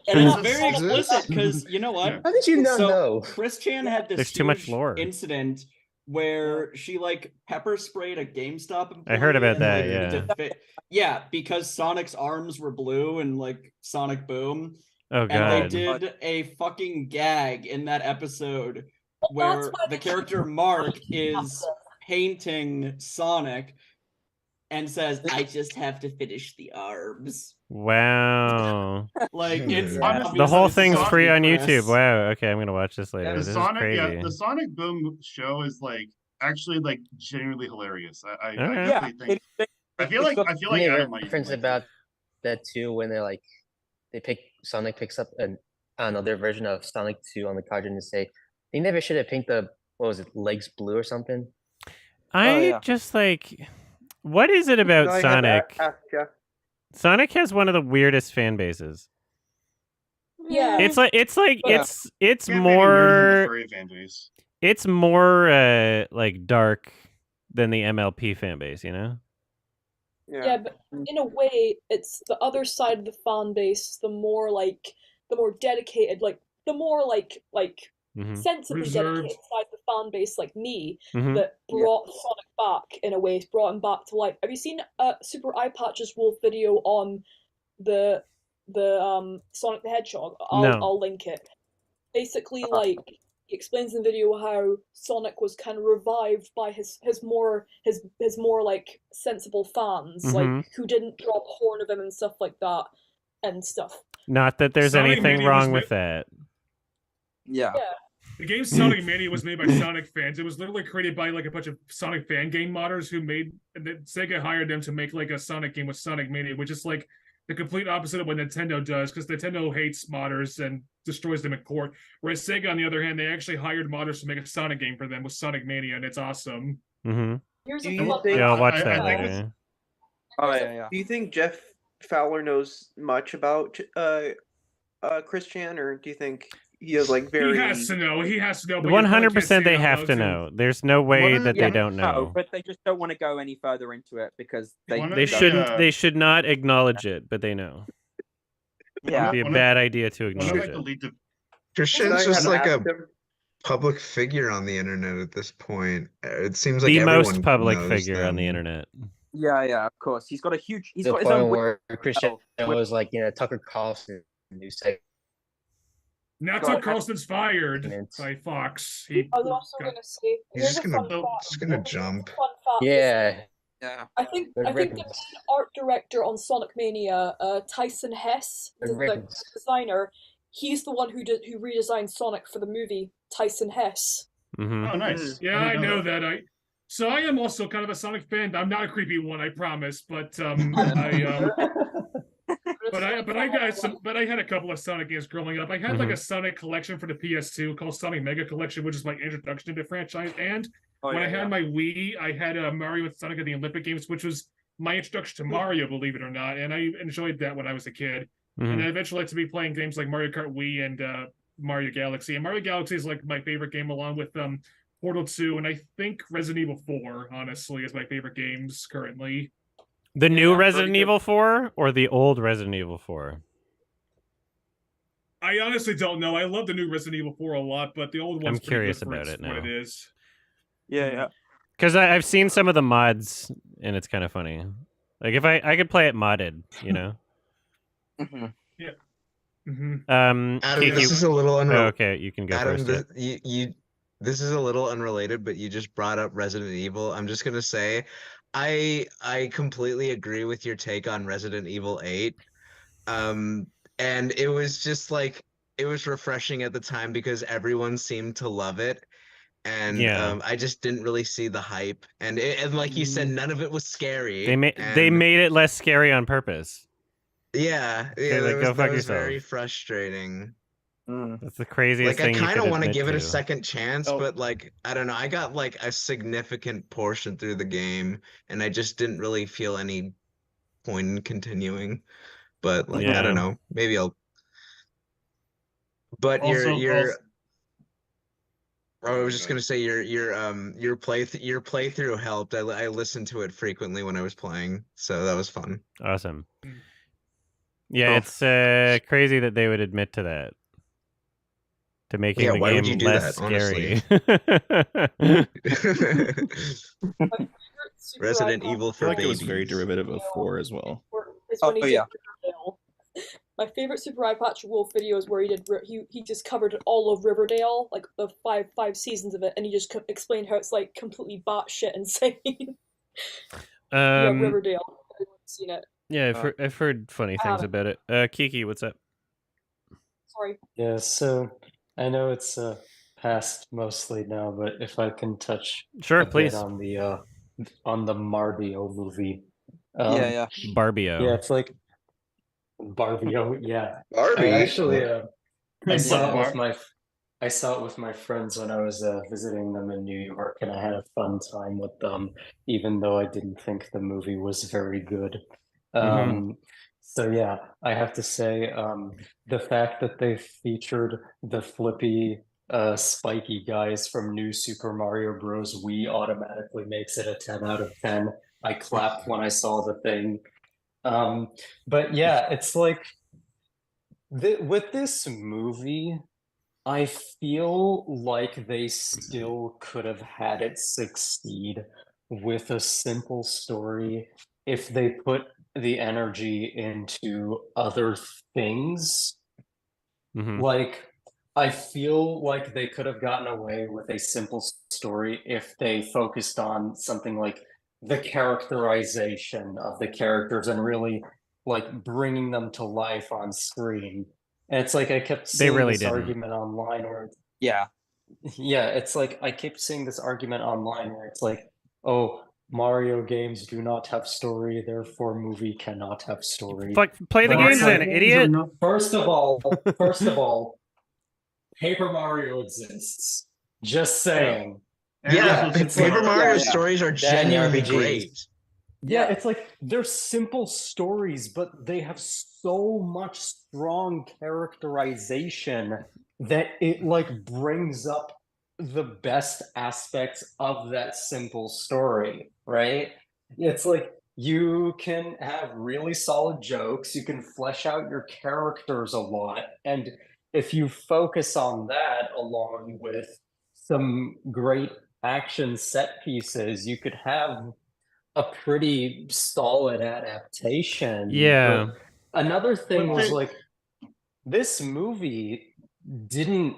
[SPEAKER 5] And it's very explicit because you know what?
[SPEAKER 4] How did you not know?
[SPEAKER 5] Chris Chan had this
[SPEAKER 2] too much lore
[SPEAKER 5] incident where she like pepper sprayed a GameStop employee.
[SPEAKER 2] I heard about that.
[SPEAKER 5] Yeah, because Sonic's arms were blue and like Sonic Boom.
[SPEAKER 2] Oh god!
[SPEAKER 5] And they did a fucking gag in that episode where the character Mark is painting Sonic and says, "I just have to finish the arms."
[SPEAKER 2] Wow!
[SPEAKER 5] Like it's
[SPEAKER 2] the whole thing's free on YouTube. Wow. Okay, I'm gonna watch this later. This is crazy.
[SPEAKER 3] The Sonic Boom show is like actually like genuinely hilarious. I feel like
[SPEAKER 4] reference about that too when they're like Sonic picks up another version of Sonic 2 on the card and say they never should have painted the what was it, legs blue or something.
[SPEAKER 2] Just like, what is it about Sonic? Sonic has one of the weirdest fan bases.
[SPEAKER 1] Yeah,
[SPEAKER 2] it's more
[SPEAKER 3] furry fan base.
[SPEAKER 2] It's more like dark than the MLP fan base, you know?
[SPEAKER 1] Yeah, but in a way, it's the other side of the fan base. The more dedicated, like the more sensibly dedicated side of the fan base, like me, that brought Sonic back in a way, brought him back to life. Have you seen Super Eye Patch's Wolf video on the Sonic the Hedgehog? I'll link it. Basically, like, he explains in the video how Sonic was kind of revived by his more like sensible fans, like who didn't drop horn of him and stuff like that and stuff.
[SPEAKER 2] Not that there's
[SPEAKER 7] Sonic
[SPEAKER 2] anything
[SPEAKER 7] Mania
[SPEAKER 2] wrong with that.
[SPEAKER 7] Yeah. The game Sonic Mania was made by Sonic fans. It was literally created by like a bunch of Sonic fan game modders who made, and then Sega hired them to make like a Sonic game with Sonic Mania, which is like the complete opposite of what Nintendo does, because Nintendo hates modders and destroys them in court. Whereas Sega, on the other hand, they actually hired modders to make a Sonic game for them with Sonic Mania, and it's awesome.
[SPEAKER 1] Here's
[SPEAKER 2] I'll watch that later.
[SPEAKER 14] Do you think Jeff Fowler knows much about Chris Chan, or do you think he has like very?
[SPEAKER 7] He has to know.
[SPEAKER 2] 100% they have to know. There's no way that they don't know.
[SPEAKER 13] But they just don't want to go any further into it because
[SPEAKER 2] they shouldn't. They should not acknowledge it, but they know.
[SPEAKER 13] Yeah,
[SPEAKER 2] it'd be a bad idea to acknowledge it.
[SPEAKER 11] Christian's just like a public figure on the internet at this point. It seems like
[SPEAKER 2] the
[SPEAKER 11] everyone
[SPEAKER 2] most public
[SPEAKER 11] knows
[SPEAKER 2] figure
[SPEAKER 11] them.
[SPEAKER 2] on the internet.
[SPEAKER 13] Yeah, of course. He's got a huge. He's
[SPEAKER 4] The
[SPEAKER 13] got his
[SPEAKER 4] point
[SPEAKER 13] own.
[SPEAKER 4] where Christian was like, Tucker Carlson, new segment.
[SPEAKER 7] Now Tucker Carlson's fired by Fox.
[SPEAKER 1] I was also going to say,
[SPEAKER 11] he's just gonna jump.
[SPEAKER 4] Yeah.
[SPEAKER 1] I think the main art director on Sonic Mania, Tyson Hess, the designer, he's the one who redesigned Sonic for the movie. Tyson Hess.
[SPEAKER 3] Oh, nice.
[SPEAKER 7] Yeah, I know that. So I am also kind of a Sonic fan. I'm not a creepy one, I promise, but But I had a couple of Sonic games growing up. I had like a Sonic collection for the PS2 called Sonic Mega Collection, which is my introduction to the franchise. And when I had my Wii, I had Mario and Sonic at the Olympic Games, which was my introduction to Mario, believe it or not. And I enjoyed that when I was a kid. And I eventually had to be playing games like Mario Kart Wii and Mario Galaxy. And Mario Galaxy is like my favorite game, along with Portal 2, and I think Resident Evil 4, honestly, is my favorite games currently.
[SPEAKER 2] The new Resident Evil 4 or the old Resident Evil 4?
[SPEAKER 7] I honestly don't know. I love the new Resident Evil 4 a lot, but the old one's
[SPEAKER 2] I'm curious
[SPEAKER 7] pretty good
[SPEAKER 2] about it now.
[SPEAKER 7] what it is.
[SPEAKER 13] Yeah.
[SPEAKER 2] Because I've seen some of the mods, and it's kind of funny. Like, if I could play it modded, you know?
[SPEAKER 7] Yeah.
[SPEAKER 11] Adam, this is a little unrelated.
[SPEAKER 2] Okay, you can go
[SPEAKER 11] Adam,
[SPEAKER 2] first.
[SPEAKER 11] this is a little unrelated, but you just brought up Resident Evil. I'm just gonna say, I completely agree with your take on Resident Evil 8. And it was just like, it was refreshing at the time because everyone seemed to love it. And I just didn't really see the hype. And like you said, none of it was scary.
[SPEAKER 2] They made it less scary on purpose.
[SPEAKER 11] Yeah, that was very frustrating.
[SPEAKER 2] That's the craziest thing.
[SPEAKER 11] Like, I kind of want to give it a
[SPEAKER 2] to.
[SPEAKER 11] second chance, but like, I don't know. I got like a significant portion through the game, and I just didn't really feel any point in continuing. But like, I don't know. Maybe I'll. But I was just gonna say your playthrough helped. I listened to it frequently when I was playing, so that was fun.
[SPEAKER 2] Awesome. Yeah, it's crazy that they would admit to that. To making the game less scary.
[SPEAKER 11] Resident Evil for babies.
[SPEAKER 15] It was very derivative of 4 as well.
[SPEAKER 1] My favorite Super Eye Patch Wolf video is where he just covered all of Riverdale, like the five seasons of it, and he just explained how it's like completely batshit insane. Riverdale. I've seen it.
[SPEAKER 2] Yeah, I've heard funny things about it. Kiki, what's up?
[SPEAKER 1] Sorry.
[SPEAKER 9] Yeah, so I know it's past mostly now, but if I can touch
[SPEAKER 2] please
[SPEAKER 9] on the Marbio movie.
[SPEAKER 13] Yeah.
[SPEAKER 2] Barbio.
[SPEAKER 9] Yeah, it's like Barbie. Oh yeah,
[SPEAKER 11] Barbie.
[SPEAKER 9] I actually I saw it
[SPEAKER 3] Bar-
[SPEAKER 9] with my friends when I was visiting them in New York, and I had a fun time with them, even though I didn't think the movie was very good. So yeah, I have to say, the fact that they featured the flippy, spiky guys from New Super Mario Bros. Wii automatically makes it a 10 out of 10. I clapped when I saw the thing. But yeah, it's like with this movie, I feel like they still could have had it succeed with a simple story if they put the energy into other things. Like, I feel like they could have gotten away with a simple story if they focused on something like the characterization of the characters and really like bringing them to life on screen. And it's like I kept seeing
[SPEAKER 2] really
[SPEAKER 9] this
[SPEAKER 2] didn't.
[SPEAKER 9] argument online where
[SPEAKER 13] Yeah.
[SPEAKER 9] yeah, it's like I keep seeing this argument online where it's like, oh, Mario games do not have story, therefore movie cannot have story.
[SPEAKER 2] Play the games then, idiot.
[SPEAKER 9] First of all, Paper Mario exists. Just saying.
[SPEAKER 11] Yeah,
[SPEAKER 9] it's
[SPEAKER 11] Paper
[SPEAKER 9] like,
[SPEAKER 11] Mario stories are genuinely great.
[SPEAKER 9] Yeah, it's like they're simple stories, but they have so much strong characterization that it like brings up the best aspects of that simple story, right? It's like you can have really solid jokes, you can flesh out your characters a lot, and if you focus on that along with some great action set pieces, you could have a pretty solid adaptation.
[SPEAKER 2] Yeah.
[SPEAKER 9] But another thing was like this movie didn't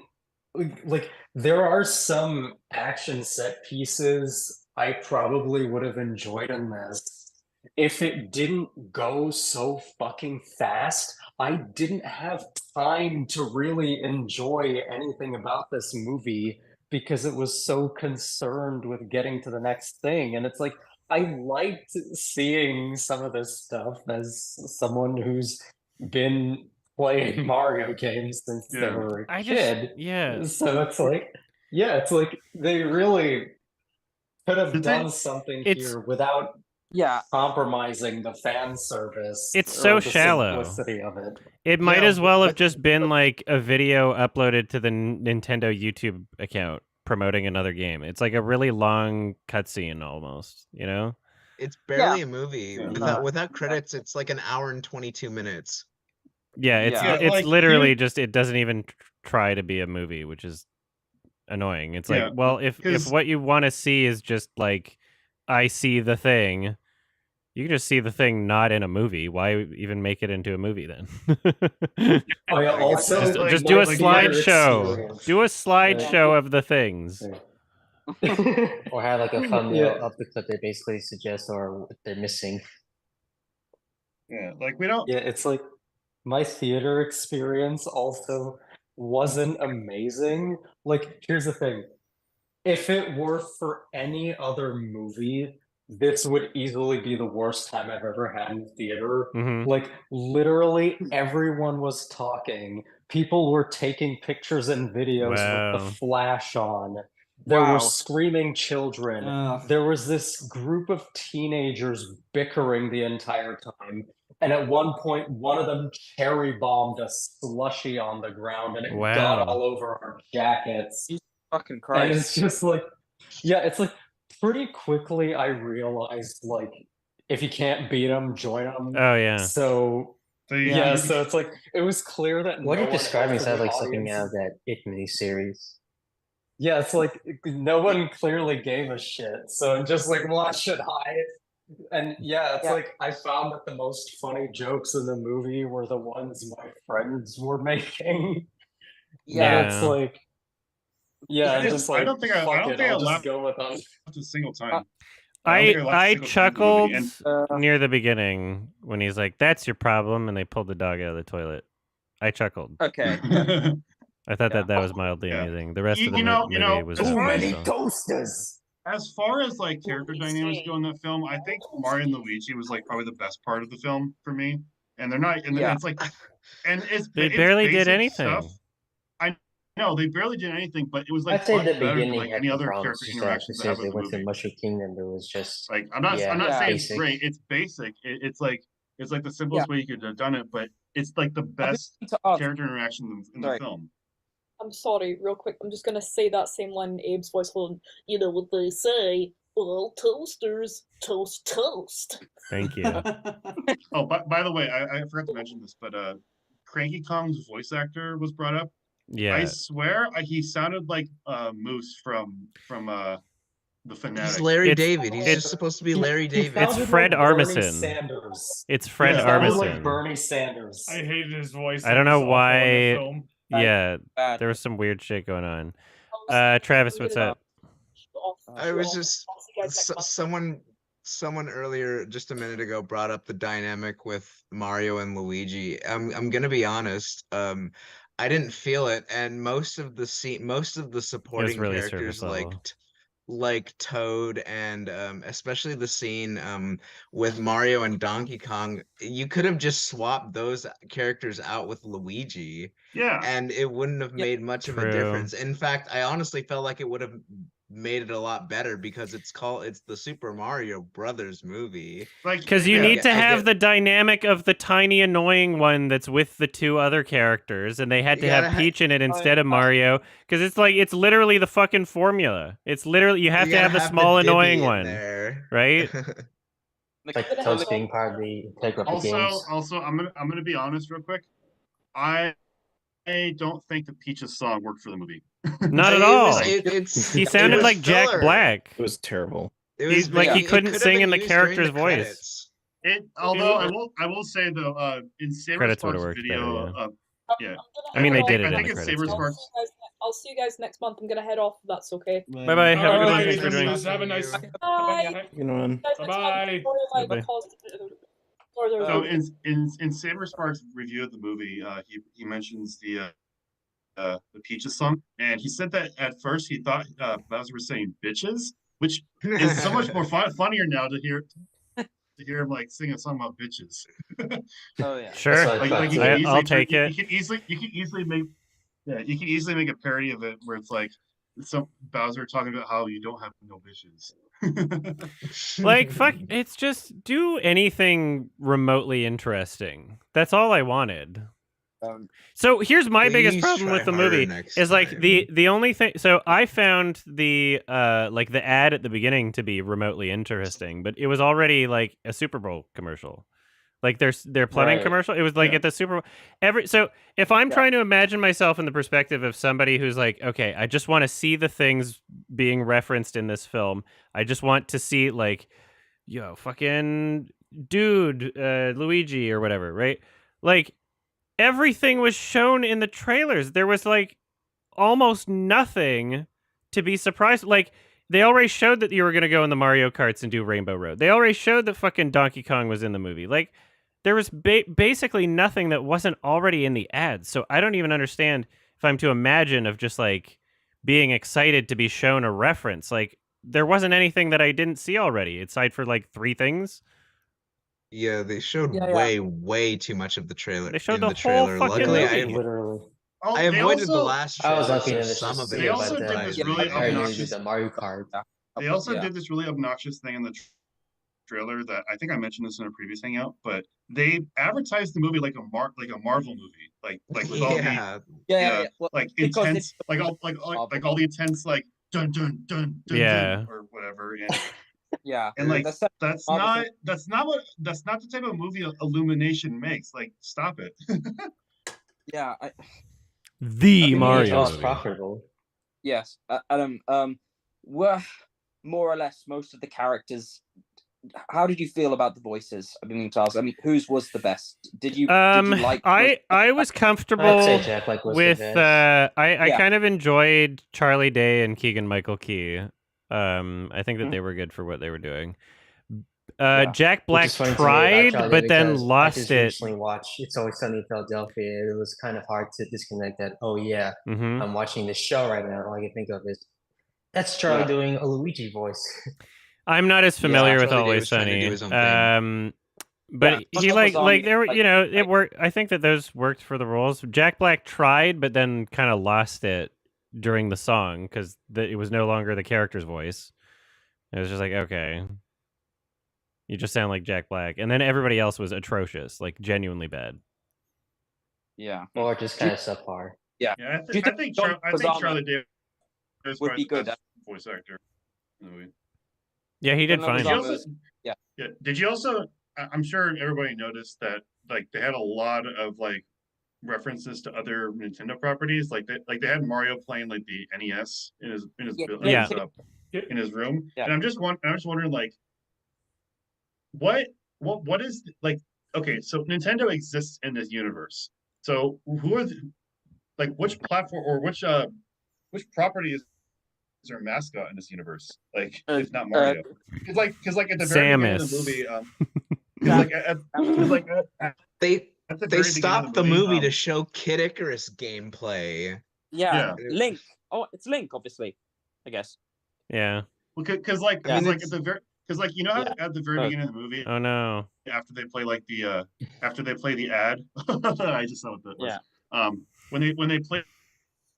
[SPEAKER 9] like there are some action set pieces I probably would have enjoyed in this if it didn't go so fucking fast. I didn't have time to really enjoy anything about this movie because it was so concerned with getting to the next thing. And it's like I liked seeing some of this stuff as someone who's been playing Mario games since they were a kid. So it's like, yeah, it's like they really could have done something here without compromising the fan service.
[SPEAKER 2] It's so
[SPEAKER 9] the
[SPEAKER 2] shallow.
[SPEAKER 9] Simplicity of it.
[SPEAKER 2] It might as well have just been like a video uploaded to the Nintendo YouTube account promoting another game. It's like a really long cutscene almost, you know?
[SPEAKER 11] It's barely a movie. Without credits, it's like an hour and 22 minutes.
[SPEAKER 2] Yeah, it's literally just it doesn't even try to be a movie, which is annoying. It's like, well, if what you want to see is just like I see the thing, you can just see the thing not in a movie. Why even make it into a movie then?
[SPEAKER 9] Also,
[SPEAKER 2] just do a slideshow. Do a slideshow of the things.
[SPEAKER 4] Or have like a thumbnail of the clip that basically suggests or what they're missing.
[SPEAKER 3] Yeah, like we don't.
[SPEAKER 9] Yeah, it's like my theater experience also wasn't amazing. Like, here's the thing. If it were for any other movie, this would easily be the worst time I've ever had in theater. Like, literally everyone was talking. People were taking pictures and videos with the flash on. There were screaming children. There was this group of teenagers bickering the entire time. And at one point, one of them cherry bombed a slushie on the ground and it got all over our jackets.
[SPEAKER 13] Jesus fucking Christ.
[SPEAKER 9] And it's just like, yeah, it's like pretty quickly I realized like, if you can't beat them, join them.
[SPEAKER 2] Oh, yeah.
[SPEAKER 9] So it's like, it was clear that
[SPEAKER 4] what you're describing sounds like
[SPEAKER 9] something
[SPEAKER 4] something out of that It miniseries.
[SPEAKER 9] Yeah, it's like no one clearly gave a shit. So just like, why should I? And it's like I found that the most funny jokes in the movie were the ones my friends were making. It's like, just like
[SPEAKER 3] I don't think
[SPEAKER 9] I'll just go with them.
[SPEAKER 3] A single time.
[SPEAKER 2] I chuckled near the beginning when he's like, "That's your problem," and they pulled the dog out of the toilet. I chuckled.
[SPEAKER 13] Okay.
[SPEAKER 2] I thought that was mildly amusing. The rest of the movie was
[SPEAKER 3] too many
[SPEAKER 9] toasters.
[SPEAKER 3] As far as like character dynamics go in that film, I think Mario and Luigi was like probably the best part of the film for me. and they're not, and it's like, and
[SPEAKER 2] they
[SPEAKER 3] it's
[SPEAKER 2] barely did
[SPEAKER 3] basic
[SPEAKER 2] anything.
[SPEAKER 3] stuff. I know they barely did anything, but it was like
[SPEAKER 4] I'd say
[SPEAKER 3] much
[SPEAKER 4] the
[SPEAKER 3] better than
[SPEAKER 4] beginning
[SPEAKER 3] like
[SPEAKER 4] had
[SPEAKER 3] any
[SPEAKER 4] some
[SPEAKER 3] other
[SPEAKER 4] problems.
[SPEAKER 3] character
[SPEAKER 4] Just
[SPEAKER 3] interactions
[SPEAKER 4] as
[SPEAKER 3] I have
[SPEAKER 4] soon as
[SPEAKER 3] with
[SPEAKER 4] they
[SPEAKER 3] the
[SPEAKER 4] went to
[SPEAKER 3] movie.
[SPEAKER 4] Mushroom Kingdom, there was just
[SPEAKER 3] like I'm not saying
[SPEAKER 4] basic.
[SPEAKER 3] it's great. It's basic. It's like the simplest way you could have done it, but it's like the best character interaction in the film.
[SPEAKER 1] I'm sorry, real quick. I'm just gonna say that same line in Abe's voice. Hold on. You know what they say? Well, toasters toast toast.
[SPEAKER 2] Thank you.
[SPEAKER 3] Oh, by the way, I forgot to mention this, but Cranky Kong's voice actor was brought up.
[SPEAKER 2] Yeah,
[SPEAKER 3] I swear he sounded like Moose from the Fanatic.
[SPEAKER 11] He's Larry David. He's just supposed to be Larry David.
[SPEAKER 2] It's Fred
[SPEAKER 9] like
[SPEAKER 2] Armisen.
[SPEAKER 9] Sanders.
[SPEAKER 2] It's Fred
[SPEAKER 9] Armisen.
[SPEAKER 2] Armisen.
[SPEAKER 9] Like Bernie Sanders.
[SPEAKER 7] I hated his voice.
[SPEAKER 2] I don't know why.
[SPEAKER 7] Film.
[SPEAKER 2] Yeah, there was some weird shit going on. Travis, what's up?
[SPEAKER 11] I was just someone earlier, just a minute ago, brought up the dynamic with Mario and Luigi. I'm gonna be honest. I didn't feel it, and most of the supporting
[SPEAKER 2] really
[SPEAKER 11] characters,
[SPEAKER 2] surface
[SPEAKER 11] like Toad, and especially the scene with Mario and Donkey Kong, you could have just swapped those characters out with Luigi.
[SPEAKER 3] Yeah.
[SPEAKER 11] And it wouldn't have made much of a difference. In fact, I honestly felt like it would have made it a lot better because it's the Super Mario Brothers movie.
[SPEAKER 2] Because you need to have the dynamic of the tiny annoying one that's with the two other characters, and they had to have Peach in it instead of Mario, because it's literally the fucking formula. It's literally you have to have the small annoying one there, right?
[SPEAKER 4] Like Toad's being part of the games.
[SPEAKER 3] Also, I'm gonna be honest real quick. I don't think the Peaches song worked for the movie.
[SPEAKER 2] Not at all. He sounded like Jack Black.
[SPEAKER 15] It was terrible.
[SPEAKER 2] He's like he couldn't sing in the character's voice.
[SPEAKER 3] Although I will say though, in Saber Sparks video,
[SPEAKER 2] yeah. I mean, they did it.
[SPEAKER 3] I think it's Saber Sparks.
[SPEAKER 1] I'll see you guys next month. I'm gonna head off. If that's okay.
[SPEAKER 2] Bye bye. Have a good one.
[SPEAKER 7] Thanks
[SPEAKER 2] for joining.
[SPEAKER 7] Have a nice.
[SPEAKER 1] Bye.
[SPEAKER 7] Bye.
[SPEAKER 3] So in Saber Sparks' review of the movie, he mentions the Peaches song, and he said that at first he thought Bowser was saying bitches, which is so much more funnier now to hear him like sing a song about bitches.
[SPEAKER 13] Oh yeah,
[SPEAKER 2] sure. I'll take it.
[SPEAKER 3] You can easily make a parody of it where it's like some Bowser talking about how you don't have no bitches.
[SPEAKER 2] Like fuck, it's just do anything remotely interesting. That's all I wanted. So here's my biggest problem with the movie is like the only thing. So I found the like the ad at the beginning to be remotely interesting, but it was already like a Super Bowl commercial. Like their plumbing commercial. It was like at the Super Bowl. So if I'm trying to imagine myself in the perspective of somebody who's like, okay, I just want to see the things being referenced in this film. I just want to see like, yo, fucking dude, Luigi or whatever, right? Like everything was shown in the trailers. There was like almost nothing to be surprised. Like they already showed that you were going to go in the Mario Karts and do Rainbow Road. They already showed that fucking Donkey Kong was in the movie. Like there was basically nothing that wasn't already in the ads. So I don't even understand if I'm to imagine of just like being excited to be shown a reference. Like there wasn't anything that I didn't see already, aside for like 3 things.
[SPEAKER 11] Yeah, they showed way too much of the trailer.
[SPEAKER 2] They showed
[SPEAKER 11] the
[SPEAKER 2] whole
[SPEAKER 11] trailer.
[SPEAKER 2] fucking
[SPEAKER 11] Luckily,
[SPEAKER 2] movie.
[SPEAKER 4] Literally.
[SPEAKER 11] I avoided the last trailer.
[SPEAKER 4] I was lucky
[SPEAKER 11] so
[SPEAKER 4] in
[SPEAKER 11] some of it.
[SPEAKER 3] They also did this really obnoxious.
[SPEAKER 4] The Mario Kart.
[SPEAKER 3] They also did this really obnoxious thing in the trailer that I think I mentioned this in a previous hangout, but they advertised the movie like a Marvel movie, like with all the
[SPEAKER 13] well,
[SPEAKER 3] like intense, like all the intense like dun dun dun dun, dun or whatever. And, and like that's not the type of movie Illumination makes. Like, stop it.
[SPEAKER 2] The Mario
[SPEAKER 4] was profitable.
[SPEAKER 13] Yes, Adam. Were more or less most of the characters. How did you feel about the voices? I mean, I mean, whose was the best? Did you like?
[SPEAKER 2] I was comfortable with. I kind of enjoyed Charlie Day and Keegan-Michael Key. I think that they were good for what they were doing. Jack Black tried, but then lost it.
[SPEAKER 4] Recently watched It's Always Sunny in Philadelphia. It was kind of hard to disconnect that. Oh yeah, I'm watching this show right now. All I can think of is that's Charlie doing a Luigi voice.
[SPEAKER 2] I'm not as familiar with Always Sunny. But he like there were it worked. I think that those worked for the roles. Jack Black tried, but then kind of lost it during the song because it was no longer the character's voice. It was just like, okay, you just sound like Jack Black, and then everybody else was atrocious, like genuinely bad.
[SPEAKER 13] Yeah,
[SPEAKER 4] or just kind of subpar.
[SPEAKER 3] Yeah, I think Charlie Davis
[SPEAKER 13] would be good.
[SPEAKER 3] Voice actor in the movie.
[SPEAKER 2] Yeah, he did fine.
[SPEAKER 3] Yeah. Did you also? I'm sure everybody noticed that like they had a lot of like references to other Nintendo properties. Like they had Mario playing like the NES in his in his room. Yeah. And I'm just wondering like what is like okay, so Nintendo exists in this universe. So who are like which platform or which property is their mascot in this universe? Like it's not Mario. Because like at the very beginning of the movie,
[SPEAKER 11] they stopped the movie to show Kid Icarus gameplay.
[SPEAKER 13] Yeah. Link. Oh, it's Link, obviously. I guess.
[SPEAKER 2] Yeah.
[SPEAKER 3] Well, because like at the very you know how at the very beginning of the movie.
[SPEAKER 2] Oh no.
[SPEAKER 3] After they play like the after they play the ad, I just know what that was. Yeah. When they play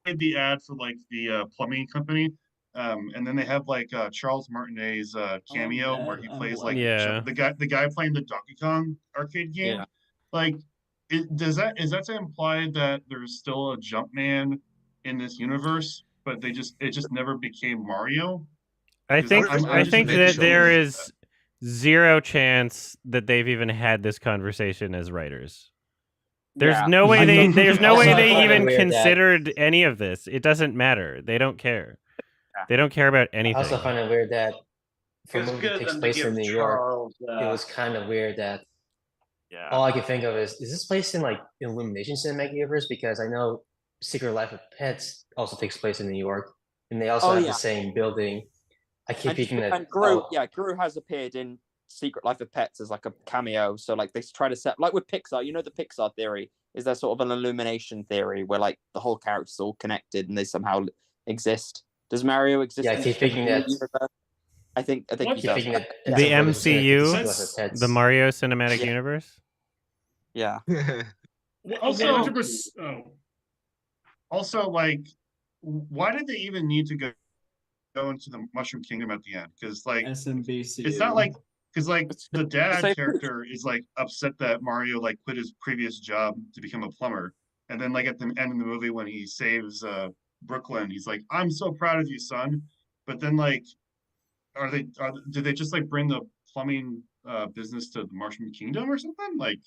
[SPEAKER 3] the ad for like the plumbing company. And then they have like Charles Martinet's cameo where he plays like the guy playing the Donkey Kong arcade game. Yeah. Like, is that to imply that there's still a Jumpman in this universe, but it just never became Mario?
[SPEAKER 2] I think that there is zero chance that they've even had this conversation as writers. There's no way they even considered any of this. It doesn't matter. They don't care. They don't care about anything.
[SPEAKER 4] I also find it weird that for a movie that takes place in New York, it was kind of weird that all I can think of is this place in like Illumination cinematic universe? Because I know Secret Life of Pets also takes place in New York, and they also have the same building. I keep thinking that.
[SPEAKER 13] And Gru has appeared in Secret Life of Pets as like a cameo. So like they try to set like with Pixar, you know, the Pixar theory is there sort of an Illumination theory where like the whole character's all connected and they somehow exist. Does Mario exist?
[SPEAKER 4] Yeah, I keep thinking that.
[SPEAKER 13] I think he does.
[SPEAKER 2] The MCU, the Mario Cinematic Universe.
[SPEAKER 13] Yeah.
[SPEAKER 3] Also, like, why did they even need to go into the Mushroom Kingdom at the end? Because like
[SPEAKER 5] SMBC.
[SPEAKER 3] It's not like because like the dad character is like upset that Mario like quit his previous job to become a plumber, and then like at the end of the movie when he saves Brooklyn, he's like, "I'm so proud of you, son." But then like, did they just like bring the plumbing business to the Mushroom Kingdom or something? Like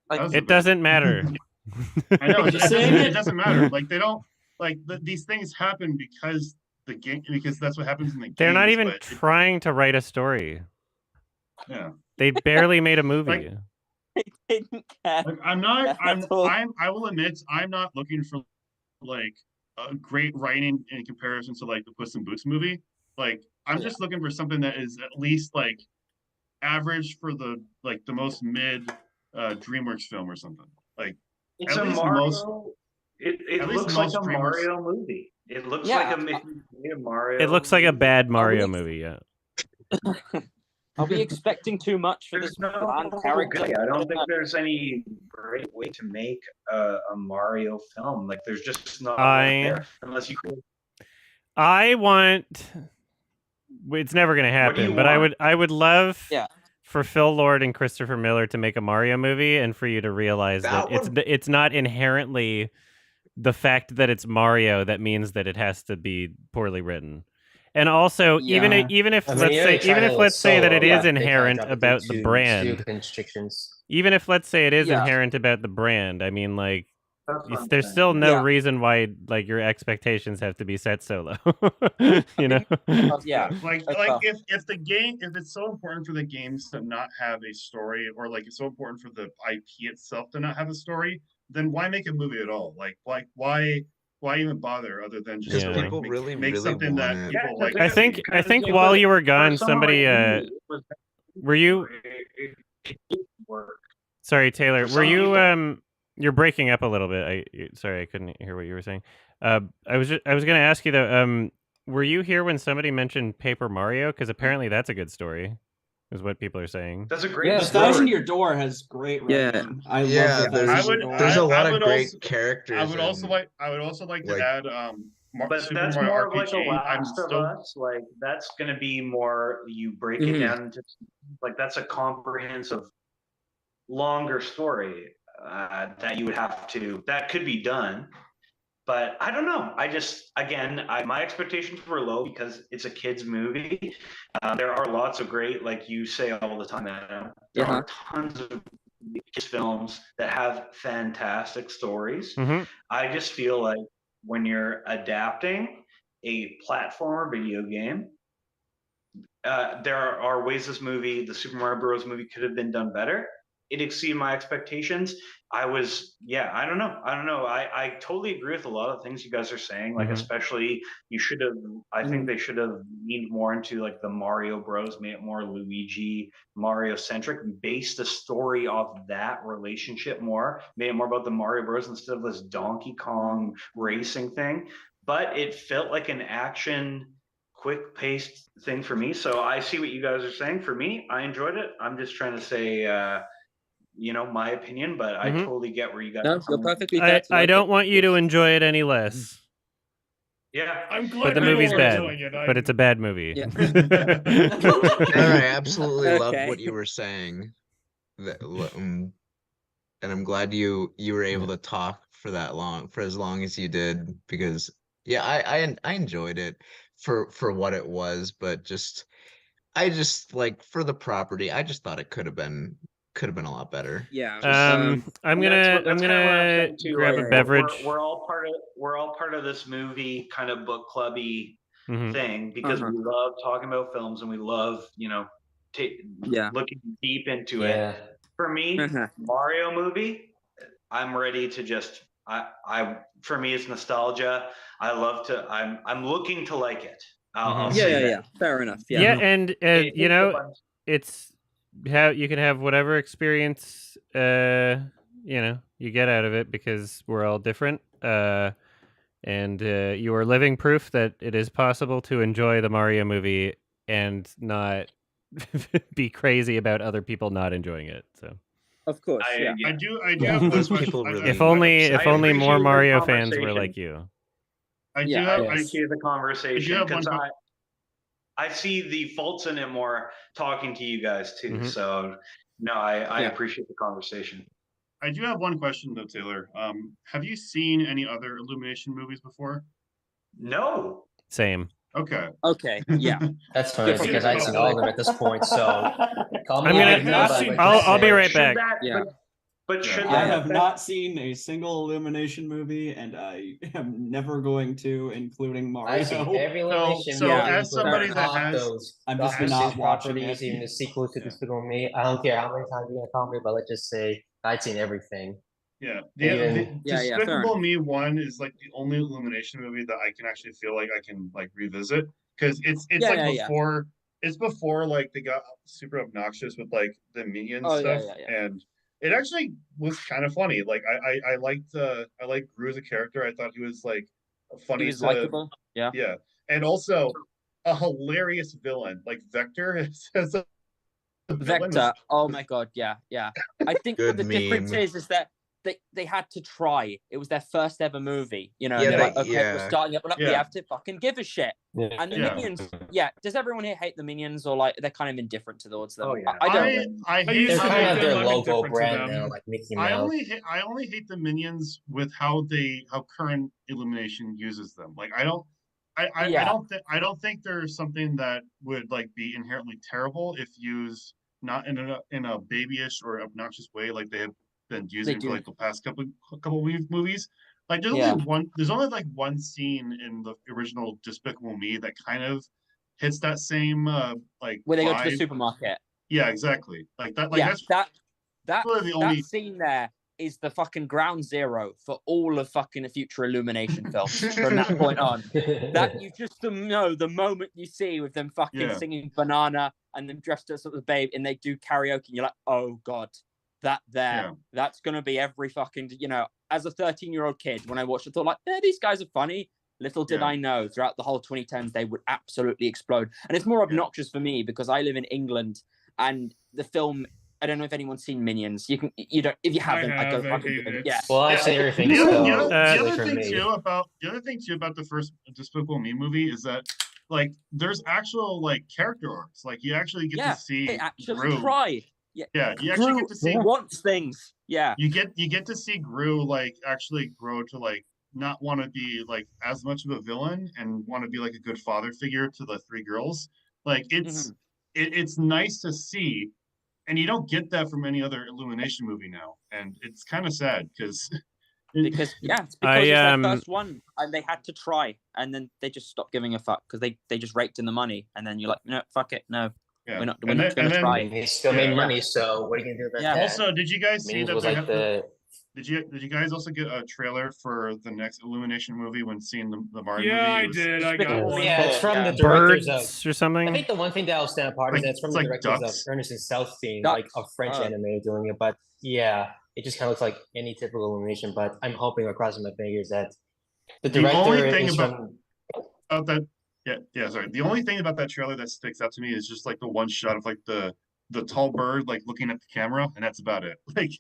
[SPEAKER 2] it doesn't matter.
[SPEAKER 3] I know it doesn't matter. Like they don't like these things happen because that's what happens in the game.
[SPEAKER 2] They're not even trying to write a story.
[SPEAKER 3] Yeah.
[SPEAKER 2] They barely made a movie.
[SPEAKER 3] I will admit I'm not looking for like a great writing in comparison to like the Puss in Boots movie. Like I'm just looking for something that is at least like average for the most mid DreamWorks film or something. Like
[SPEAKER 12] it's a Mario. It looks like a Mario movie. It looks like a Mario.
[SPEAKER 2] It looks like a bad Mario movie. Yeah.
[SPEAKER 13] Are we expecting too much for this character?
[SPEAKER 12] I don't think there's any great way to make a Mario film. Like there's just not there unless you.
[SPEAKER 2] I want. It's never going to happen, but I would love for Phil Lord and Christopher Miller to make a Mario movie, and for you to realize that it's not inherently the fact that it's Mario that means that it has to be poorly written. And also, even if let's say that it is inherent about the brand, even if let's say it is inherent about the brand, I mean, like, there's still no reason why like your expectations have to be set so low. You know?
[SPEAKER 3] Like if the game, if it's so important for the games to not have a story, or like it's so important for the IP itself to not have a story, then why make a movie at all? Like why even bother other than just
[SPEAKER 11] people
[SPEAKER 3] make something that people like?
[SPEAKER 2] I think while you were gone, somebody were you? Sorry, Taylor. Were you You're breaking up a little bit. Sorry, I couldn't hear what you were saying. I was going to ask you though. Were you here when somebody mentioned Paper Mario? Because apparently that's a good story. is what people are saying.
[SPEAKER 12] That's a great.
[SPEAKER 5] The Thousand Year Door has great writing. I love the Thousand Year Door.
[SPEAKER 11] There's a lot of great
[SPEAKER 3] also,
[SPEAKER 11] characters.
[SPEAKER 3] I would also like to add
[SPEAKER 12] but
[SPEAKER 3] Super
[SPEAKER 12] that's
[SPEAKER 3] Mario
[SPEAKER 12] more
[SPEAKER 3] RPG.
[SPEAKER 12] of like The
[SPEAKER 3] I'm
[SPEAKER 12] Last of
[SPEAKER 3] still
[SPEAKER 12] Us. Like that's going to be more. You break it down into like that's a comprehensive, longer story that you would have to. That could be done. But I don't know. I just, again, my expectations were low because it's a kids' movie. There are lots of great, like you say all the time, Adam. There are tons of kids' films that have fantastic stories. I just feel like when you're adapting a platformer video game, there are ways this movie, the Super Mario Bros. Movie, could have been done better. It exceeded my expectations. I don't know. I totally agree with a lot of things you guys are saying. Like, especially I think they should have leaned more into like the Mario Bros, made it more Luigi, Mario centric, based the story off that relationship more, made it more about the Mario Bros instead of this Donkey Kong racing thing. But it felt like an action, quick-paced thing for me. So I see what you guys are saying. For me, I enjoyed it. I'm just trying to say, my opinion, but I totally get where you guys are
[SPEAKER 13] you're
[SPEAKER 12] from.
[SPEAKER 13] perfectly
[SPEAKER 2] I don't want you to enjoy it any less.
[SPEAKER 12] Yeah,
[SPEAKER 3] I'm glad.
[SPEAKER 2] But the movie's bad. But it's a bad movie.
[SPEAKER 11] Yeah. I absolutely loved what you were saying. And I'm glad you were able to talk for as long as you did, because I enjoyed it for what it was, but I just like, for the property, I just thought it could have been a lot better.
[SPEAKER 13] Yeah.
[SPEAKER 2] I'm gonna grab a beverage.
[SPEAKER 12] We're all part of this movie kind of book clubby thing, because we love talking about films and we love looking deep into it. For me, Mario movie, I'm ready to just for me it's nostalgia. I'm looking to like it. I'll say that.
[SPEAKER 13] Fair enough.
[SPEAKER 2] And it's how you can have whatever experience you get out of it, because we're all different. And you are living proof that it is possible to enjoy the Mario movie and not be crazy about other people not enjoying it. So,
[SPEAKER 13] of course,
[SPEAKER 3] I do have one question.
[SPEAKER 2] If only more Mario fans were like you.
[SPEAKER 12] I appreciate the conversation, because I see the faults in it more talking to you guys too. So no, I appreciate the conversation.
[SPEAKER 3] I do have one question though, Taylor. Have you seen any other Illumination movies before?
[SPEAKER 12] No.
[SPEAKER 2] Same.
[SPEAKER 3] Okay.
[SPEAKER 4] Yeah. That's funny, because I've seen all of them at this point. So
[SPEAKER 2] I'll be right back.
[SPEAKER 12] But
[SPEAKER 5] I have not seen a single Illumination movie, and I am never going to, including Mario.
[SPEAKER 4] I've seen every Illumination
[SPEAKER 3] movie. As somebody that has
[SPEAKER 4] those,
[SPEAKER 5] I'm just not watching
[SPEAKER 4] properties,
[SPEAKER 5] it.
[SPEAKER 4] even the sequel to Despicable Me. I don't care how many times you're gonna call me, but let's just say I've seen everything.
[SPEAKER 3] Yeah. Despicable Me 1 is like the only Illumination movie that I can actually feel like I can like revisit, because it's before it's before like they got super obnoxious with like the minions stuff. And it actually was kind of funny. Like I liked Gru as a character. I thought he was like funny.
[SPEAKER 13] He was likable. Yeah.
[SPEAKER 3] And also a hilarious villain. Like Vector as a
[SPEAKER 13] Vector. Oh my god, yeah. I think what the difference is that they had to try. It was their first ever movie, and they're like, okay, we're starting up. We have to fucking give a shit. And the Minions, does everyone here hate the Minions, or like they're kind of indifferent towards them?
[SPEAKER 3] Oh yeah,
[SPEAKER 13] I don't.
[SPEAKER 3] I hate
[SPEAKER 4] they're kind of their
[SPEAKER 3] I'm
[SPEAKER 4] logo brand now, like Mickey Mouse.
[SPEAKER 3] I only hate the Minions with how current Illumination uses them. Like I don't think there's something that would like be inherently terrible if used not in a babyish or obnoxious way like they have been using for like the past couple movies. Like there's only like one scene in the original Despicable Me that kind of hits that same like
[SPEAKER 13] where they
[SPEAKER 3] vibe.
[SPEAKER 13] go to the supermarket.
[SPEAKER 3] Yeah, exactly. Like that. Like
[SPEAKER 13] that
[SPEAKER 3] really the only
[SPEAKER 13] scene there is the fucking ground zero for all of fucking the future Illumination films from that point on. That you just know the moment you see with them fucking singing Banana and them dressed as a babe and they do karaoke and you're like, oh god, that's gonna be every fucking, as a 13-year-old kid, when I watched it, I thought like, these guys are funny. Little did I know throughout the whole 2010s they would absolutely explode. And it's more obnoxious for me because I live in England and the film. I don't know if anyone's seen Minions. You don't. If you haven't,
[SPEAKER 7] I
[SPEAKER 13] go
[SPEAKER 7] hated
[SPEAKER 13] fucking
[SPEAKER 7] it.
[SPEAKER 13] yeah.
[SPEAKER 4] Well, I've seen everything.
[SPEAKER 3] The
[SPEAKER 4] So
[SPEAKER 3] other thing too about the first Despicable Me movie is that like there's actual like character arcs. Like you actually get to see
[SPEAKER 13] they actually
[SPEAKER 3] Gru.
[SPEAKER 13] try.
[SPEAKER 3] Yeah, you actually get to see
[SPEAKER 13] wants things. Yeah,
[SPEAKER 3] you get to see Gru like actually grow to like not want to be like as much of a villain and want to be like a good father figure to the three girls. Like it's nice to see, and you don't get that from any other Illumination movie now, and it's kind of sad because
[SPEAKER 13] it's because it's their first one and they had to try, and then they just stopped giving a fuck because they just raked in the money, and then you're like, no, fuck it, no.
[SPEAKER 3] Yeah.
[SPEAKER 13] We're not going to try.
[SPEAKER 4] He still made money, so what are you going to do about that?
[SPEAKER 3] Also, did you guys see that
[SPEAKER 4] was
[SPEAKER 3] they
[SPEAKER 4] like
[SPEAKER 3] have did you guys also get a trailer for the next Illumination movie when seeing the Mario movie?
[SPEAKER 7] I did. I got one.
[SPEAKER 4] Yeah, it's from the directors
[SPEAKER 2] Birds or something.
[SPEAKER 4] I think the one thing that will stand apart is that it's from the directors of Ernest and Southstein, like a French anime doing it. But yeah, it just kind of looks like any typical Illumination. But I'm hoping or crossing my fingers that the director
[SPEAKER 3] only thing
[SPEAKER 4] is
[SPEAKER 3] about that. Yeah, sorry. The only thing about that trailer that sticks out to me is just like the one shot of like the tall bird like looking at the camera, and that's about it. Like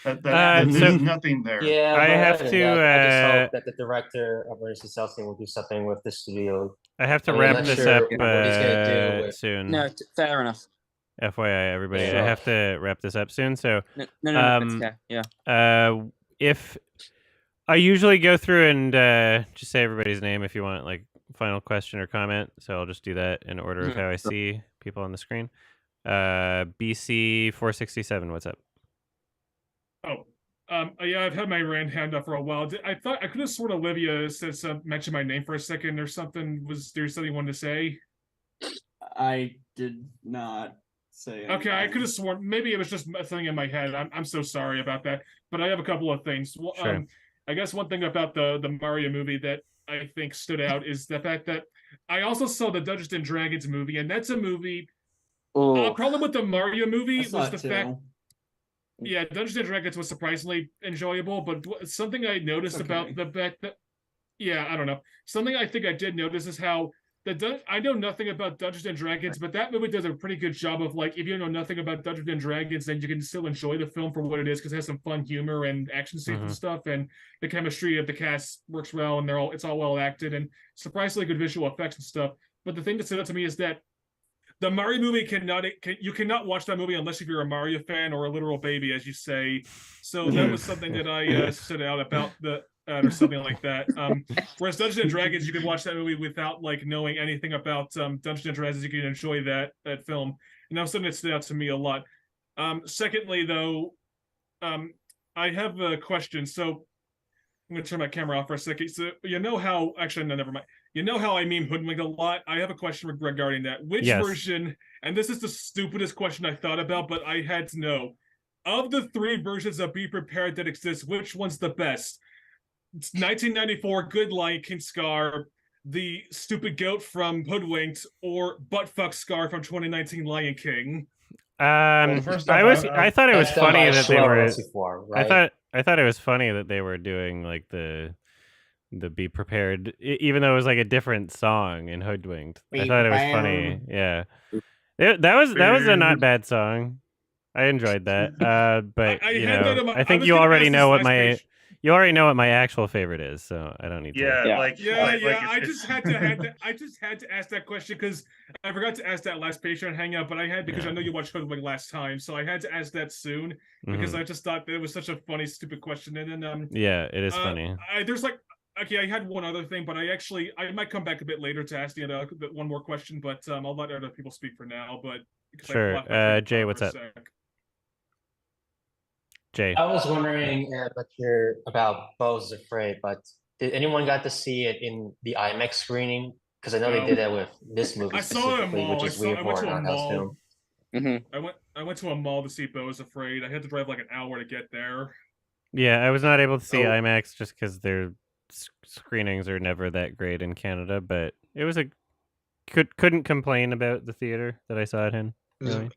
[SPEAKER 3] there's nothing there.
[SPEAKER 4] Yeah,
[SPEAKER 2] I have to.
[SPEAKER 4] I just hope that the director of Ernest and Southstein will do something with the studio.
[SPEAKER 2] I have to wrap this up soon.
[SPEAKER 13] No, fair enough.
[SPEAKER 2] FYI, everybody, I have to wrap this up soon. So
[SPEAKER 13] no, yeah.
[SPEAKER 2] If I usually go through and just say everybody's name if you want like final question or comment. So I'll just do that in order of how I see people on the screen. BC 467, what's up?
[SPEAKER 7] Yeah, I've had my hand up for a while. I thought I could have sworn Olivia mentioned my name for a second or something. Was there something you wanted to say?
[SPEAKER 5] I did not say anything.
[SPEAKER 7] Okay, I could have sworn maybe it was just something in my head. I'm so sorry about that. But I have a couple of things. Well,
[SPEAKER 2] sure.
[SPEAKER 7] I guess one thing about the Mario movie that I think stood out is the fact that I also saw the Dungeons and Dragons movie, and that's a movie. Problem with the Mario movie was the fact. Yeah, Dungeons and Dragons was surprisingly enjoyable, but something I noticed about the fact that, I don't know. Something I think I did notice is how I know nothing about Dungeons and Dragons, but that movie does a pretty good job of like, if you know nothing about Dungeons and Dragons, then you can still enjoy the film for what it is because it has some fun humor and action scenes and stuff, and the chemistry of the cast works well, and it's all well acted and surprisingly good visual effects and stuff. But the thing that stood out to me is that the Mario movie you cannot watch that movie unless if you're a Mario fan or a literal baby, as you say. So that was something that I stood out about or something like that. Whereas Dungeons and Dragons, you can watch that movie without like knowing anything about Dungeons and Dragons. You can enjoy that film, and that was something that stood out to me a lot. Secondly, though, I have a question. So I'm gonna turn my camera off for a second. So you know how? Actually, no, never mind. You know how I meme hoodwink a lot? I have a question regarding that. Which version, and this is the stupidest question I thought about, but I had to know. Of the three versions of Be Prepared that exist, which one's the best? It's 1994 Good Lion King Scar, the stupid goat from Hoodwinked, or Buttfuck Scar from 2019 Lion King?
[SPEAKER 2] I thought it was funny that they were. I thought it was funny that they were doing like the Be Prepared, even though it was like a different song in Hoodwinked. I thought it was funny. Yeah, that was a not bad song. I enjoyed that. But I think you already know what my actual favorite is, so I don't need to.
[SPEAKER 7] I just had to ask that question because I forgot to ask that last Patreon hangout, but I had because I know you watched Hoodwink last time, so I had to ask that soon because I just thought that it was such a funny, stupid question. And then
[SPEAKER 2] it is funny.
[SPEAKER 7] There's like. Okay, I had one other thing, but I might come back a bit later to ask one more question, but I'll let other people speak for now. But
[SPEAKER 2] sure, Jay, what's up? Jay,
[SPEAKER 4] I was wondering about Beau's Afraid, but did anyone got to see it in the IMAX screening? Because I know they did that with this movie specifically, which is weird for an art house film.
[SPEAKER 7] I went to a mall to see Beau's Afraid. I had to drive like an hour to get there.
[SPEAKER 2] Yeah, I was not able to see IMAX just because their screenings are never that great in Canada, but it was couldn't complain about the theater that I saw it in. Really.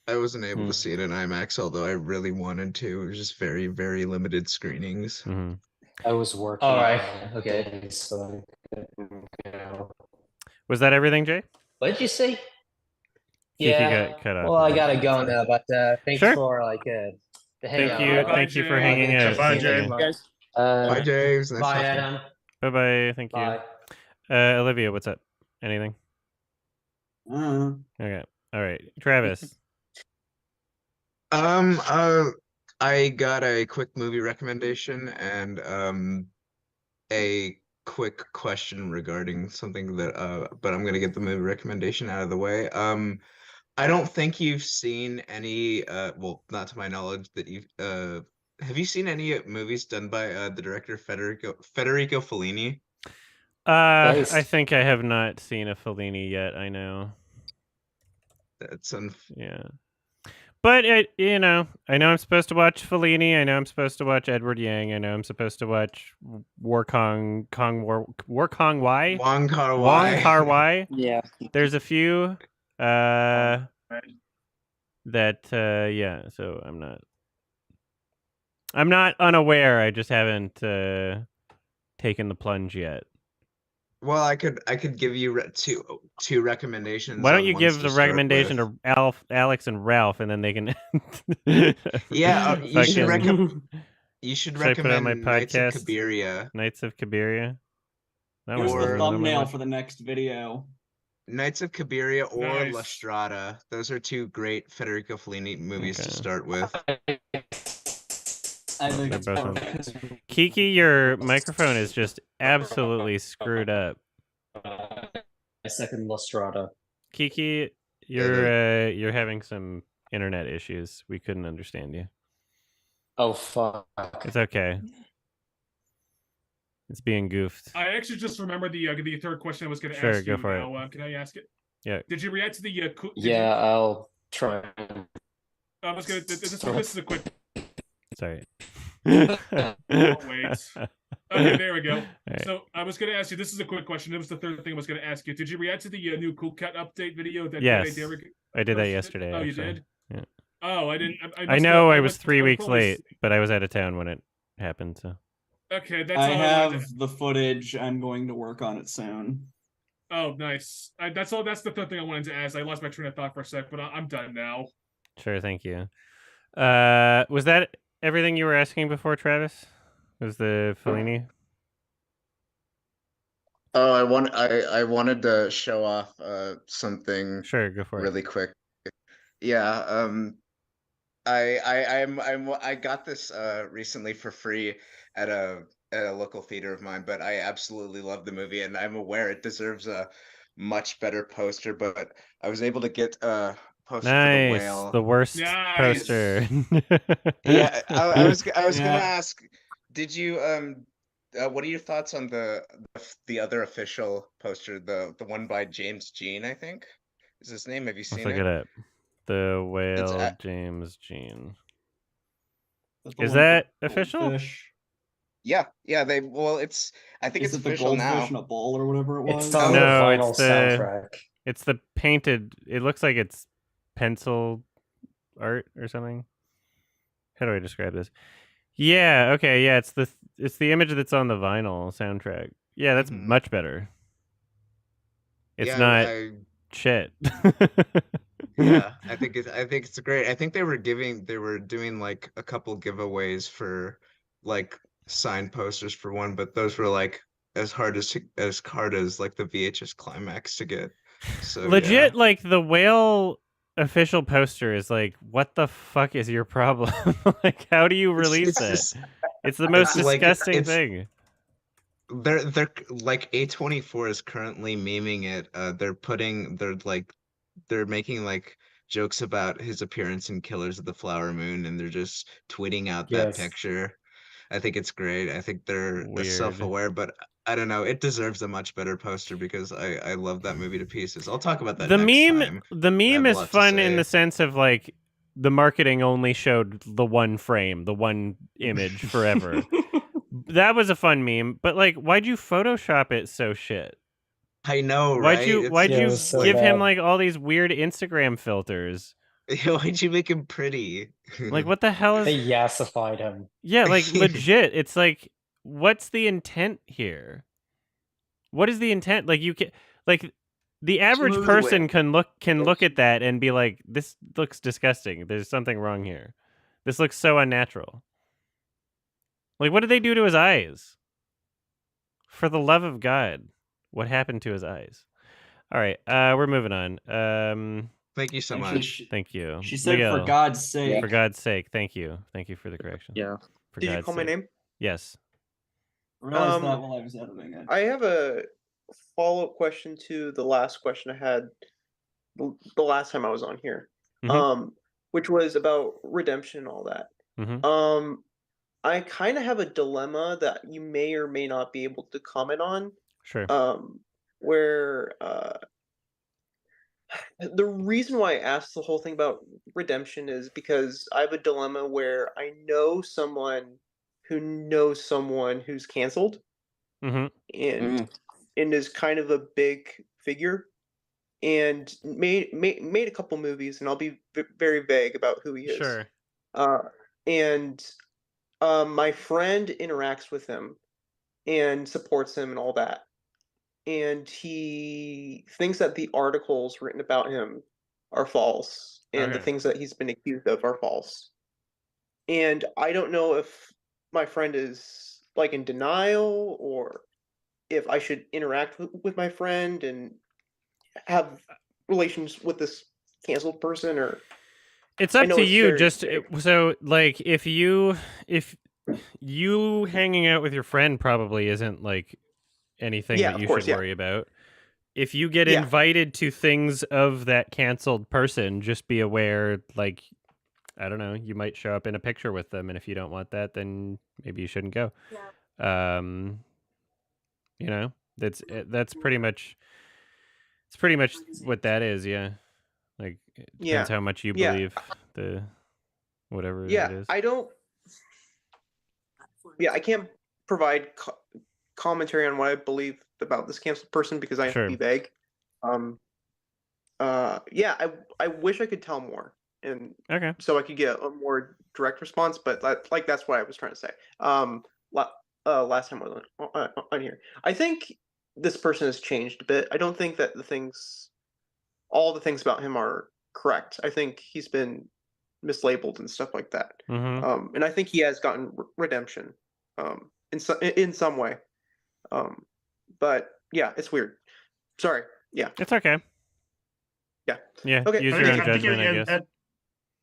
[SPEAKER 11] I wasn't able to see it in IMAX, although I really wanted to. It was just very, very limited screenings.
[SPEAKER 9] I was working.
[SPEAKER 4] All right. Okay.
[SPEAKER 9] So,
[SPEAKER 2] was that everything, Jay?
[SPEAKER 4] What did you say?
[SPEAKER 2] Kiki got cut off.
[SPEAKER 4] Well, I gotta go now, but thanks for the hangout.
[SPEAKER 2] Thank you for hanging out.
[SPEAKER 3] Bye, James.
[SPEAKER 11] Bye, James. Nice
[SPEAKER 4] Bye,
[SPEAKER 11] talking.
[SPEAKER 4] Adam.
[SPEAKER 2] Bye. Thank you.
[SPEAKER 4] Bye.
[SPEAKER 2] Olivia, what's up? Anything? Okay. All right. Travis.
[SPEAKER 11] I got a quick movie recommendation and a quick question regarding something that but I'm gonna get the movie recommendation out of the way. I don't think you've seen any well, not to my knowledge that you've have you seen any movies done by the director Federico Fellini?
[SPEAKER 2] I think I have not seen a Fellini yet. I know.
[SPEAKER 11] That's
[SPEAKER 2] yeah. But I know I'm supposed to watch Fellini. I know I'm supposed to watch Edward Yang. I know I'm supposed to watch Wong Kar-wai.
[SPEAKER 13] Yeah.
[SPEAKER 2] There's a few that yeah. So I'm not unaware. I just haven't taken the plunge yet.
[SPEAKER 11] Well, I could give you two recommendations.
[SPEAKER 2] Why don't you give the recommendation to Alex and Ralph, and then they can.
[SPEAKER 11] Yeah, you should recommend. You should
[SPEAKER 2] I put it on my
[SPEAKER 11] recommend Knights of
[SPEAKER 2] podcast?
[SPEAKER 11] Cabiria.
[SPEAKER 2] Knights of Cabiria. That
[SPEAKER 5] Here's
[SPEAKER 2] was
[SPEAKER 5] the
[SPEAKER 2] really one of my
[SPEAKER 5] thumbnail
[SPEAKER 2] ones.
[SPEAKER 5] for the next video.
[SPEAKER 11] Knights of Cabiria or
[SPEAKER 7] Nice.
[SPEAKER 11] La Strada. Those are two great Federico Fellini movies to start with.
[SPEAKER 5] I think
[SPEAKER 2] They're
[SPEAKER 5] it's
[SPEAKER 2] both on-
[SPEAKER 5] perfect.
[SPEAKER 2] Kiki, your microphone is just absolutely screwed up.
[SPEAKER 9] I second La Strada.
[SPEAKER 2] Kiki, you're having some internet issues. We couldn't understand you.
[SPEAKER 9] Oh fuck!
[SPEAKER 2] It's okay. It's being goofed.
[SPEAKER 7] I actually just remembered the third question I was going to
[SPEAKER 2] Sure,
[SPEAKER 7] ask
[SPEAKER 2] go
[SPEAKER 7] you.
[SPEAKER 2] for it.
[SPEAKER 7] Now, can I ask it?
[SPEAKER 2] Yeah.
[SPEAKER 7] Did you react to the?
[SPEAKER 9] Yeah, I'll try.
[SPEAKER 7] I was gonna. This is a quick.
[SPEAKER 2] Sorry.
[SPEAKER 7] Oh, wait. Okay, there we go.
[SPEAKER 2] Right.
[SPEAKER 7] So I was going to ask you. This is a quick question. It was the third thing I was going to ask you. Did you react to the new Cool Cat update video that
[SPEAKER 2] Yes,
[SPEAKER 7] Derek
[SPEAKER 2] I did that
[SPEAKER 7] posted?
[SPEAKER 2] yesterday.
[SPEAKER 7] Oh, you
[SPEAKER 2] actually.
[SPEAKER 7] did?
[SPEAKER 2] Yeah.
[SPEAKER 7] Oh, I didn't.
[SPEAKER 2] I know I was
[SPEAKER 7] went-
[SPEAKER 2] 3
[SPEAKER 7] I
[SPEAKER 2] weeks
[SPEAKER 7] probably-
[SPEAKER 2] late, but I was out of town when it happened. So.
[SPEAKER 7] Okay, that's
[SPEAKER 5] I
[SPEAKER 7] all
[SPEAKER 5] have
[SPEAKER 7] wanted
[SPEAKER 5] the footage. I'm going to work on it soon.
[SPEAKER 7] Oh, nice. That's all. That's the third thing I wanted to ask. I lost my train of thought for a sec, but I'm done now.
[SPEAKER 2] Sure, thank you. Was that everything you were asking before, Travis? Was the Fellini?
[SPEAKER 16] Oh, I wanted to show off something.
[SPEAKER 2] Sure, go for it.
[SPEAKER 16] Really quick. Yeah, I got this recently for free at a local theater of mine, but I absolutely love the movie, and I'm aware it deserves a much better poster. But I was able to get a poster for the
[SPEAKER 2] Nice,
[SPEAKER 16] whale.
[SPEAKER 2] the worst poster.
[SPEAKER 16] Yeah, I was gonna
[SPEAKER 5] Yeah.
[SPEAKER 16] ask, did you what are your thoughts on the other official poster, the one by James Jean, I think is his name? Have you
[SPEAKER 2] Let's
[SPEAKER 16] seen
[SPEAKER 2] look
[SPEAKER 16] it?
[SPEAKER 2] it up. The whale,
[SPEAKER 16] at-
[SPEAKER 2] James Jean.
[SPEAKER 5] Is that the
[SPEAKER 2] Is
[SPEAKER 5] one
[SPEAKER 2] that
[SPEAKER 5] with
[SPEAKER 2] official?
[SPEAKER 5] goldfish?
[SPEAKER 16] Yeah, I think
[SPEAKER 5] Is
[SPEAKER 16] it's
[SPEAKER 5] it the
[SPEAKER 16] official
[SPEAKER 5] goldfish in
[SPEAKER 16] now.
[SPEAKER 5] a bowl or whatever it was?
[SPEAKER 9] It's on the
[SPEAKER 2] No,
[SPEAKER 9] vinyl
[SPEAKER 2] it's the
[SPEAKER 9] soundtrack.
[SPEAKER 2] it's the painted. It looks like it's pencil art or something. How do I describe this? Yeah, okay, yeah, it's the image that's on the vinyl soundtrack. Yeah, that's much better. It's
[SPEAKER 11] Yeah,
[SPEAKER 2] not shit.
[SPEAKER 11] Yeah, I think it's great. I think they were doing like a couple giveaways for like signed posters for one, but those were like as hard as like the VHS climax to get. So
[SPEAKER 2] Legit, like the whale official poster is like, what the fuck is your problem? Like, how do you release
[SPEAKER 11] it's
[SPEAKER 2] that?
[SPEAKER 11] just-
[SPEAKER 2] It's the most
[SPEAKER 11] it's like-
[SPEAKER 2] disgusting
[SPEAKER 11] it's-
[SPEAKER 2] thing.
[SPEAKER 11] They're like A24 is currently memeing it. They're making like jokes about his appearance in Killers of the Flower Moon, and they're just tweeting out that
[SPEAKER 9] Yes.
[SPEAKER 11] picture. I think it's great. I think they're
[SPEAKER 2] Weird.
[SPEAKER 11] self-aware, but I don't know. It deserves a much better poster because I love that movie to pieces. I'll talk about that
[SPEAKER 2] The
[SPEAKER 11] next
[SPEAKER 2] meme,
[SPEAKER 11] time.
[SPEAKER 2] the
[SPEAKER 11] I have
[SPEAKER 2] meme
[SPEAKER 11] a
[SPEAKER 2] is
[SPEAKER 11] lot to
[SPEAKER 2] fun in
[SPEAKER 11] say.
[SPEAKER 2] the sense of like the marketing only showed the one frame, the one image forever. That was a fun meme, but like, why'd you Photoshop it so shit?
[SPEAKER 11] I know,
[SPEAKER 2] Why'd
[SPEAKER 11] right?
[SPEAKER 2] you
[SPEAKER 11] It's
[SPEAKER 2] why'd
[SPEAKER 9] Yeah, it
[SPEAKER 2] you
[SPEAKER 9] was so
[SPEAKER 2] give him
[SPEAKER 9] bad.
[SPEAKER 2] like all these weird Instagram filters?
[SPEAKER 11] Why'd you make him pretty?
[SPEAKER 2] Like, what the hell
[SPEAKER 9] They
[SPEAKER 2] is?
[SPEAKER 9] yassified him.
[SPEAKER 2] Yeah, like legit. It's like, what's the intent here? What is the intent? Like, you can like, The average
[SPEAKER 12] Smooth
[SPEAKER 2] person
[SPEAKER 12] whip.
[SPEAKER 2] can look at that and be like, this looks disgusting. There's something wrong here. This looks so unnatural. Like, what did they do to his eyes? For the love of God, what happened to his eyes? All right, we're moving on.
[SPEAKER 11] Thank you so
[SPEAKER 5] Actually,
[SPEAKER 11] much.
[SPEAKER 2] Thank you.
[SPEAKER 5] She said,
[SPEAKER 2] Miguel,
[SPEAKER 5] "For God's sake."
[SPEAKER 2] For God's sake, thank you. Thank you for the correction.
[SPEAKER 14] Yeah.
[SPEAKER 2] For
[SPEAKER 14] Did you
[SPEAKER 2] God's
[SPEAKER 14] call my
[SPEAKER 2] sake.
[SPEAKER 14] name?
[SPEAKER 2] Yes.
[SPEAKER 5] I realized that while I was editing it.
[SPEAKER 14] I have a follow-up question to the last question I had the last time I was on here, which was about redemption and all that. I kind of have a dilemma that you may or may not be able to comment on.
[SPEAKER 2] Sure.
[SPEAKER 14] Where the reason why I asked the whole thing about redemption is because I have a dilemma where I know someone who knows someone who's canceled and is kind of a big figure and made a couple movies, and I'll be very vague about who he is.
[SPEAKER 2] Sure.
[SPEAKER 14] And my friend interacts with him and supports him and all that. And he thinks that the articles written about him are false, and the things that he's been accused of are false. And I don't know if my friend is like in denial, or if I should interact with my friend and have relations with this canceled person, or
[SPEAKER 2] it's up to you. Just so like if you hanging out with your friend probably isn't like anything that you should worry about. If you get invited to things of that canceled person, just be aware, like, I don't know, you might show up in a picture with them, and if you don't want that, then maybe you shouldn't go. Yeah. You know, that's pretty much what that is, yeah. Like, it depends how much you believe the whatever it is.
[SPEAKER 14] I don't. Yeah, I can't provide commentary on what I believe about this canceled person because I have to be vague. Yeah, I wish I could tell more, and so I could get a more direct response. But that's what I was trying to say. Last time I was on here, I think this person has changed a bit. I don't think that all the things about him are correct. I think he's been mislabeled and stuff like that. And I think he has gotten redemption, in some way. But yeah, it's weird. Sorry. Yeah.
[SPEAKER 2] It's okay.
[SPEAKER 14] Yeah.
[SPEAKER 2] Yeah. Okay. Use your own judgment, I guess.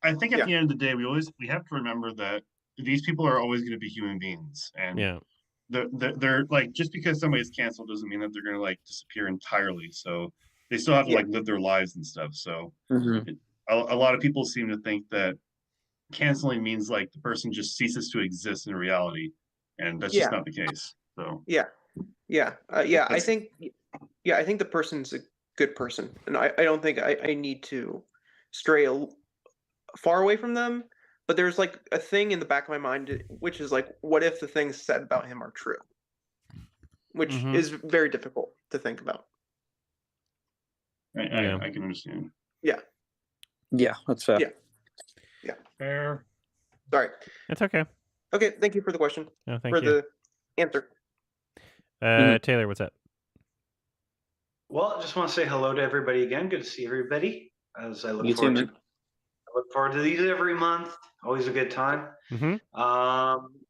[SPEAKER 3] I think at the end of the day, we have to remember that these people are always going to be human beings, and they're like, just because somebody's canceled doesn't mean that they're going to like disappear entirely. So they still have to like live their lives and stuff. So a lot of people seem to think that canceling means like the person just ceases to exist in reality, and that's just not the case. So
[SPEAKER 14] I think the person's a good person, and I don't think I need to stray far away from them. But there's like a thing in the back of my mind, which is like, what if the things said about him are true? Which is very difficult to think about.
[SPEAKER 3] I can understand.
[SPEAKER 14] Yeah.
[SPEAKER 13] Yeah, that's fair.
[SPEAKER 14] Yeah.
[SPEAKER 7] Fair.
[SPEAKER 14] Sorry.
[SPEAKER 2] That's okay.
[SPEAKER 14] Okay, thank you for the question.
[SPEAKER 2] No, thank you.
[SPEAKER 14] The answer.
[SPEAKER 2] Taylor, what's up?
[SPEAKER 12] Well, I just want to say hello to everybody again. Good to see everybody. As I look forward to these every month. Always a good time. And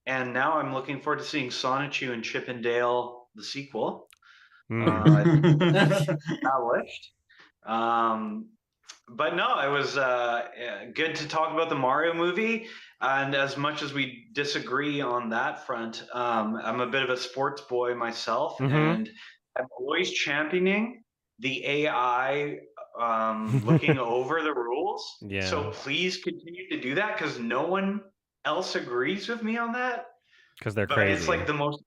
[SPEAKER 12] now I'm looking forward to seeing Sonichu and Chip and Dale, the sequel. Established. But no, it was good to talk about the Mario movie. And as much as we disagree on that front, I'm a bit of a sports boy myself, and I'm always championing the AI looking over the rules.
[SPEAKER 2] Yeah.
[SPEAKER 12] So please continue to do that, because no one else agrees with me on that.
[SPEAKER 2] Because they're crazy.
[SPEAKER 12] It's like the most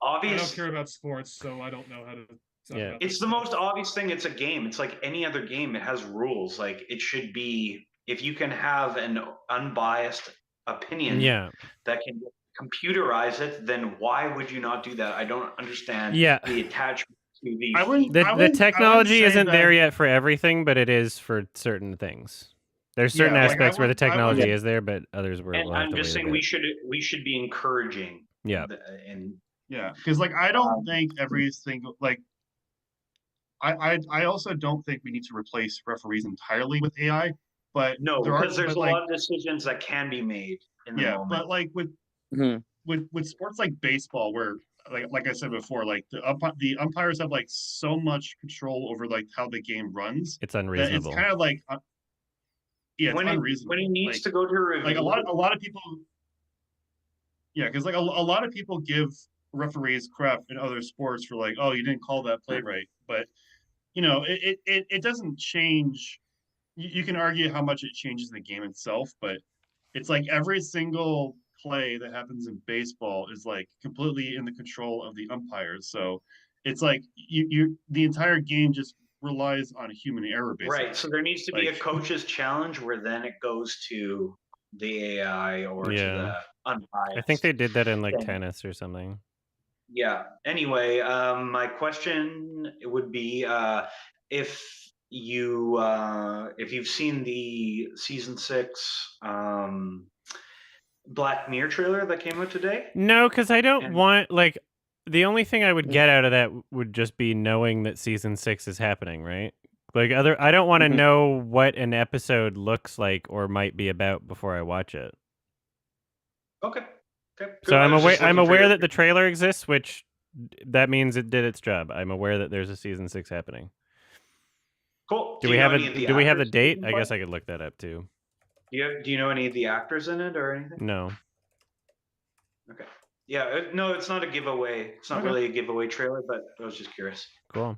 [SPEAKER 12] obvious.
[SPEAKER 7] I don't care about sports, so I don't know how to.
[SPEAKER 12] It's the most obvious thing. It's a game. It's like any other game. It has rules. Like, it should be, if you can have an unbiased opinion that can computerize it, then why would you not do that? I don't understand the attachment to these.
[SPEAKER 2] The technology isn't there yet for everything, but it is for certain things. There's certain aspects where the technology is there, but others where we'll have
[SPEAKER 12] I'm
[SPEAKER 2] to
[SPEAKER 12] just
[SPEAKER 2] wait a
[SPEAKER 12] saying
[SPEAKER 2] bit.
[SPEAKER 12] we should be encouraging.
[SPEAKER 2] Yeah.
[SPEAKER 3] Because like I don't think every single, like, I also don't think we need to replace referees entirely with AI, but
[SPEAKER 12] no, because there's a
[SPEAKER 3] like,
[SPEAKER 12] lot of decisions that can be made in the moment.
[SPEAKER 3] But like with sports like baseball, where like I said before, like the umpires have like so much control over like how the game runs.
[SPEAKER 2] It's unreasonable.
[SPEAKER 3] That it's kind of like it's
[SPEAKER 12] when
[SPEAKER 3] unreasonable.
[SPEAKER 12] When it needs
[SPEAKER 3] like,
[SPEAKER 12] to go to a review,
[SPEAKER 3] like a lot of people. Yeah, because like a lot of people give referees crap in other sports for like, oh, you didn't call that play right, but you know, it doesn't change. You can argue how much it changes the game itself, but it's like every single play that happens in baseball is like completely in the control of the umpires. So it's like the entire game just relies on human error, basically.
[SPEAKER 12] Right. So there needs to be a coach's challenge where then it goes to the AI or to the unbiased.
[SPEAKER 2] I think they did that in like tennis or something.
[SPEAKER 12] Yeah. Anyway, my question would be if you've seen the season 6 Black Mirror trailer that came out today.
[SPEAKER 2] No, because I don't want like the only thing I would get out of that would just be knowing that season 6 is happening, right? Like I don't want to know what an episode looks like or might be about before I watch it.
[SPEAKER 12] Okay.
[SPEAKER 2] So I'm aware that the trailer exists, which that means it did its job. I'm aware that there's a season 6 happening.
[SPEAKER 12] Cool.
[SPEAKER 2] Do we have the date? I guess I could look that up too.
[SPEAKER 12] Do you know any of the actors in it or anything?
[SPEAKER 2] No.
[SPEAKER 12] Okay. Yeah, no, it's not a giveaway. It's not really a giveaway trailer, but I was just curious.
[SPEAKER 2] Cool.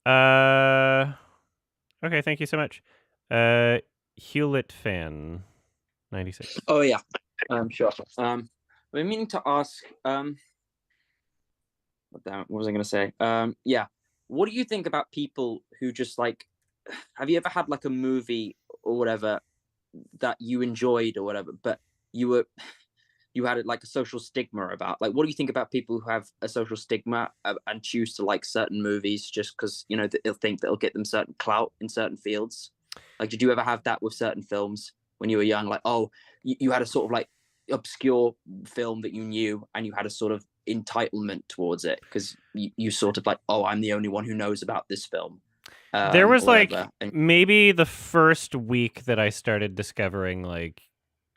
[SPEAKER 2] Okay, thank you so much. Hewlett fan 96.
[SPEAKER 13] Oh yeah. Sure. I've been meaning to ask what was I gonna say? Yeah. What do you think about people who just like have you ever had like a movie or whatever that you enjoyed or whatever, but you had like a social stigma about? Like, what do you think about people who have a social stigma and choose to like certain movies just because you know they'll think that'll get them certain clout in certain fields? Like, did you ever have that with certain films when you were young? Like, oh, you had a sort of like obscure film that you knew and you had a sort of entitlement towards it because you sort of like, oh, I'm the only one who knows about this film.
[SPEAKER 2] There was like maybe the first week that I started discovering like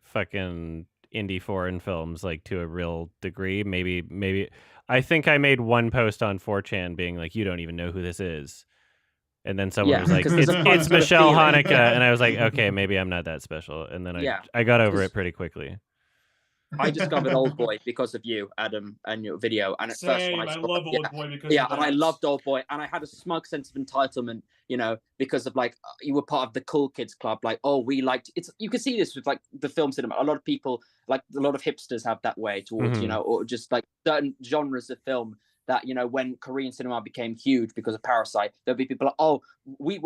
[SPEAKER 2] fucking indie foreign films like to a real degree. Maybe I think I made one post on 4chan being like, you don't even know who this is. And then someone was like, it's Michelle Hanukkah. And I was like, okay, maybe I'm not that special. And then I got over it pretty quickly.
[SPEAKER 13] I discovered Old Boy because of you, Adam, and your video. And at first, when I
[SPEAKER 7] love Old Boy because
[SPEAKER 13] and I loved Old Boy, and I had a smug sense of entitlement, you know, because of like you were part of the cool kids club. Like, oh, we liked it's. You can see this with like the film cinema. A lot of people, like a lot of hipsters, have that way towards you know, or just like certain genres of film. That you know, when Korean cinema became huge because of Parasite, there'll be people like, oh, we've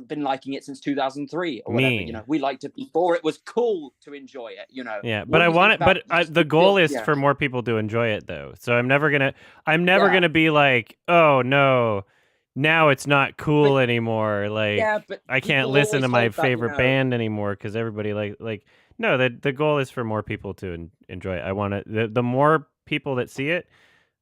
[SPEAKER 13] been liking it since 2003 or whatever. You know, we liked it before it was cool to enjoy it. You know.
[SPEAKER 2] Yeah, but I want it. But the goal is for more people to enjoy it, though. So I'm never gonna be like, oh no, now it's not cool anymore. Like, I can't listen to my favorite band anymore because everybody like. No, the goal is for more people to enjoy it. I want it. The more people that see it,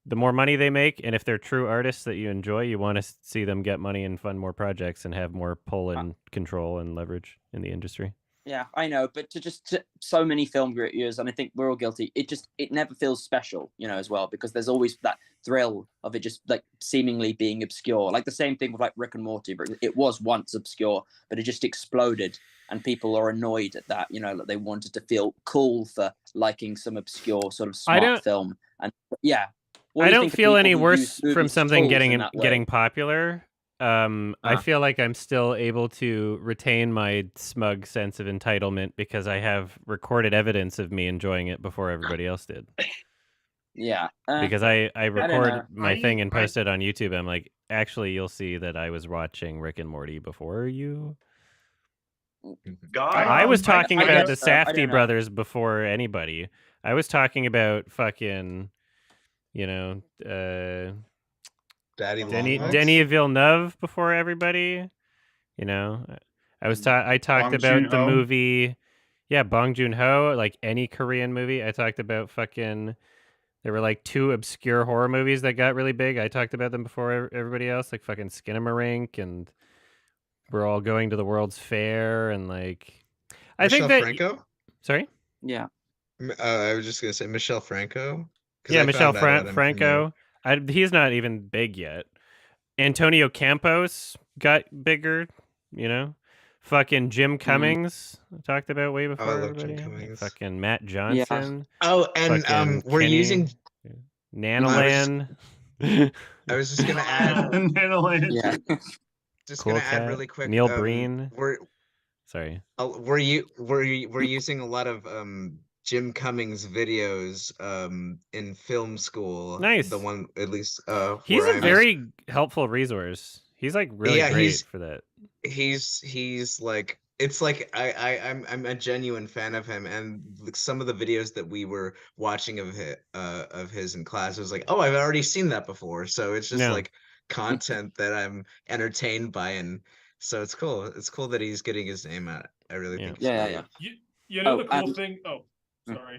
[SPEAKER 2] the more money they make, and if they're true artists that you enjoy, you want to see them get money and fund more projects and have more pull and control and leverage in the industry.
[SPEAKER 13] Yeah, I know, but to so many film reviewers, and I think we're all guilty, it never feels special, you know, as well, because there's always that thrill of it just like seemingly being obscure. Like the same thing with like Rick and Morty, but it was once obscure, but it just exploded, and people are annoyed at that, you know, that they wanted to feel cool for liking some obscure sort of smart film. And yeah.
[SPEAKER 2] I don't feel any worse from something getting popular. I feel like I'm still able to retain my smug sense of entitlement because I have recorded evidence of me enjoying it before everybody else did.
[SPEAKER 13] Yeah.
[SPEAKER 2] Because I record my thing and post it on YouTube. I'm like, actually, you'll see that I was watching Rick and Morty before you. I was talking about the Safdie brothers before anybody. I was talking about fucking... You know, Denis Villeneuve before everybody. You know, I talked about the movie, Bong Joon-ho, like any Korean movie. I talked about fucking There were like 2 obscure horror movies that got really big. I talked about them before everybody else, like fucking Skinamarink, and we're all going to the World's Fair, and like I
[SPEAKER 11] Michelle
[SPEAKER 2] think that.
[SPEAKER 11] Franco?
[SPEAKER 2] Sorry.
[SPEAKER 13] Yeah.
[SPEAKER 11] I was just gonna say Michelle Franco.
[SPEAKER 2] Yeah,
[SPEAKER 11] I
[SPEAKER 2] Michelle
[SPEAKER 11] found out about him from
[SPEAKER 2] Franco. He's not even big yet. Antonio Campos got bigger. You know, fucking Jim Cummings talked about way before
[SPEAKER 11] I love
[SPEAKER 2] everybody.
[SPEAKER 11] Jim Cummings.
[SPEAKER 2] Fucking Matt Johnson.
[SPEAKER 11] Oh, and we're
[SPEAKER 2] Kenny,
[SPEAKER 11] using
[SPEAKER 2] Nanoland.
[SPEAKER 11] I was just gonna add
[SPEAKER 3] Nanoland.
[SPEAKER 13] Yeah.
[SPEAKER 11] Just
[SPEAKER 2] Cool
[SPEAKER 11] gonna add
[SPEAKER 2] Cat,
[SPEAKER 11] really quick.
[SPEAKER 2] Neil Breen.
[SPEAKER 11] We're using a lot of Jim Cummings videos in film school.
[SPEAKER 2] Nice.
[SPEAKER 11] The one at least
[SPEAKER 2] he's
[SPEAKER 11] where
[SPEAKER 2] a very helpful resource. He's like really great for that.
[SPEAKER 11] He's like, it's like I'm a genuine fan of him, and some of the videos that we were watching of his in class was like, oh, I've already seen that before. So it's just like content that I'm entertained by, and so it's cool. It's cool that he's getting his name out. I really think.
[SPEAKER 13] Yeah.
[SPEAKER 7] You know the cool thing. Oh,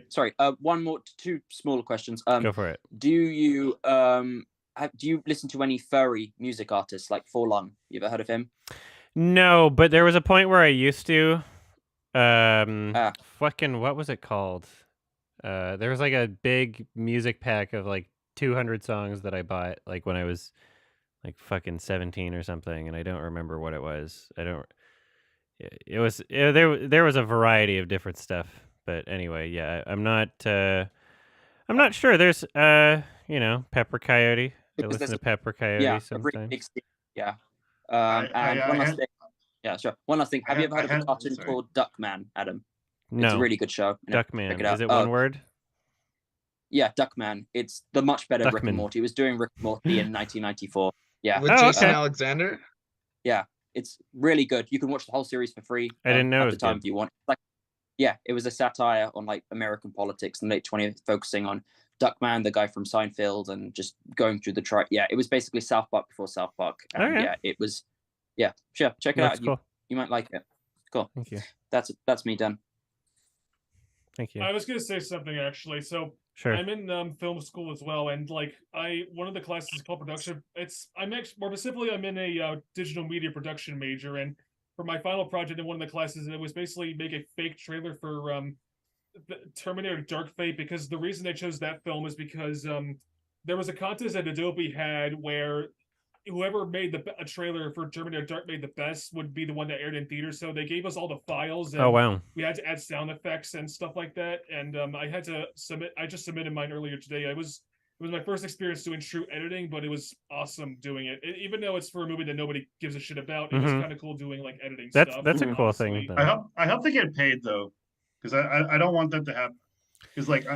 [SPEAKER 7] sorry.
[SPEAKER 13] One more, 2 smaller questions.
[SPEAKER 2] Go for it.
[SPEAKER 13] Do you listen to any Furry music artists like Forlong? You ever heard of him?
[SPEAKER 2] No, but there was a point where I used to. Fucking what was it called? There was like a big music pack of like 200 songs that I bought like when I was like fucking 17 or something, and I don't remember what it was. There was a variety of different stuff, but anyway, yeah, I'm not sure. There's Pepper Coyote. I listen to Pepper Coyote sometimes.
[SPEAKER 13] Yeah. And one last thing. Yeah, sure. One last thing. Have you ever heard of a cartoon called Duckman, Adam?
[SPEAKER 2] No.
[SPEAKER 13] It's a really good show.
[SPEAKER 2] Duckman.
[SPEAKER 13] Check it out.
[SPEAKER 2] Is it one word?
[SPEAKER 13] Yeah, Duckman. It's the much better Rick and Morty. It was doing Rick and Morty in 1994. Yeah.
[SPEAKER 11] With Jason Alexander?
[SPEAKER 13] Yeah. It's really good. You can watch the whole series for free.
[SPEAKER 2] I didn't know
[SPEAKER 13] at
[SPEAKER 2] it
[SPEAKER 13] the
[SPEAKER 2] was
[SPEAKER 13] time
[SPEAKER 2] good.
[SPEAKER 13] if you want. It was a satire on like American politics in the late 20th, focusing on Duckman, the guy from Seinfeld, and just going through the it was basically South Park before South Park. And yeah, it was sure. Check it out.
[SPEAKER 2] Cool.
[SPEAKER 13] You might like it. Cool.
[SPEAKER 2] Thank you.
[SPEAKER 13] That's me done.
[SPEAKER 2] Thank you.
[SPEAKER 7] I was gonna say something actually. So
[SPEAKER 2] sure.
[SPEAKER 7] I'm in film school as well, and like one of the classes is called production. More specifically, I'm in a digital media production major, and for my final project in one of the classes, it was basically make a fake trailer for Terminator Dark Fate, because the reason I chose that film is because there was a contest that Adobe had where whoever made a trailer for Terminator Dark Fate the best would be the one that aired in theaters. So they gave us all the files. And
[SPEAKER 2] oh wow!
[SPEAKER 7] We had to add sound effects and stuff like that. And I had to submit. I just submitted mine earlier today. It was my first experience doing true editing, but it was awesome doing it. Even though it's for a movie that nobody gives a shit about, it was kind of cool doing like editing stuff.
[SPEAKER 2] That's a cool thing.
[SPEAKER 3] I hope they get paid though, because I don't want that to happen. Because like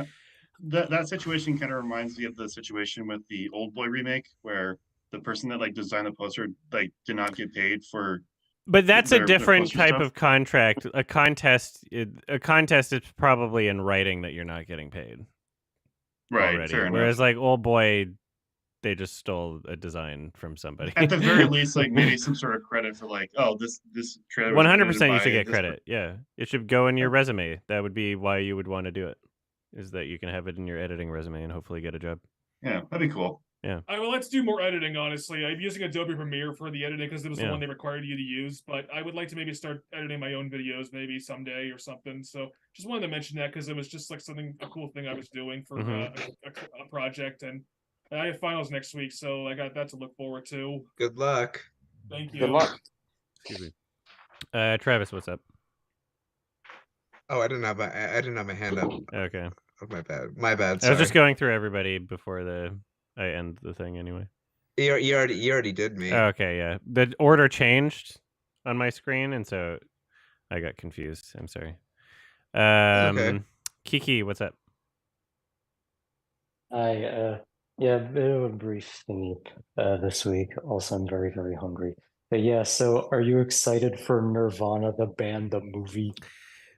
[SPEAKER 3] that situation kind of reminds me of the situation with the Old Boy remake, where the person that like designed the poster like did not get paid for.
[SPEAKER 2] But that's a different type of contract. A contest is probably in writing that you're not getting paid.
[SPEAKER 3] Right.
[SPEAKER 2] Already.
[SPEAKER 3] Fair
[SPEAKER 2] Whereas
[SPEAKER 3] enough.
[SPEAKER 2] like Old Boy, they just stole a design from somebody.
[SPEAKER 3] At the very least, like maybe some sort of credit for like, oh, this trailer.
[SPEAKER 2] 100% you should get credit. Yeah, it should go in your resume. That would be why you would want to do it. Is that you can have it in your editing resume and hopefully get a job.
[SPEAKER 3] Yeah, that'd be cool.
[SPEAKER 2] Yeah.
[SPEAKER 7] I would like to do more editing, honestly. I'm using Adobe Premiere for the editing because it was the one they required you to use. But I would like to maybe start editing my own videos maybe someday or something. So just wanted to mention that because it was just like a cool thing I was doing for a project. And I have finals next week, so I got that to look forward to.
[SPEAKER 11] Good luck.
[SPEAKER 7] Thank you.
[SPEAKER 13] Good luck.
[SPEAKER 2] Excuse me. Travis, what's up?
[SPEAKER 11] Oh, I didn't have my hand up.
[SPEAKER 2] Okay.
[SPEAKER 11] Oh, my bad.
[SPEAKER 2] Sorry. I was just going through everybody before I end the thing anyway.
[SPEAKER 11] You already did me.
[SPEAKER 2] Okay, yeah. The order changed on my screen, and so I got confused. I'm sorry. Okay. Kiki, what's up?
[SPEAKER 9] Yeah, a bit of a brief thingy this week. Also, I'm very, very hungry. But yeah, so are you excited for Nirvana, the band, the movie?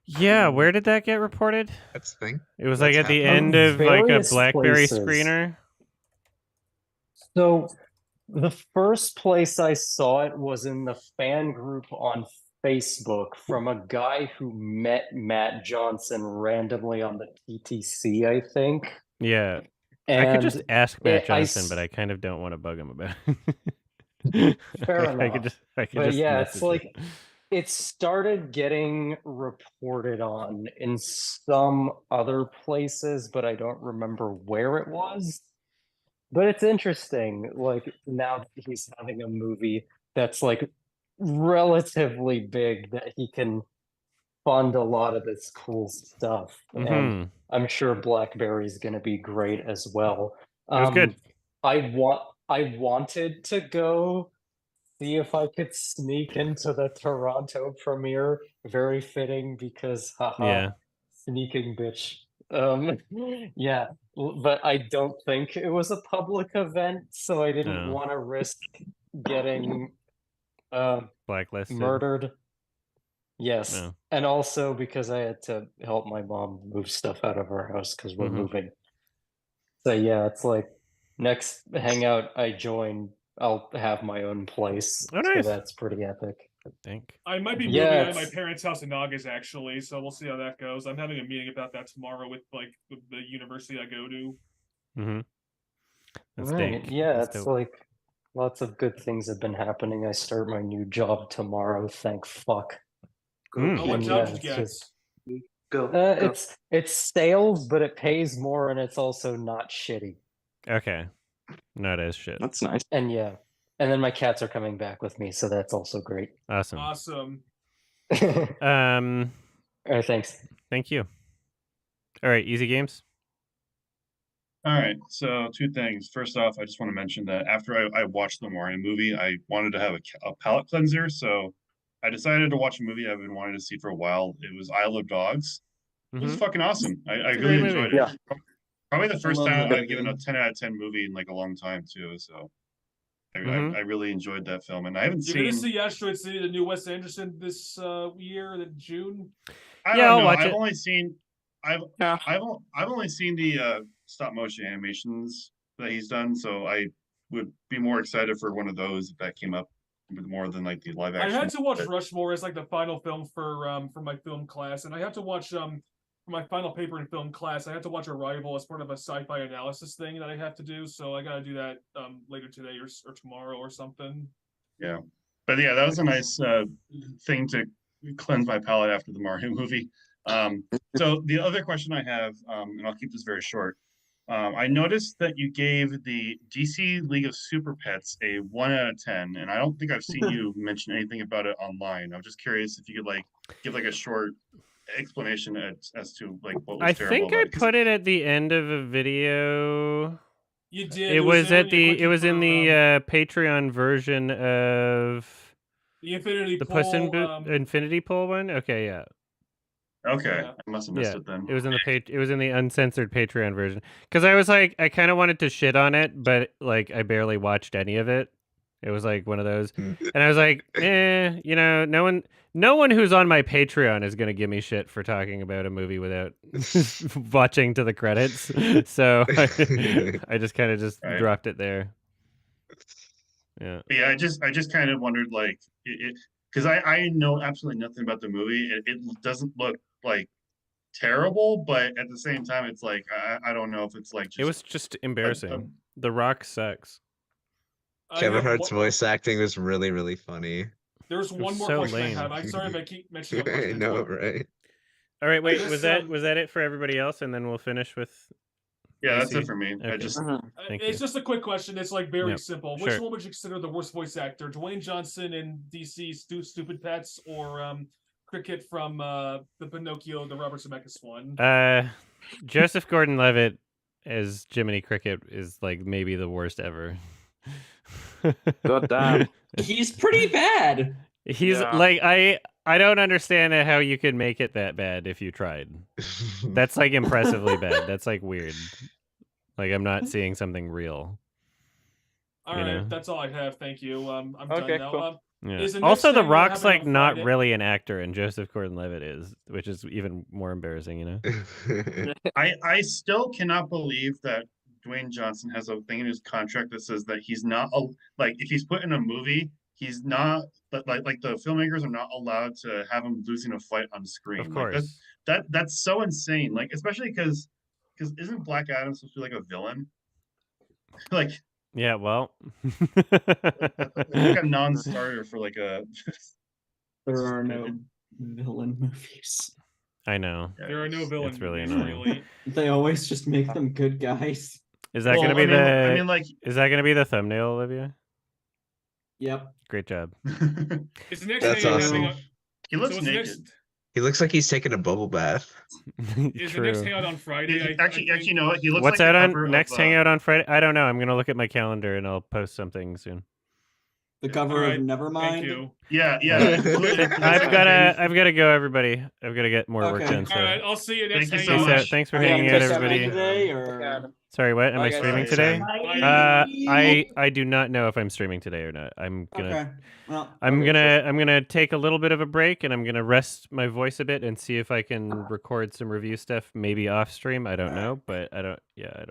[SPEAKER 2] Yeah, where did that get reported?
[SPEAKER 11] That's the thing.
[SPEAKER 2] It was like at the end of like a BlackBerry
[SPEAKER 9] places.
[SPEAKER 2] screener.
[SPEAKER 9] So the first place I saw it was in the fan group on Facebook from a guy who met Matt Johnson randomly on the TTC, I think.
[SPEAKER 2] Yeah. I could just ask Matt Johnson, but I kind of don't want to bug him about it.
[SPEAKER 9] Fair enough.
[SPEAKER 2] I could
[SPEAKER 9] but
[SPEAKER 2] just
[SPEAKER 9] yeah, it's
[SPEAKER 2] message
[SPEAKER 9] like
[SPEAKER 2] him.
[SPEAKER 9] it started getting reported on in some other places, but I don't remember where it was. But it's interesting, like now that he's having a movie that's like relatively big, that he can fund a lot of this cool stuff. And I'm sure Blackberry's gonna be great as well.
[SPEAKER 2] It was good.
[SPEAKER 9] I wanted to go see if I could sneak into the Toronto premiere. Very fitting because haha, sneaking bitch. Yeah, but I don't think it was a public event, so I didn't want to risk getting
[SPEAKER 2] blacklisted,
[SPEAKER 9] murdered. Yes, and also because I had to help my mom move stuff out of her house because we're moving. So yeah, it's like next hangout I join, I'll have my own place.
[SPEAKER 2] Oh, nice.
[SPEAKER 9] So that's pretty epic.
[SPEAKER 2] I think.
[SPEAKER 7] I might be moving out of my parents' house in August, actually, so we'll see how that goes. I'm having a meeting about that tomorrow with the university I go to.
[SPEAKER 2] That's
[SPEAKER 9] right.
[SPEAKER 2] dank.
[SPEAKER 9] Yeah,
[SPEAKER 2] That's
[SPEAKER 9] it's
[SPEAKER 2] dope.
[SPEAKER 9] like lots of good things have been happening. I start my new job tomorrow. Thank fuck.
[SPEAKER 7] What job did you get?
[SPEAKER 14] Go.
[SPEAKER 9] It's sales, but it pays more, and it's also not shitty.
[SPEAKER 2] Okay, not as shit.
[SPEAKER 9] That's nice. And yeah, and then my cats are coming back with me, so that's also great.
[SPEAKER 2] Awesome.
[SPEAKER 9] All right, thanks.
[SPEAKER 2] Thank you. All right, easy games.
[SPEAKER 3] All right, so 2 things. First off, I just want to mention that after I watched the Mario movie, I wanted to have a palate cleanser, so I decided to watch a movie I've been wanting to see for a while. It was Isle of Dogs. It was fucking awesome. I really enjoyed it.
[SPEAKER 9] Yeah.
[SPEAKER 3] Probably the first time
[SPEAKER 9] that
[SPEAKER 3] I've given a 10 out of 10 movie in like a long time too. So I really enjoyed that film, and I haven't
[SPEAKER 7] You're
[SPEAKER 3] seen.
[SPEAKER 7] gonna see Asteroid City, the new Wes Anderson, this year, in June.
[SPEAKER 3] I don't know. I've only seen. I've only seen the stop motion animations that he's done, so I would be more excited for one of those if that came up more than like the live action.
[SPEAKER 7] I had to watch Rushmore as like the final film for my film class, and I have to watch for my final paper in film class. I have to watch Arrival as part of a sci-fi analysis thing that I have to do. So I gotta do that later today or tomorrow or something.
[SPEAKER 3] Yeah, but yeah, that was a nice thing to cleanse my palate after the Mario movie. So the other question I have, and I'll keep this very short. I noticed that you gave the DC League of Super Pets a 1 out of 10, and I don't think I've seen you mention anything about it online. I'm just curious if you could like give like a short explanation as to like what was terrible.
[SPEAKER 2] I think I put it at the end of a video.
[SPEAKER 7] You did.
[SPEAKER 2] It was in the Patreon version of
[SPEAKER 7] the Infinity Pool,
[SPEAKER 2] Puss in Infinity Pool one. Okay, yeah.
[SPEAKER 3] Okay, I must have missed it then.
[SPEAKER 2] It was in the uncensored Patreon version because I was like, I kind of wanted to shit on it, but like I barely watched any of it. It was like one of those, and I was like, no one who's on my Patreon is gonna give me shit for talking about a movie without watching to the credits. So I just kind of dropped it there. Yeah.
[SPEAKER 3] But yeah, I just kind of wondered like because I know absolutely nothing about the movie. It doesn't look like terrible, but at the same time, it's like I don't know if it's like
[SPEAKER 2] it was just embarrassing. The Rock sucks.
[SPEAKER 11] Kevin Hart's voice acting was really, really funny.
[SPEAKER 7] There's one more question I have. I'm sorry if I keep mentioning a question.
[SPEAKER 11] I know, right?
[SPEAKER 2] All right, wait. Was that it for everybody else, and then we'll finish with.
[SPEAKER 3] Yeah, that's it for me.
[SPEAKER 2] Okay.
[SPEAKER 7] It's just a quick question. It's like very simple. Which
[SPEAKER 2] Sure.
[SPEAKER 7] one would you consider the worst voice actor? Dwayne Johnson in DC's Stupid Pets, or Cricket from the Pinocchio, the Robert Zemeckis one?
[SPEAKER 2] Joseph Gordon-Levitt as Jiminy Cricket is like maybe the worst ever.
[SPEAKER 13] God damn.
[SPEAKER 5] He's pretty bad.
[SPEAKER 2] He's like I don't understand how you could make it that bad if you tried. That's like impressively bad. That's like weird. Like I'm not seeing something real.
[SPEAKER 7] All right, that's all I have. Thank you. I'm done now.
[SPEAKER 13] Cool.
[SPEAKER 2] Also, The Rock's like not really an actor, and Joseph Gordon-Levitt is, which is even more embarrassing.
[SPEAKER 3] I still cannot believe that Dwayne Johnson has a thing in his contract that says that he's not like if he's put in a movie, he's not like the filmmakers are not allowed to have him losing a fight on screen.
[SPEAKER 2] Of course,
[SPEAKER 3] that's so insane. Like especially because isn't Black Adam supposed to be like a villain? Like,
[SPEAKER 2] yeah, well,
[SPEAKER 3] it's like a non-starter for like a.
[SPEAKER 5] There are no villain movies.
[SPEAKER 2] I know.
[SPEAKER 7] There are no villain
[SPEAKER 2] It's really
[SPEAKER 7] movies,
[SPEAKER 2] annoying.
[SPEAKER 7] really.
[SPEAKER 5] They always just make them good guys.
[SPEAKER 2] Is that going to be is that going to be the thumbnail, Olivia?
[SPEAKER 5] Yep.
[SPEAKER 2] Great job.
[SPEAKER 7] Is the next
[SPEAKER 11] That's
[SPEAKER 7] Hangout
[SPEAKER 11] awesome.
[SPEAKER 7] happening
[SPEAKER 3] He looks
[SPEAKER 7] so is the
[SPEAKER 3] naked.
[SPEAKER 7] next
[SPEAKER 11] He looks like he's taking a bubble bath.
[SPEAKER 7] is the next Hangout on Friday?
[SPEAKER 3] Actually, no. He looks
[SPEAKER 2] What's
[SPEAKER 3] like
[SPEAKER 2] out
[SPEAKER 3] the
[SPEAKER 2] on
[SPEAKER 3] cover
[SPEAKER 2] next
[SPEAKER 3] of,
[SPEAKER 2] Hangout on Friday? I don't know. I'm going to look at my calendar and I'll post something soon.
[SPEAKER 5] The cover
[SPEAKER 7] Alright,
[SPEAKER 5] of Nevermind.
[SPEAKER 7] Thank you.
[SPEAKER 3] Yeah.
[SPEAKER 2] I've got to go, everybody. I've got to get more work done. So.
[SPEAKER 7] All right, I'll see you next
[SPEAKER 3] Thank you so
[SPEAKER 7] Hangout.
[SPEAKER 3] much.
[SPEAKER 2] Thanks for hanging out, everybody.
[SPEAKER 5] Today, or...
[SPEAKER 2] Sorry, what? Am I
[SPEAKER 5] guys.
[SPEAKER 2] streaming
[SPEAKER 11] Bye.
[SPEAKER 2] today?
[SPEAKER 5] Bye.
[SPEAKER 2] I do not know if I'm streaming today or not. I'm gonna
[SPEAKER 5] Okay. Well,
[SPEAKER 2] I'm gonna take a little bit of a break and I'm gonna rest my voice a bit and see if I can record some review stuff maybe off stream. I don't know, but I don't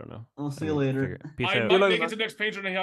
[SPEAKER 2] know.
[SPEAKER 5] I'll see you later.
[SPEAKER 2] Peace
[SPEAKER 7] I
[SPEAKER 2] out.
[SPEAKER 7] might make it to the next page on Hangout